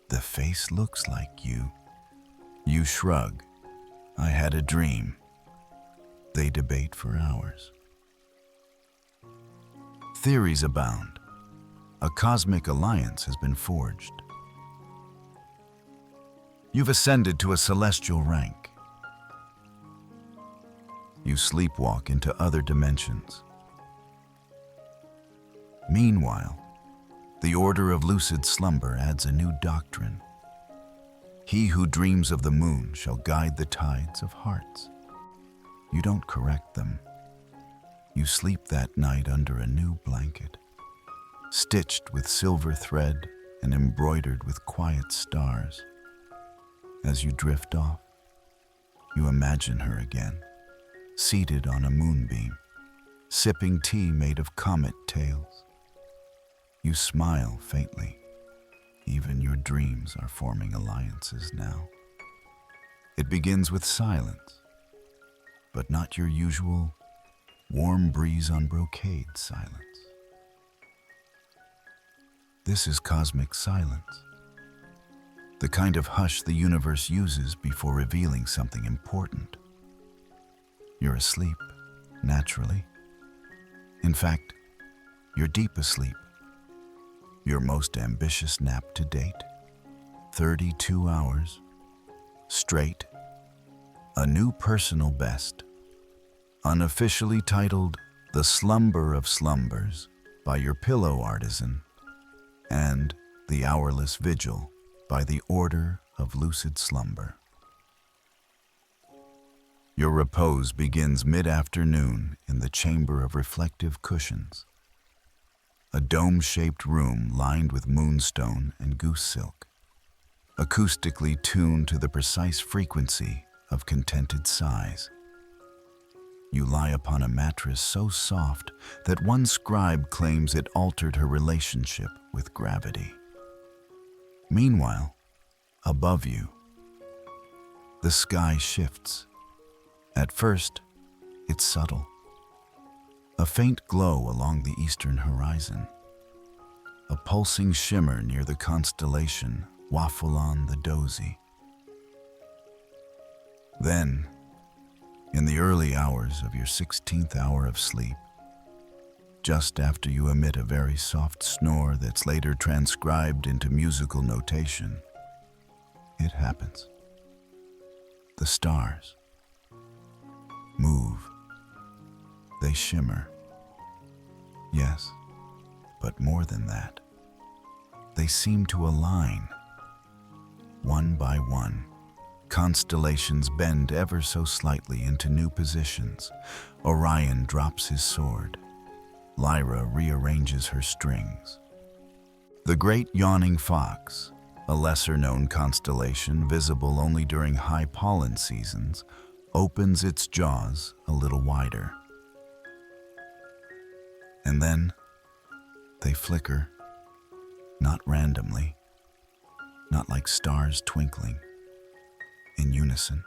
The face looks like you. You shrug. I had a dream. They debate for hours. Theories abound. A cosmic alliance has been forged. You've ascended to a celestial rank. You sleepwalk into other dimensions. Meanwhile, the Order of Lucid Slumber adds a new doctrine. He who dreams of the moon shall guide the tides of hearts. You don't correct them. You sleep that night under a new blanket, stitched with silver thread and embroidered with quiet stars. As you drift off, you imagine her again, seated on a moonbeam, sipping tea made of comet tails. You smile faintly. Even your dreams are forming alliances now. It begins with silence, but not your usual warm breeze on brocade silence. This is cosmic silence, the kind of hush the universe uses before revealing something important. You're asleep, naturally. In fact, you're deep asleep. Your most ambitious nap to date, 32 hours, straight, a new personal best, unofficially titled The Slumber of Slumbers by your pillow artisan, and The Hourless Vigil by the Order of Lucid Slumber. Your repose begins mid-afternoon in the chamber of reflective cushions, a dome-shaped room lined with moonstone and goose silk, acoustically tuned to the precise frequency of contented sighs. You lie upon a mattress so soft that one scribe claims it altered her relationship with gravity. Meanwhile, above you, the sky shifts. At first, it's subtle. A faint glow along the eastern horizon. A pulsing shimmer near the constellation Waffulon the Dozy. Then, in the early hours of your 16th hour of sleep, just after you emit a very soft snore that's later transcribed into musical notation, it happens. The stars move. They shimmer. Yes, but more than that. They seem to align, one by one, Constellations bend ever so slightly into new positions. Orion drops his sword. Lyra rearranges her strings. The Great Yawning Fox, a lesser-known constellation visible only during high pollen seasons, opens its jaws a little wider. And then they flicker, not randomly, not like stars twinkling, in unison.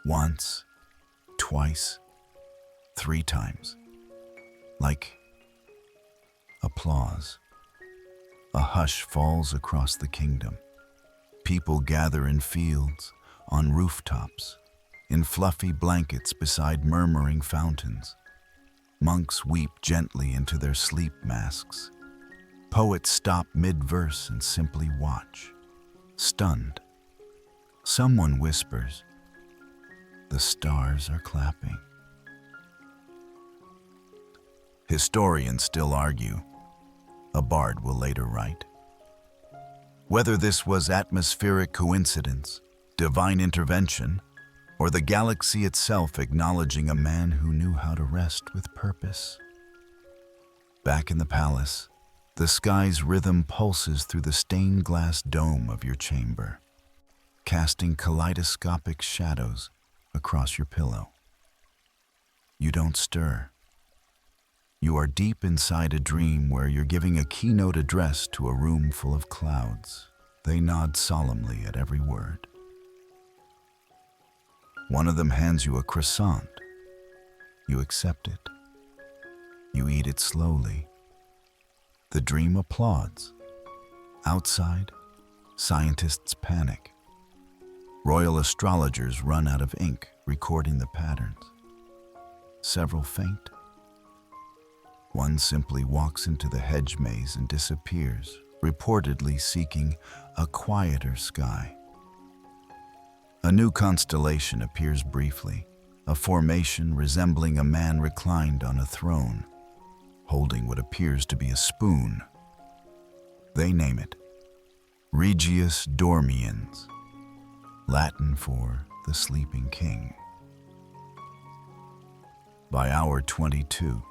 Once, twice, 3 times, like applause. A hush falls across the kingdom. People gather in fields, on rooftops, in fluffy blankets beside murmuring fountains. Monks weep gently into their sleep masks. Poets stop mid-verse and simply watch, stunned. Someone whispers, "The stars are clapping." Historians still argue. A bard will later write. Whether this was atmospheric coincidence, divine intervention, or the galaxy itself acknowledging a man who knew how to rest with purpose. Back in the palace, the sky's rhythm pulses through the stained glass dome of your chamber, casting kaleidoscopic shadows across your pillow. You don't stir. You are deep inside a dream where you're giving a keynote address to a room full of clouds. They nod solemnly at every word. One of them hands you a croissant. You accept it. You eat it slowly. The dream applauds. Outside, scientists panic. Royal astrologers run out of ink, recording the patterns. Several faint. One simply walks into the hedge maze and disappears, reportedly seeking a quieter sky. A new constellation appears briefly, a formation resembling a man reclined on a throne, holding what appears to be a spoon. They name it Regius Dormiens, Latin for the sleeping king. By hour 22,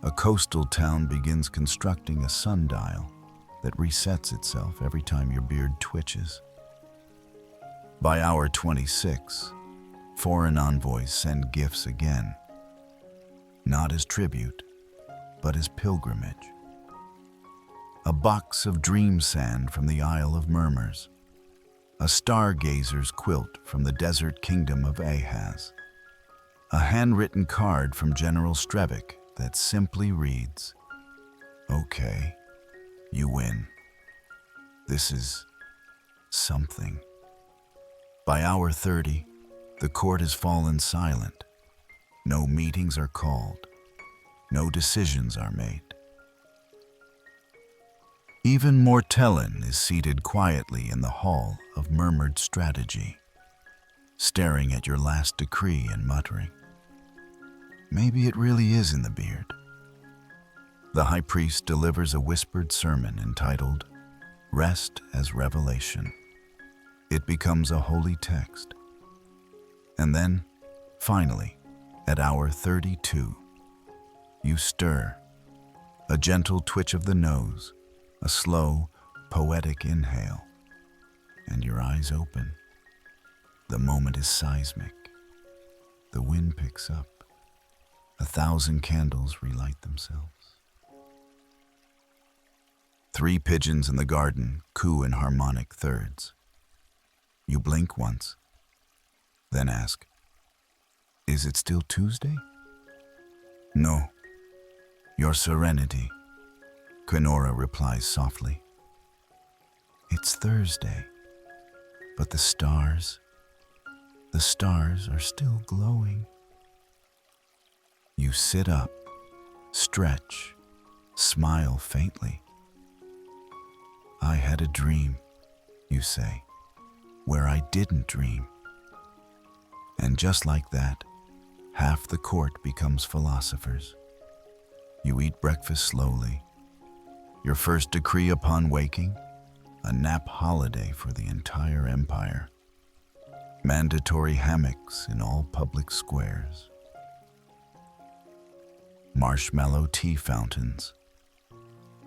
a coastal town begins constructing a sundial that resets itself every time your beard twitches. By hour 26, foreign envoys send gifts again, not as tribute, but as pilgrimage. A box of dream sand from the Isle of Murmurs, a stargazer's quilt from the desert kingdom of Ahaz, a handwritten card from General Strevick that simply reads, "Okay, you win. This is something." By hour 30, the court has fallen silent. No meetings are called. No decisions are made. Even Mortellin is seated quietly in the hall of murmured strategy, staring at your last decree and muttering, "Maybe it really is in the beard." The high priest delivers a whispered sermon entitled, "Rest as Revelation." It becomes a holy text. And then, finally, at hour 32, you stir. A gentle twitch of the nose, a slow, poetic inhale, and your eyes open. The moment is seismic. The wind picks up. 1,000 candles relight themselves. 3 pigeons in the garden coo in harmonic thirds. You blink once, then ask, "Is it still Tuesday?" "No, Your Serenity," Quinora replies softly. "It's Thursday, but the stars are still glowing." You sit up, stretch, smile faintly. "I had a dream," you say, "where I didn't dream." And just like that, half the court becomes philosophers. You eat breakfast slowly. Your first decree upon waking, a nap holiday for the entire empire. mandatory hammocks in all public squares, marshmallow tea fountains,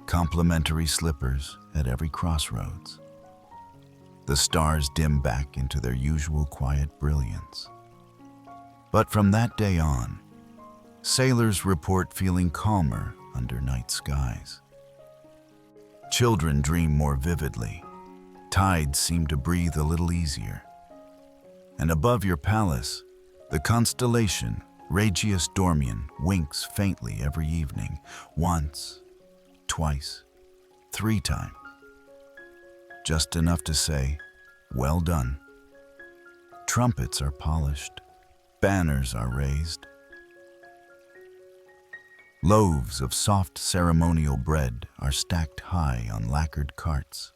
complimentary slippers at every crossroads. The stars dim back into their usual quiet brilliance. But from that day on, sailors report feeling calmer under night skies. Children dream more vividly. Tides seem to breathe a little easier. And above your palace, the constellation Regius Dormian winks faintly every evening, once, twice, 3 times. Just enough to say, well done. Trumpets are polished, banners are raised. Loaves of soft ceremonial bread are stacked high on lacquered carts.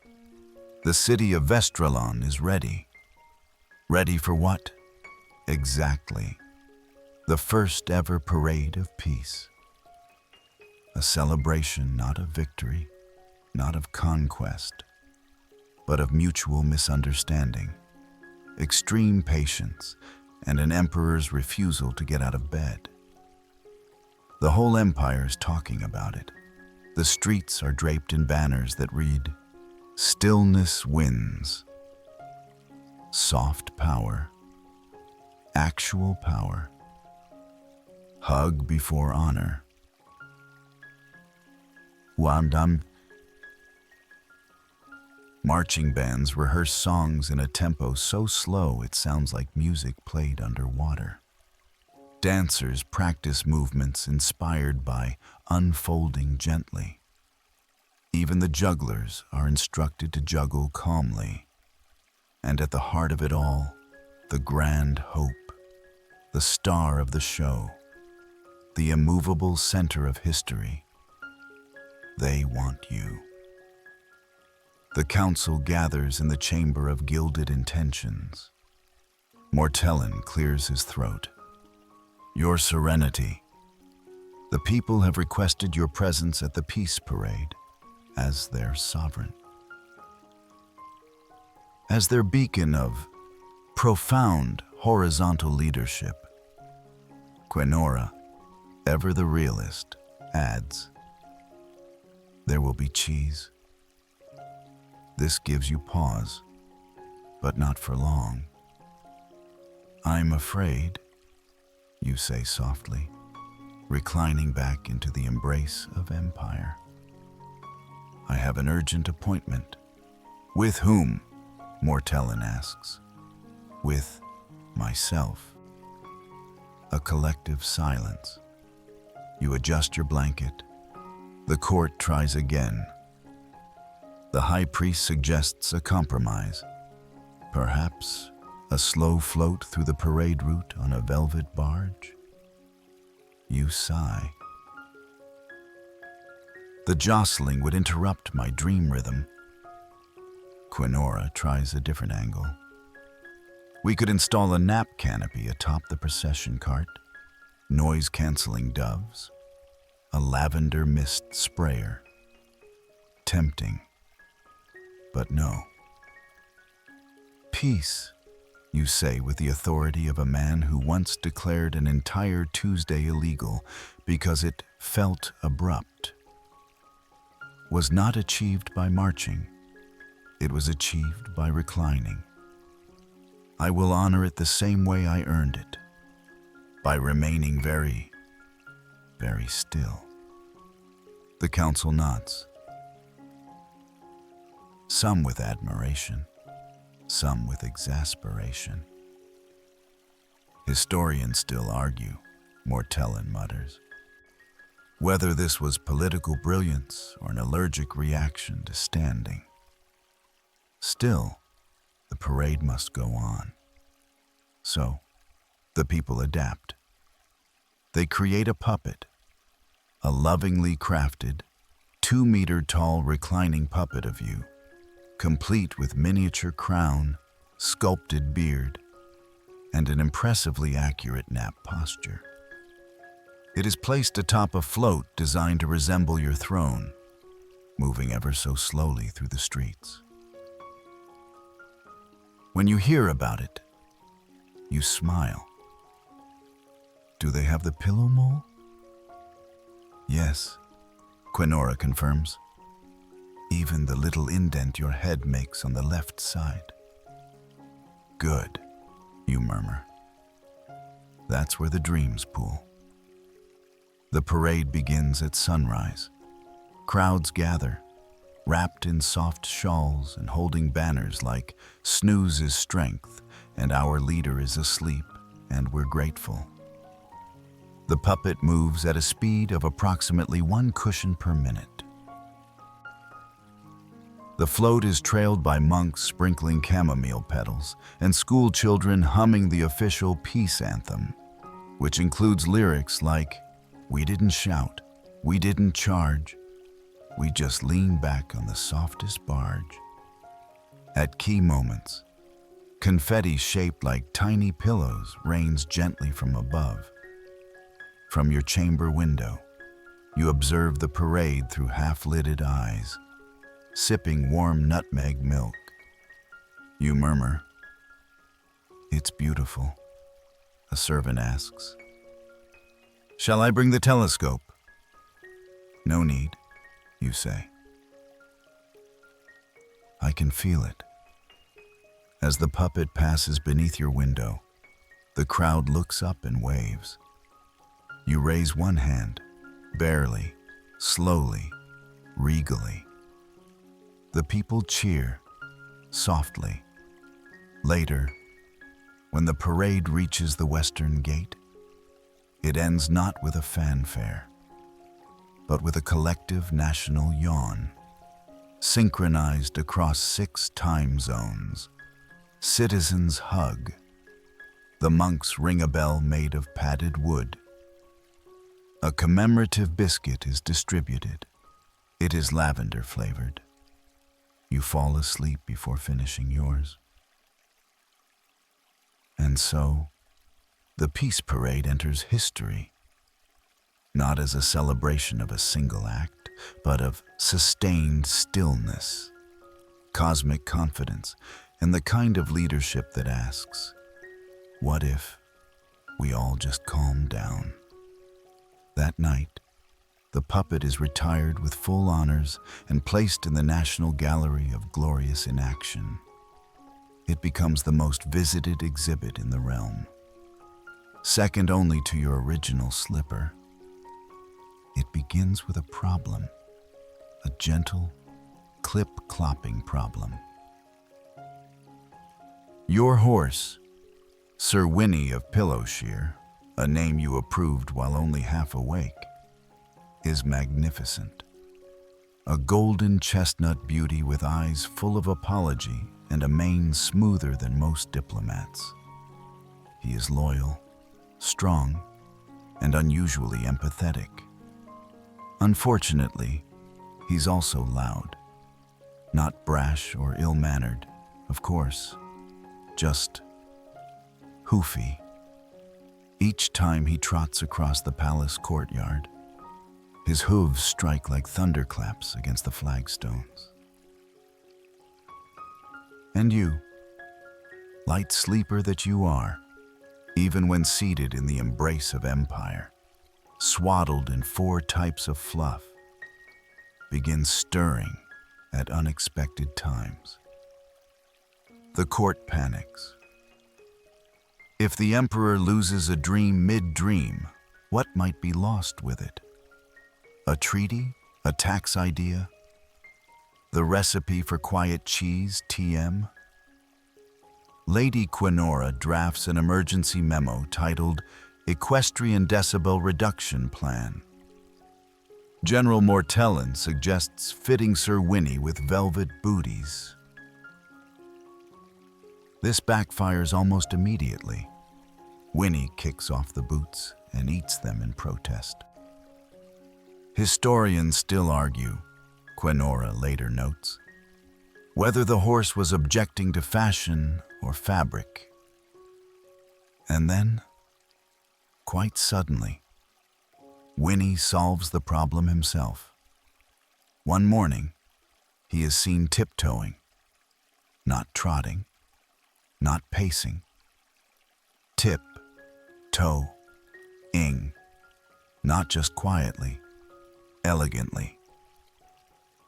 The city of Vestralon is ready. Ready for what? Exactly. The first ever parade of peace. A celebration not of victory, not of conquest, but of mutual misunderstanding, extreme patience, and an emperor's refusal to get out of bed. The whole empire's talking about it. The streets are draped in banners that read, "Stillness wins." Soft power. Actual power. Hug before honor. Wandam. Marching bands rehearse songs in a tempo so slow it sounds like music played underwater. Dancers practice movements inspired by unfolding gently. Even the jugglers are instructed to juggle calmly. And at the heart of it all, the grand hope, the star of the show, the immovable center of history. They want you. The council gathers in the chamber of gilded intentions. Mortellin clears his throat. Your Serenity, the people have requested your presence at the peace parade as their sovereign. As their beacon of profound horizontal leadership, Quenora, ever the realist, adds, there will be cheese. This gives you pause, but not for long. I'm afraid, you say softly, reclining back into the embrace of empire. I have an urgent appointment. With whom? Mortellin asks. With myself. A collective silence. You adjust your blanket. The court tries again. The high priest suggests a compromise. Perhaps a slow float through the parade route on a velvet barge? You sigh. The jostling would interrupt my dream rhythm. Quenora tries a different angle. We could install a nap canopy atop the procession cart, noise-canceling doves, a lavender mist sprayer. Tempting, but no. Peace, you say with the authority of a man who once declared an entire Tuesday illegal because it felt abrupt. Was not achieved by marching. It was achieved by reclining. I will honor it the same way I earned it, by remaining very, very still. The council nods. Some with admiration, some with exasperation. Historians still argue, Mortellin mutters, whether this was political brilliance or an allergic reaction to standing. Still, the parade must go on. So, the people adapt. They create a puppet, a lovingly crafted, 2-meter-tall reclining puppet of you, complete with miniature crown, sculpted beard, and an impressively accurate nap posture. It is placed atop a float designed to resemble your throne, moving ever so slowly through the streets. When you hear about it, You smile. Do they have the pillow mole? Yes, Quenora confirms. Even the little indent your head makes on the left side. Good, you murmur. That's where the dreams pool. The parade begins at sunrise. Crowds gather, wrapped in soft shawls and holding banners like "Snooze is strength" and "Our leader is asleep, and we're grateful." The puppet moves at a speed of approximately 1 cushion per minute. The float is trailed by monks sprinkling chamomile petals and school children humming the official peace anthem, which includes lyrics like, "We didn't shout, we didn't charge, we just leaned back on the softest barge." At key moments, confetti shaped like tiny pillows rains gently from above. From your chamber window, you observe the parade through half-lidded eyes, sipping warm nutmeg milk. You murmur, "It's beautiful," a servant asks. "Shall I bring the telescope?" "No need," you say. I can feel it. As the puppet passes beneath your window, the crowd looks up and waves. You raise one hand, barely, slowly, regally. The people cheer, softly. Later, when the parade reaches the western gate, it ends not with a fanfare, but with a collective national yawn, synchronized across 6 time zones. Citizens hug. The monks ring a bell made of padded wood. A commemorative biscuit is distributed. It is lavender flavored. You fall asleep before finishing yours. And so, the Peace Parade enters history, not as a celebration of a single act, but of sustained stillness, cosmic confidence, and the kind of leadership that asks, what if we all just calm down? That night, the puppet is retired with full honors and placed in the National Gallery of Glorious Inaction. It becomes the most visited exhibit in the realm, second only to your original slipper. It begins with a problem, a gentle, clip-clopping problem. Your horse, Sir Winnie of Pillowshere, a name you approved while only half awake, is magnificent. A golden chestnut beauty with eyes full of apology and a mane smoother than most diplomats. He is loyal, strong, and unusually empathetic. Unfortunately, he's also loud. Not brash or ill-mannered, of course, just hoofy. Each time he trots across the palace courtyard, his hooves strike like thunderclaps against the flagstones. And you, light sleeper that you are, even when seated in the embrace of empire, swaddled in 4 types of fluff, begin stirring at unexpected times. The court panics. If the emperor loses a dream mid-dream, what might be lost with it? A treaty? A tax idea? The recipe for quiet cheese, TM? Lady Quenora drafts an emergency memo titled Equestrian Decibel Reduction Plan. General Mortellon suggests fitting Sir Winnie with velvet booties. This backfires almost immediately. Winnie kicks off the boots and eats them in protest. Historians still argue, Quenora later notes, whether the horse was objecting to fashion or fabric. And then, quite suddenly, Winnie solves the problem himself. One morning, he is seen tiptoeing, not trotting, not pacing, Tip, toe, ing, not just quietly, elegantly.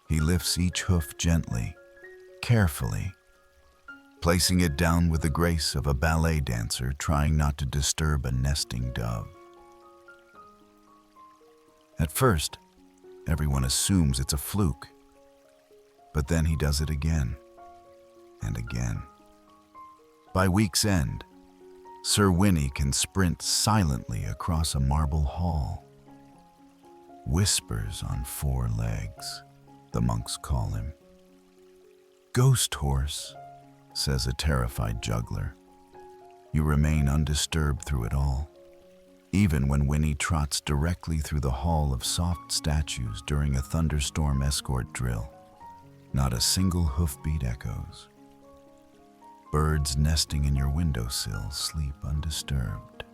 He lifts each hoof gently, carefully, placing it down with the grace of a ballet dancer trying not to disturb a nesting dove. At first, everyone assumes it's a fluke, but then he does it again and again. By week's end, Sir Winnie can sprint silently across a marble hall. Whispers on 4 legs, the monks call him. Ghost horse, says a terrified juggler. You remain undisturbed through it all, even when Winnie trots directly through the hall of soft statues during a thunderstorm escort drill. Not a single hoofbeat echoes. Birds nesting in your windowsill sleep undisturbed.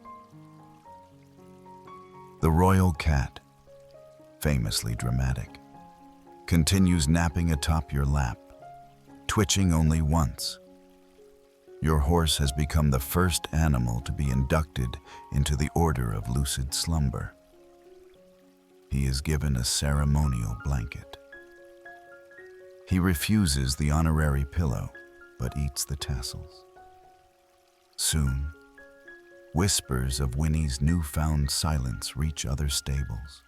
The royal cat, famously dramatic, continues napping atop your lap, twitching only once. Your horse has become the first animal to be inducted into the Order of Lucid Slumber. He is given a ceremonial blanket. He refuses the honorary pillow, but eats the tassels. Soon, whispers of Winnie's newfound silence reach other stables.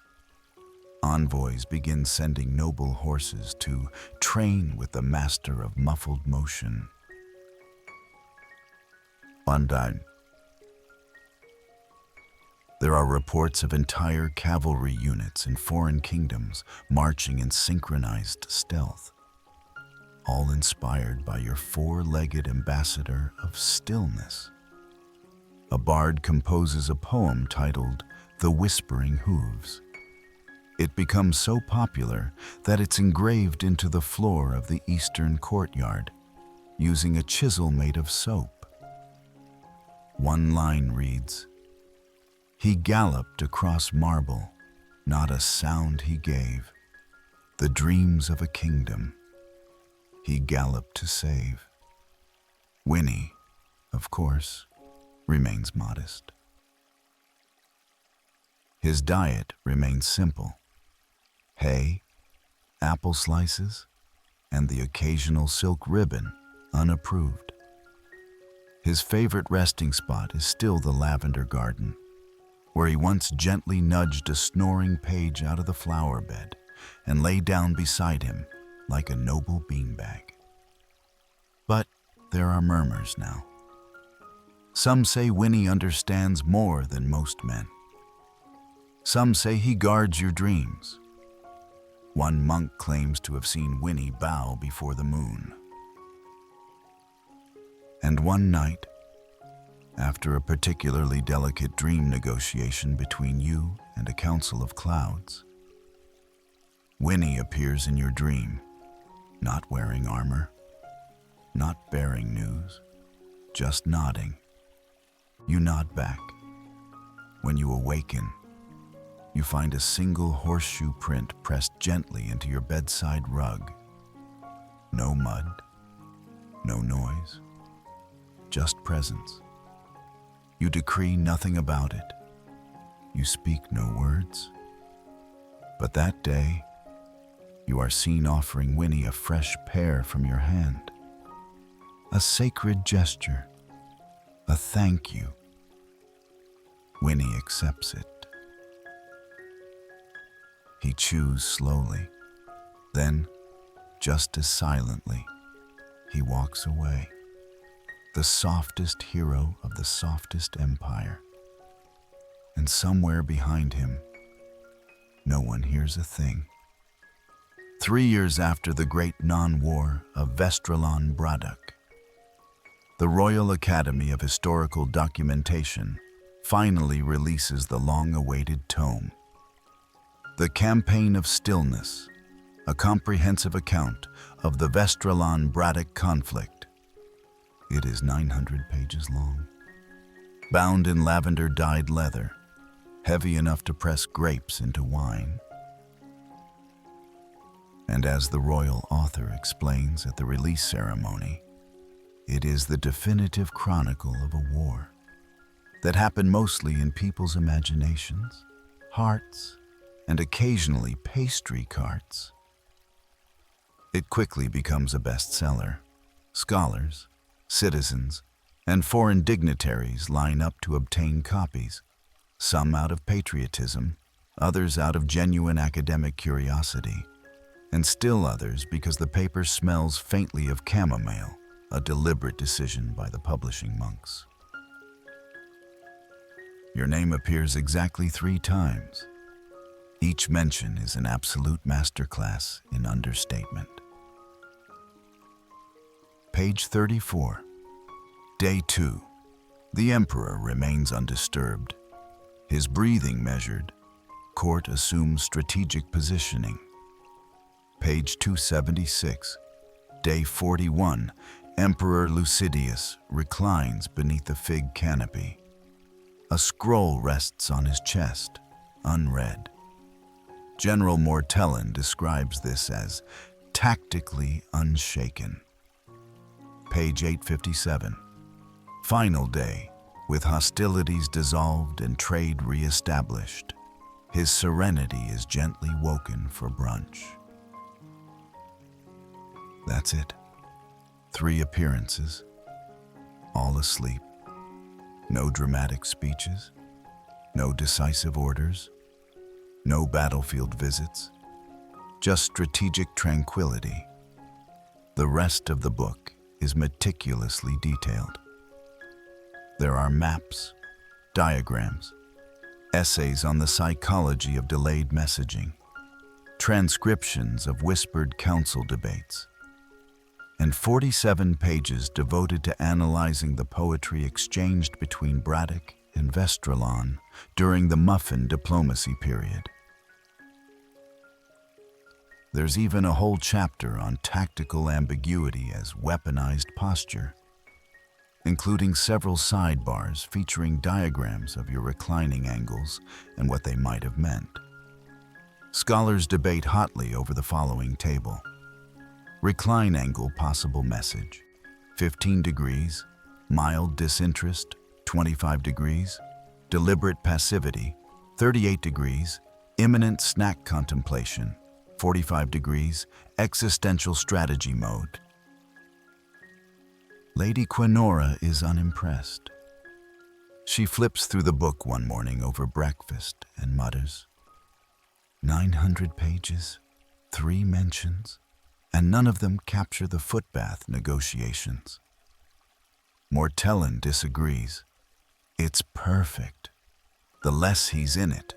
Envoys begin sending noble horses to train with the master of muffled motion. One time, there are reports of entire cavalry units in foreign kingdoms marching in synchronized stealth, all inspired by your 4-legged ambassador of stillness. A bard composes a poem titled The Whispering Hoofs. It becomes so popular that it's engraved into the floor of the eastern courtyard using a chisel made of soap. One line reads, "He galloped across marble, not a sound he gave. The dreams of a kingdom he galloped to save." Winnie, of course, remains modest. His diet remains simple: hay, apple slices, and the occasional silk ribbon, unapproved. His favorite resting spot is still the lavender garden, where he once gently nudged a snoring page out of the flower bed and lay down beside him like a noble beanbag. But there are murmurs now. Some say Winnie understands more than most men. Some say he guards your dreams. One monk claims to have seen Winnie bow before the moon. And one night, after a particularly delicate dream negotiation between you and a council of clouds, Winnie appears in your dream, not wearing armor, not bearing news, just nodding. You nod back. When you awaken, you find a single horseshoe print pressed gently into your bedside rug. No mud, no noise, just presence. You decree nothing about it. You speak no words. But that day, you are seen offering Winnie a fresh pear from your hand. A sacred gesture, a thank you. Winnie accepts it. He chews slowly. Then, just as silently, he walks away. The softest hero of the softest empire. And somewhere behind him, no one hears a thing. 3 years after the great non-war of Vestralon Braddock, the Royal Academy of Historical Documentation finally releases the long-awaited tome. The Campaign of Stillness, a comprehensive account of the Vestralon Braddock conflict. It is 900 pages long, bound in lavender-dyed leather, heavy enough to press grapes into wine. And as the royal author explains at the release ceremony, it is the definitive chronicle of a war, that happen mostly in people's imaginations, hearts, and occasionally pastry carts. It quickly becomes a bestseller. Scholars, citizens, and foreign dignitaries line up to obtain copies, some out of patriotism, others out of genuine academic curiosity, and still others because the paper smells faintly of chamomile, a deliberate decision by the publishing monks. Your name appears exactly 3 times. Each mention is an absolute masterclass in understatement. Page 34. Day 2. The Emperor remains undisturbed. His breathing measured. Court assumes strategic positioning. Page 276. Day 41. Emperor Lucidius reclines beneath the fig canopy. A scroll rests on his chest, unread. General Mortellon describes this as tactically unshaken. Page 857. Final day, with hostilities dissolved and trade re-established. His serenity is gently woken for brunch. That's it. 3 appearances, all asleep. No dramatic speeches, no decisive orders, no battlefield visits, just strategic tranquility. The rest of the book is meticulously detailed. There are maps, diagrams, essays on the psychology of delayed messaging, transcriptions of whispered council debates, and 47 pages devoted to analyzing the poetry exchanged between Braddock and Vestralon during the Muffin diplomacy period. There's even a whole chapter on tactical ambiguity as weaponized posture, including several sidebars featuring diagrams of your reclining angles and what they might have meant. Scholars debate hotly over the following table. Recline angle possible message, 15 degrees, mild disinterest, 25 degrees, deliberate passivity, 38 degrees, imminent snack contemplation, 45 degrees, existential strategy mode. Lady Quenora is unimpressed. She flips through the book one morning over breakfast and mutters, 900 pages, 3 mentions, and none of them capture the footbath negotiations. Mortellon disagrees. It's perfect. The less he's in it,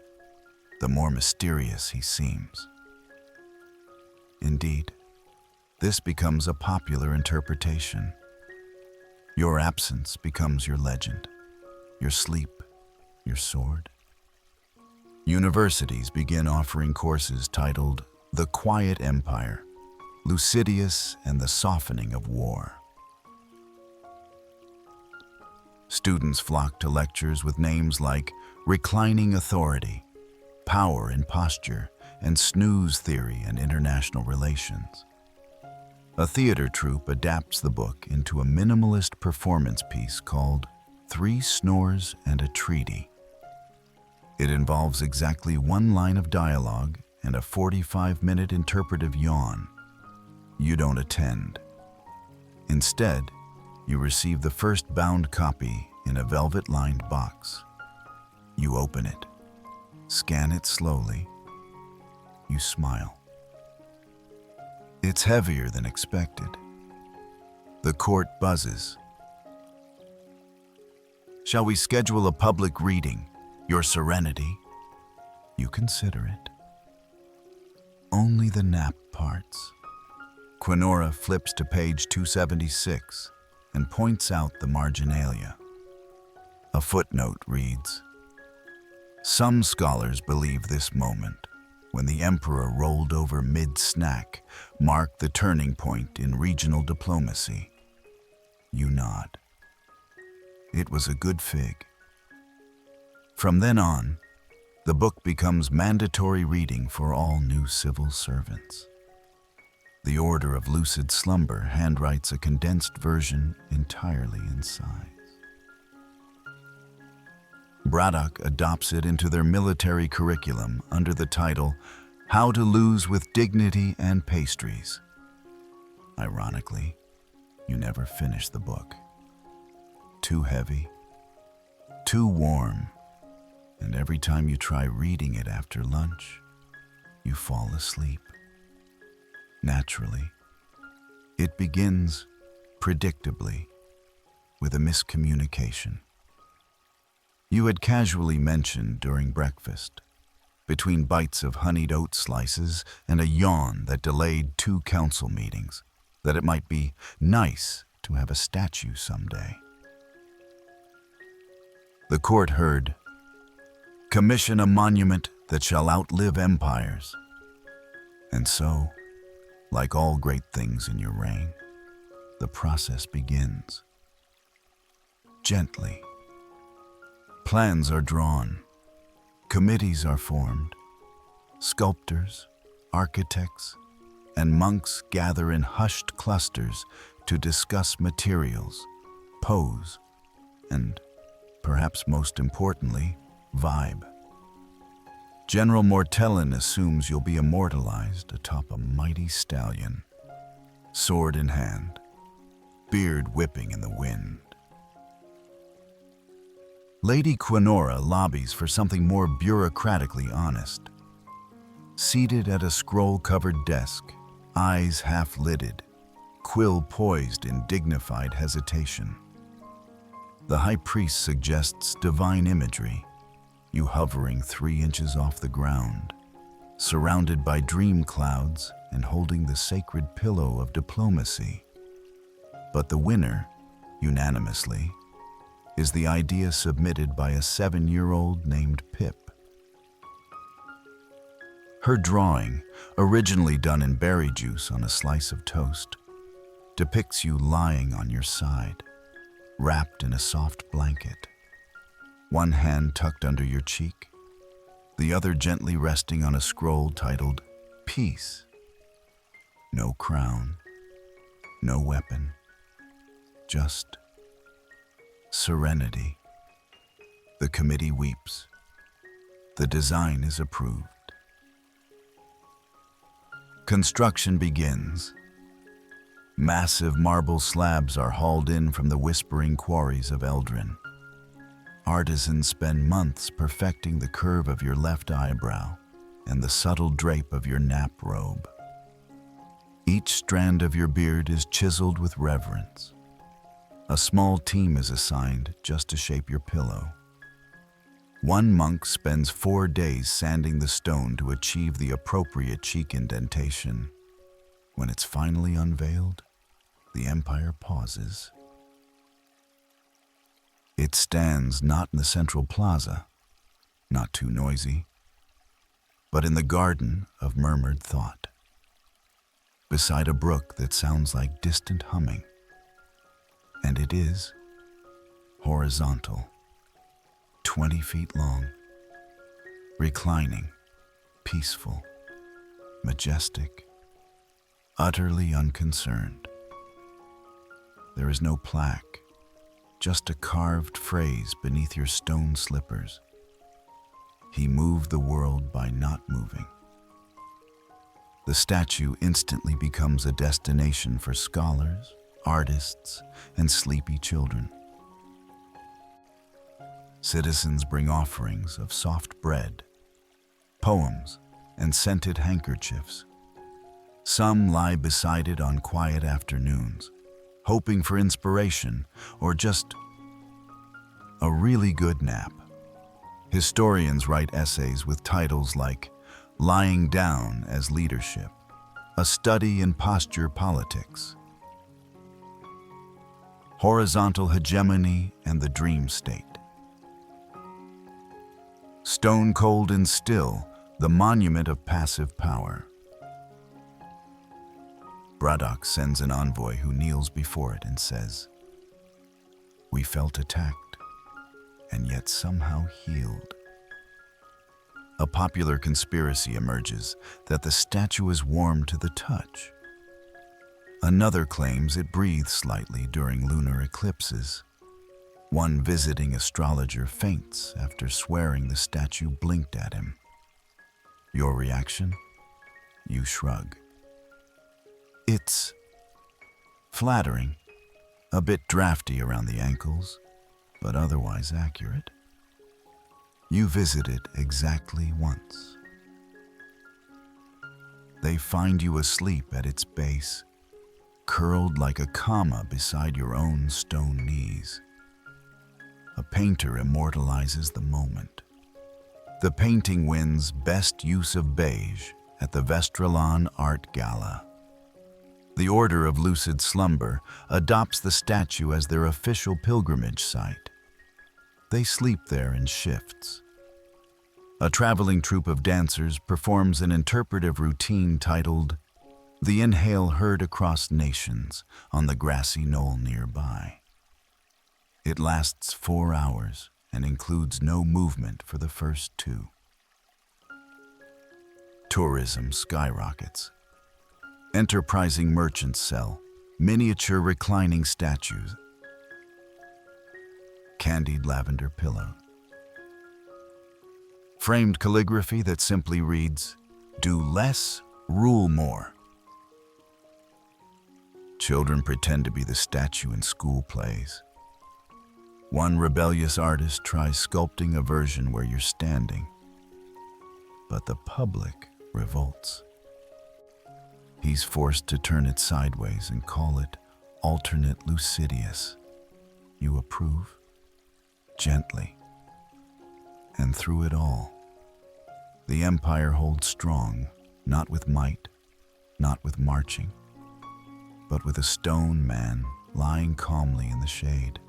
the more mysterious he seems. Indeed, this becomes a popular interpretation. Your absence becomes your legend, your sleep, your sword. Universities begin offering courses titled The Quiet Empire, Lucidius and the Softening of War. Students flock to lectures with names like Reclining Authority, Power and Posture, and Snooze Theory and International Relations. A theater troupe adapts the book into a minimalist performance piece called 3 Snores and a Treaty. It involves exactly 1 line of dialogue and a 45-minute interpretive yawn. You don't attend. Instead, you receive the first bound copy in a velvet-lined box. You open it, scan it slowly. You smile. It's heavier than expected. The court buzzes. Shall we schedule a public reading, Your Serenity? You consider it. Only the nap parts. Quenora flips to page 276 and points out the marginalia. A footnote reads, Some scholars believe this moment, when the emperor rolled over mid-snack, marked the turning point in regional diplomacy. You nod. It was a good fig. From then on, the book becomes mandatory reading for all new civil servants. The Order of Lucid Slumber handwrites a condensed version entirely in size. Braddock adopts it into their military curriculum under the title How to Lose with Dignity and Pastries. Ironically, you never finish the book. Too heavy, too warm, and every time you try reading it after lunch, you fall asleep. Naturally, it begins, predictably, with a miscommunication. You had casually mentioned during breakfast, between bites of honeyed oat slices and a yawn that delayed 2 council meetings, that it might be nice to have a statue someday. The court heard, "Commission a monument that shall outlive empires." And so, like all great things in your reign, the process begins. Gently. Plans are drawn, committees are formed, sculptors, architects, and monks gather in hushed clusters to discuss materials, pose, and, perhaps most importantly, vibe. General Mortellin assumes you'll be immortalized atop a mighty stallion, sword in hand, beard whipping in the wind. Lady Quinora lobbies for something more bureaucratically honest. Seated at a scroll-covered desk, eyes half-lidded, quill poised in dignified hesitation. The high priest suggests divine imagery, you hovering 3 inches off the ground, surrounded by dream clouds and holding the sacred pillow of diplomacy. But the winner, unanimously, is the idea submitted by a 7-year-old named Pip. Her drawing, originally done in berry juice on a slice of toast, depicts you lying on your side, wrapped in a soft blanket, one hand tucked under your cheek, the other gently resting on a scroll titled Peace. No crown, no weapon, just serenity. The committee weeps. The design is approved. Construction begins. Massive marble slabs are hauled in from the whispering quarries of Eldrin. Artisans spend months perfecting the curve of your left eyebrow and the subtle drape of your nap robe. Each strand of your beard is chiseled with reverence. A small team is assigned just to shape your pillow. One monk spends 4 days sanding the stone to achieve the appropriate cheek indentation. When it's finally unveiled, the empire pauses. It stands not in the central plaza, not too noisy, but in the garden of murmured thought, beside a brook that sounds like distant humming. And it is horizontal, 20 feet long, reclining, peaceful, majestic, utterly unconcerned. There is no plaque, just a carved phrase beneath your stone slippers. He moved the world by not moving. The statue instantly becomes a destination for scholars, artists, and sleepy children. Citizens bring offerings of soft bread, poems, and scented handkerchiefs. Some lie beside it on quiet afternoons, hoping for inspiration or just a really good nap. Historians write essays with titles like Lying Down as Leadership, A Study in Posture Politics, Horizontal Hegemony and the Dream State, Stone Cold and Still, the Monument of Passive Power. Braddock sends an envoy who kneels before it and says, "We felt attacked, and yet somehow healed." A popular conspiracy emerges that the statue is warm to the touch. Another claims it breathes slightly during lunar eclipses. One visiting astrologer faints after swearing the statue blinked at him. Your reaction? You shrug. It's flattering, a bit drafty around the ankles, but otherwise accurate. You visit it exactly once. They find you asleep at its base, curled like a comma beside your own stone knees. A painter immortalizes the moment. The painting wins Best Use of Beige at the Vestralon Art Gala. The Order of Lucid Slumber adopts the statue as their official pilgrimage site. They sleep there in shifts. A traveling troupe of dancers performs an interpretive routine titled The Inhale Heard Across Nations on the grassy knoll nearby. It lasts 4 hours and includes no movement for the first 2. Tourism skyrockets. Enterprising merchants sell miniature reclining statues, candied lavender pillow, framed calligraphy that simply reads, "Do less, rule more." Children pretend to be the statue in school plays. One rebellious artist tries sculpting a version where you're standing, but the public revolts. He's forced to turn it sideways and call it alternate Lucidius. You approve? Gently. And through it all, the Empire holds strong, not with might, not with marching, but with a stone man lying calmly in the shade,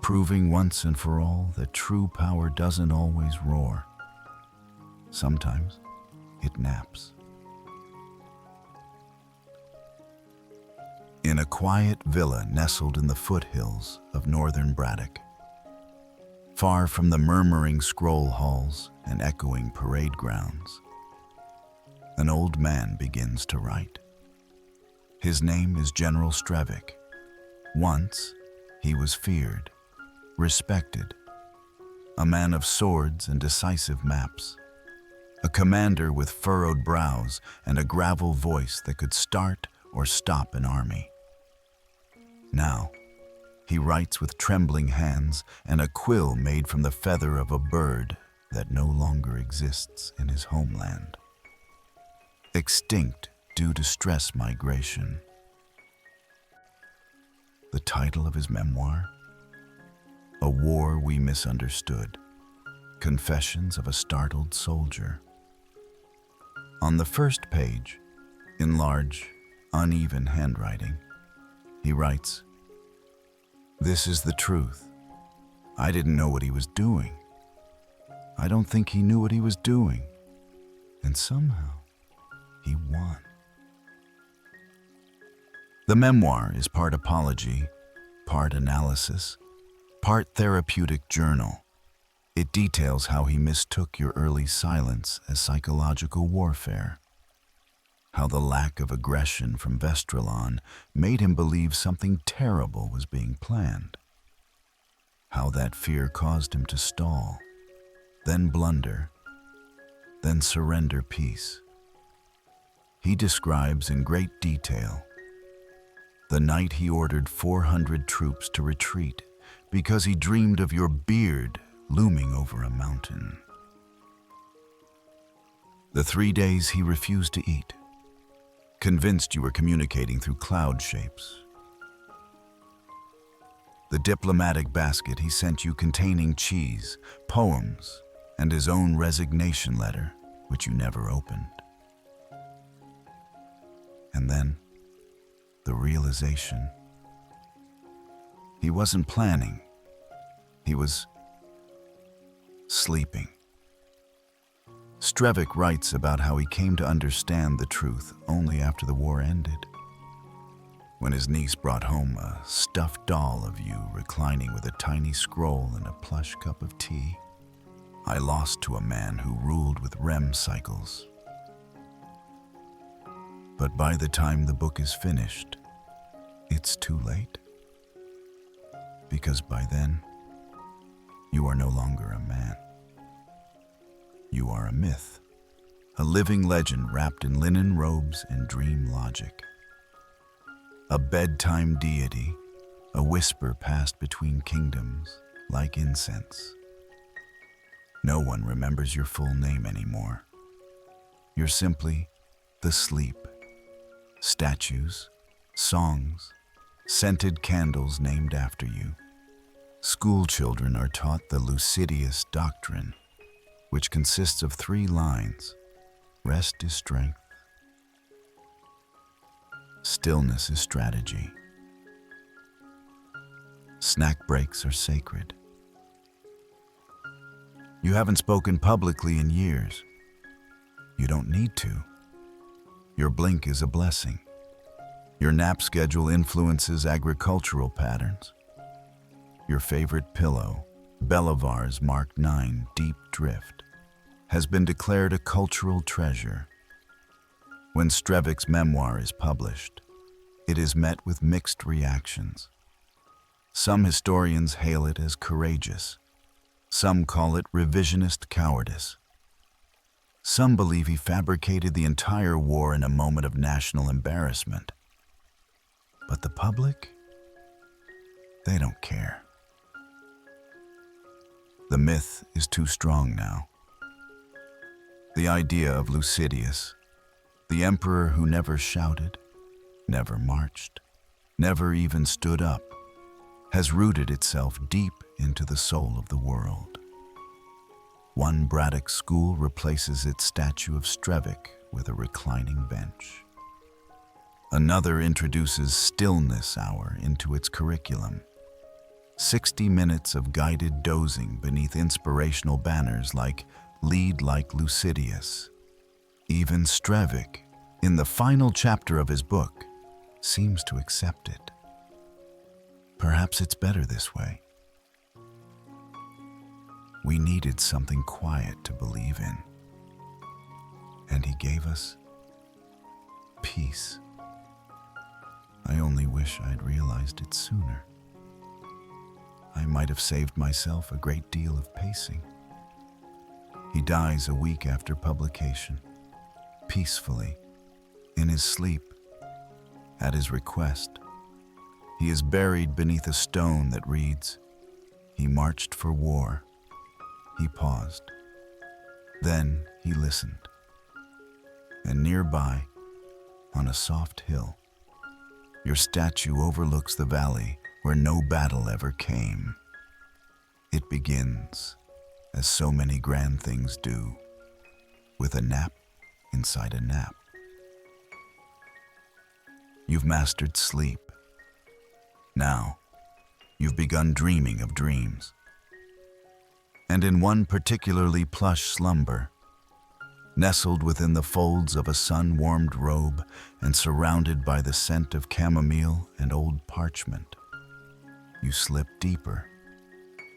proving once and for all that true power doesn't always roar. Sometimes it naps. In a quiet villa nestled in the foothills of northern Braddock, far from the murmuring scroll halls and echoing parade grounds, an old man begins to write. His name is General Strevick. Once, he was feared, respected, a man of swords and decisive maps, a commander with furrowed brows and a gravel voice that could start or stop an army. Now, he writes with trembling hands and a quill made from the feather of a bird that no longer exists in his homeland. Extinct due to stress migration. The title of his memoir? A War We Misunderstood. Confessions of a Startled Soldier. On the first page, in large, uneven handwriting, he writes, "This is the truth. I didn't know what he was doing. I don't think he knew what he was doing. And somehow, he won." The memoir is part apology, part analysis, part therapeutic journal. It details how he mistook your early silence as psychological warfare, how the lack of aggression from Vestralon made him believe something terrible was being planned, how that fear caused him to stall, then blunder, then surrender peace. He describes in great detail the night he ordered 400 troops to retreat because he dreamed of your beard looming over a mountain. The 3 days he refused to eat, convinced you were communicating through cloud shapes. The diplomatic basket he sent you containing cheese, poems, and his own resignation letter, which you never opened. And then, the realization. He wasn't planning. He was sleeping. Strevick writes about how he came to understand the truth only after the war ended. When his niece brought home a stuffed doll of you reclining with a tiny scroll and a plush cup of tea, I lost to a man who ruled with REM cycles. But by the time the book is finished, it's too late. because by then, you are no longer a man. You are a myth, a living legend wrapped in linen robes and dream logic. A bedtime deity, a whisper passed between kingdoms like incense. No one remembers your full name anymore. You're simply the sleep. Statues, songs, scented candles named after you. School children are taught the Lucidius Doctrine, which consists of 3 lines. Rest is strength. Stillness is strategy. Snack breaks are sacred. You haven't spoken publicly in years. You don't need to. Your blink is a blessing. Your nap schedule influences agricultural patterns. Your favorite pillow, Bellavar's Mark 9 Deep Drift, has been declared a cultural treasure. When Strevick's memoir is published, it is met with mixed reactions. Some historians hail it as courageous. Some call it revisionist cowardice. Some believe he fabricated the entire war in a moment of national embarrassment. But the public? They don't care. The myth is too strong now. The idea of Lucidius, the emperor who never shouted, never marched, never even stood up, has rooted itself deep into the soul of the world. One Braddock school replaces its statue of Strevick with a reclining bench. Another introduces Stillness Hour into its curriculum. 60 minutes of guided dozing beneath inspirational banners like Lead Like Lucidius. Even Strevick, in the final chapter of his book, seems to accept it. Perhaps it's better this way. We needed something quiet to believe in, and he gave us peace. I only wish I'd realized it sooner. I might have saved myself a great deal of pacing. He dies a week after publication, peacefully, in his sleep, at his request. He is buried beneath a stone that reads, "He marched for war." He paused. Then he listened. And nearby, on a soft hill, your statue overlooks the valley where no battle ever came. It begins, as so many grand things do, with a nap inside a nap. You've mastered sleep. Now, you've begun dreaming of dreams. And in one particularly plush slumber, nestled within the folds of a sun-warmed robe and surrounded by the scent of chamomile and old parchment, you slip deeper.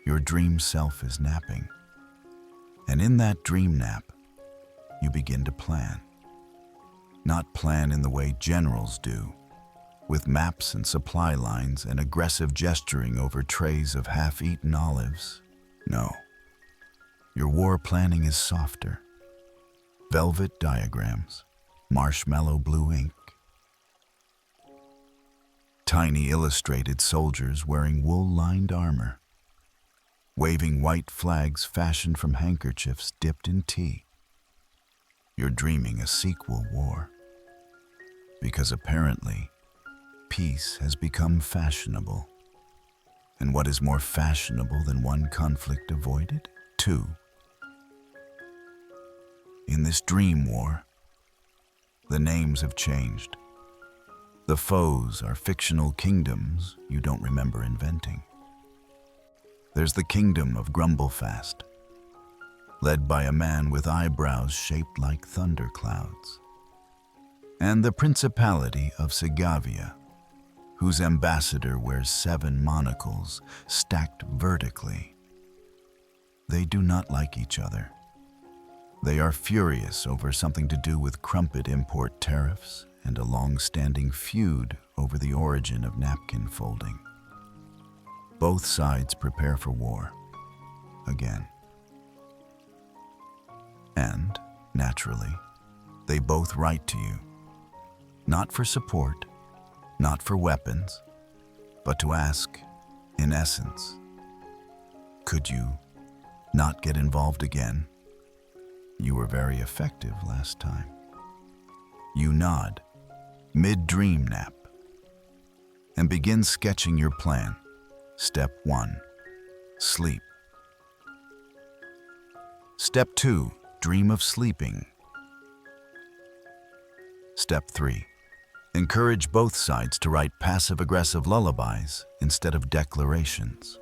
Your dream self is napping. And in that dream nap, you begin to plan. Not plan in the way generals do, with maps and supply lines and aggressive gesturing over trays of half-eaten olives. No. Your war planning is softer. Velvet diagrams, marshmallow blue ink. Tiny illustrated soldiers wearing wool-lined armor, waving white flags fashioned from handkerchiefs dipped in tea. You're dreaming a sequel war. Because apparently, peace has become fashionable. And what is more fashionable than one conflict avoided? 2. In this dream war, the names have changed. The foes are fictional kingdoms you don't remember inventing. There's the kingdom of Grumblefast, led by a man with eyebrows shaped like thunderclouds, and the Principality of Sigavia, whose ambassador wears 7 monocles stacked vertically. They do not like each other. They are furious over something to do with crumpet import tariffs and a long-standing feud over the origin of napkin folding. Both sides prepare for war. Again. And, naturally, they both write to you. Not for support, not for weapons, but to ask, in essence, could you not get involved again? You were very effective last time. You nod, mid-dream nap, and begin sketching your plan. Step 1, sleep. Step 2, dream of sleeping. Step 3, encourage both sides to write passive-aggressive lullabies instead of declarations.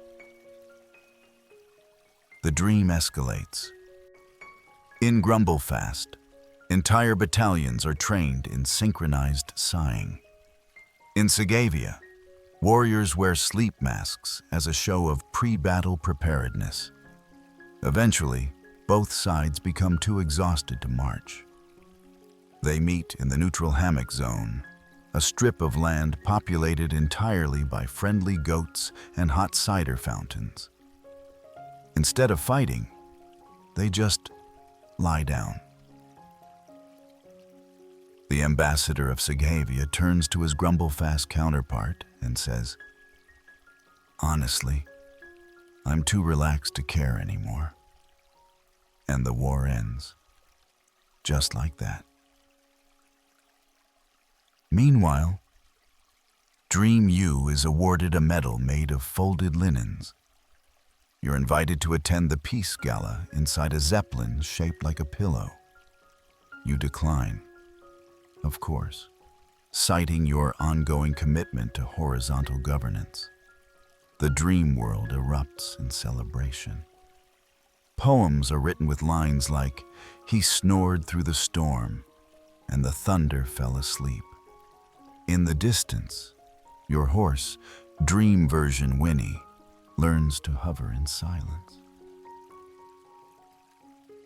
The dream escalates. In Grumblefast, entire battalions are trained in synchronized sighing. In Segavia, warriors wear sleep masks as a show of pre-battle preparedness. Eventually, both sides become too exhausted to march. They meet in the neutral hammock zone, a strip of land populated entirely by friendly goats and hot cider fountains. Instead of fighting, they just lie down. The ambassador of Segavia turns to his Grumblefast counterpart and says, "Honestly, I'm too relaxed to care anymore." And the war ends. Just like that. Meanwhile, Dream U is awarded a medal made of folded linens. You're invited to attend the Peace Gala inside a zeppelin shaped like a pillow. You decline, of course, citing your ongoing commitment to horizontal governance. The dream world erupts in celebration. Poems are written with lines like, "He snored through the storm, and the thunder fell asleep." In the distance, your horse, dream version Winnie, learns to hover in silence.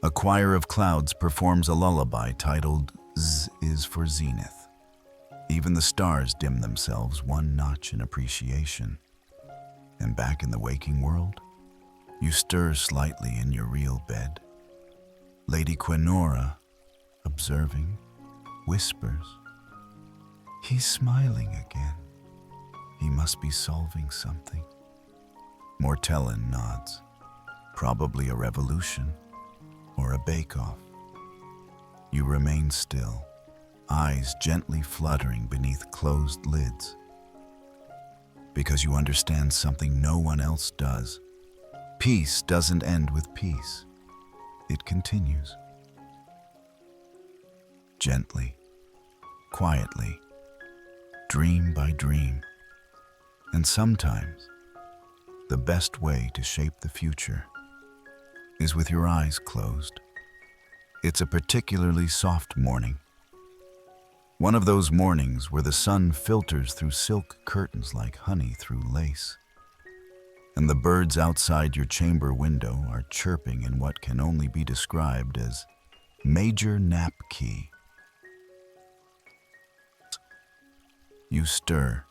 A choir of clouds performs a lullaby titled Z is for Zenith. Even the stars dim themselves one notch in appreciation. And back in the waking world, you stir slightly in your real bed. Lady Quenora, observing, whispers, "He's smiling again. He must be solving something." Mortellin nods. Probably a revolution or a bake-off. You remain still, eyes gently fluttering beneath closed lids. Because you understand something no one else does. Peace doesn't end with peace. It continues. Gently, quietly, dream by dream. And sometimes, the best way to shape the future is with your eyes closed. It's a particularly soft morning. One of those mornings where the sun filters through silk curtains like honey through lace. And the birds outside your chamber window are chirping in what can only be described as major nap key. You stir,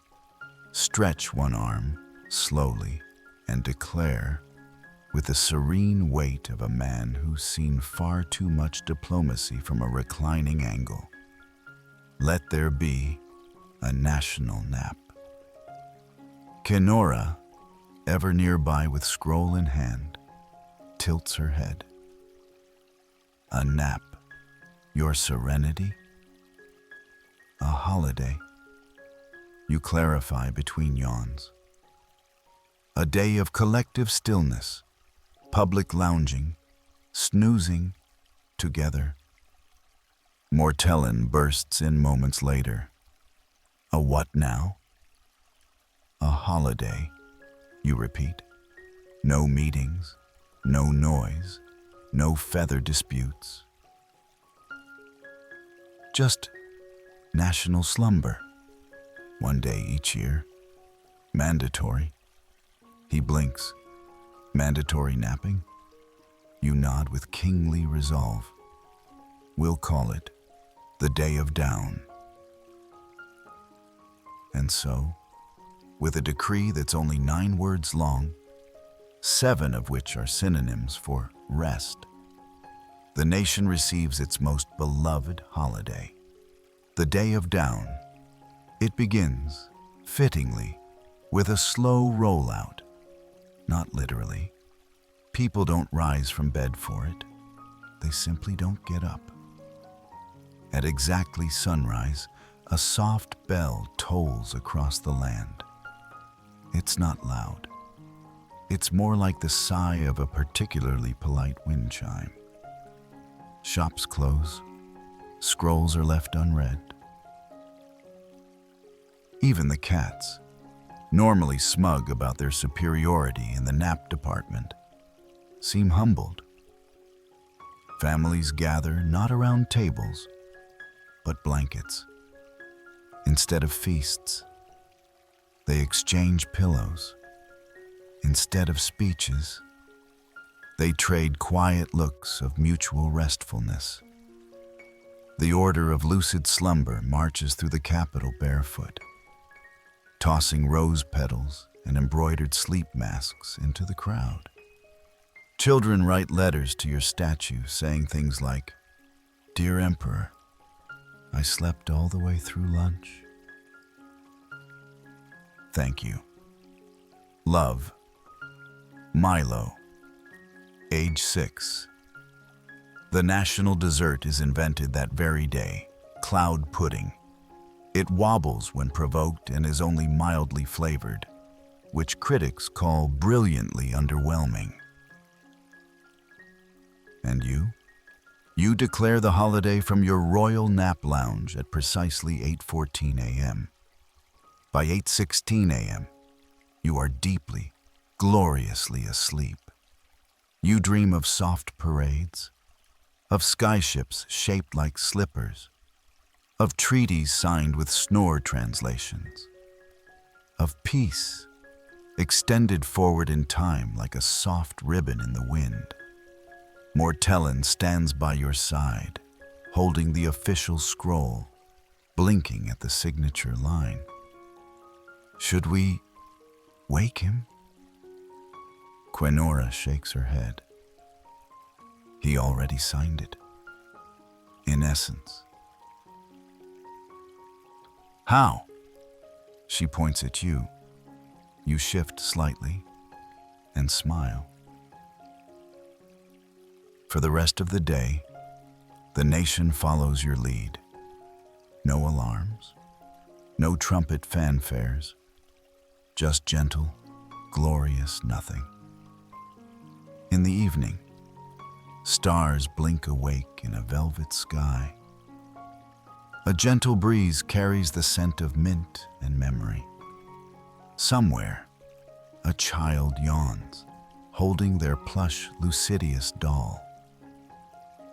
stretch one arm slowly, and declare, with the serene weight of a man who's seen far too much diplomacy from a reclining angle, let there be a national nap. Kenora, ever nearby with scroll in hand, tilts her head. A nap, your serenity? A holiday, you clarify between yawns. A day of collective stillness, public lounging, snoozing together. Mortellin bursts in moments later. A what now? A holiday, you repeat. No meetings, no noise, no feather disputes. Just national slumber. One day each year. Mandatory. He blinks. Mandatory napping? You nod with kingly resolve. We'll call it the Day of Down. And so, with a decree that's only 9 words long, 7 of which are synonyms for rest. The nation receives its most beloved holiday, the Day of Down. It begins, fittingly, with a slow rollout. Not literally. People don't rise from bed for it. They simply don't get up. At exactly sunrise, a soft bell tolls across the land. It's not loud. It's more like the sigh of a particularly polite wind chime. Shops close. Scrolls are left unread. Even the cats, normally smug about their superiority in the nap department, seem humbled. Families gather not around tables, but blankets. Instead of feasts, they exchange pillows. Instead of speeches, they trade quiet looks of mutual restfulness. The order of Lucid Slumber marches through the capital barefoot, tossing rose petals and embroidered sleep masks into the crowd. Children write letters to your statue saying things like, "Dear Emperor, I slept all the way through lunch. Thank you. Love. Milo, age 6. The national dessert is invented that very day, cloud pudding. It wobbles when provoked and is only mildly flavored, which critics call brilliantly underwhelming. And you? You declare the holiday from your royal nap lounge at precisely 8:14 a.m. By 8:16 a.m., you are deeply, gloriously asleep. You dream of soft parades, of skyships shaped like slippers, of treaties signed with snore translations, of peace extended forward in time like a soft ribbon in the wind. Mortellin stands by your side, holding the official scroll, blinking at the signature line. Should we wake him? Quenora shakes her head. He already signed it. In essence. How? She points at you. You shift slightly and smile. For the rest of the day, the nation follows your lead. No alarms, no trumpet fanfares, just gentle, glorious nothing. In the evening, stars blink awake in a velvet sky. A gentle breeze carries the scent of mint and memory. Somewhere, a child yawns, holding their plush Lucidius doll.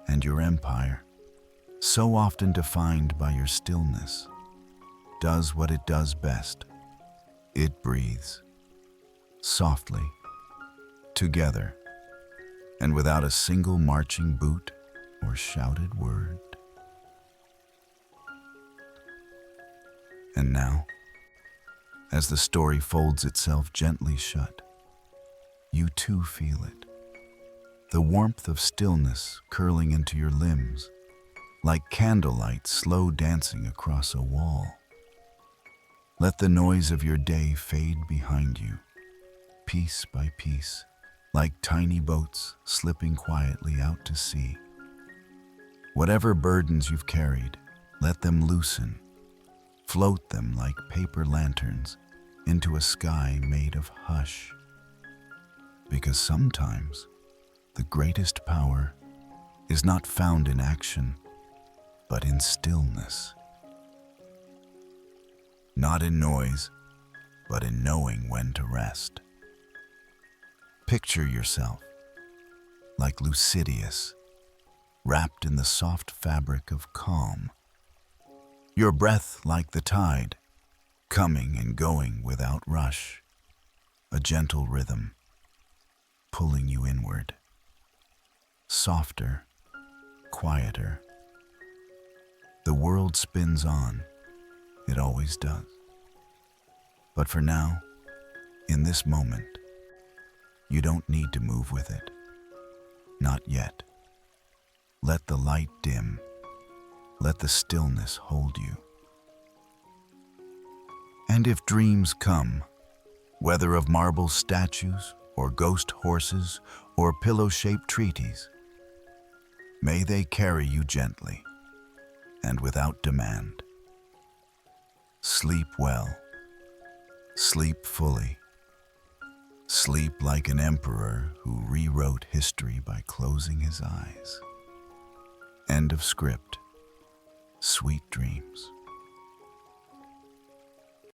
And your empire, so often defined by your stillness, does what it does best. It breathes, softly, together, and without a single marching boot or shouted word. And now, as the story folds itself gently shut, you too feel it. The warmth of stillness curling into your limbs, like candlelight slow dancing across a wall. Let the noise of your day fade behind you, piece by piece, like tiny boats slipping quietly out to sea. Whatever burdens you've carried, let them loosen. Float them like paper lanterns into a sky made of hush. Because sometimes the greatest power is not found in action, but in stillness. Not in noise, but in knowing when to rest. Picture yourself like Lucidius, wrapped in the soft fabric of calm. Your breath like the tide, coming and going without rush. A gentle rhythm, pulling you inward. Softer, quieter. The world spins on. It always does. But for now, in this moment, you don't need to move with it. Not yet. Let the light dim. Let the stillness hold you. And if dreams come, whether of marble statues or ghost horses or pillow-shaped treaties, may they carry you gently and without demand. Sleep well. Sleep fully. Sleep like an emperor who rewrote history by closing his eyes. End of script. Sweet dreams.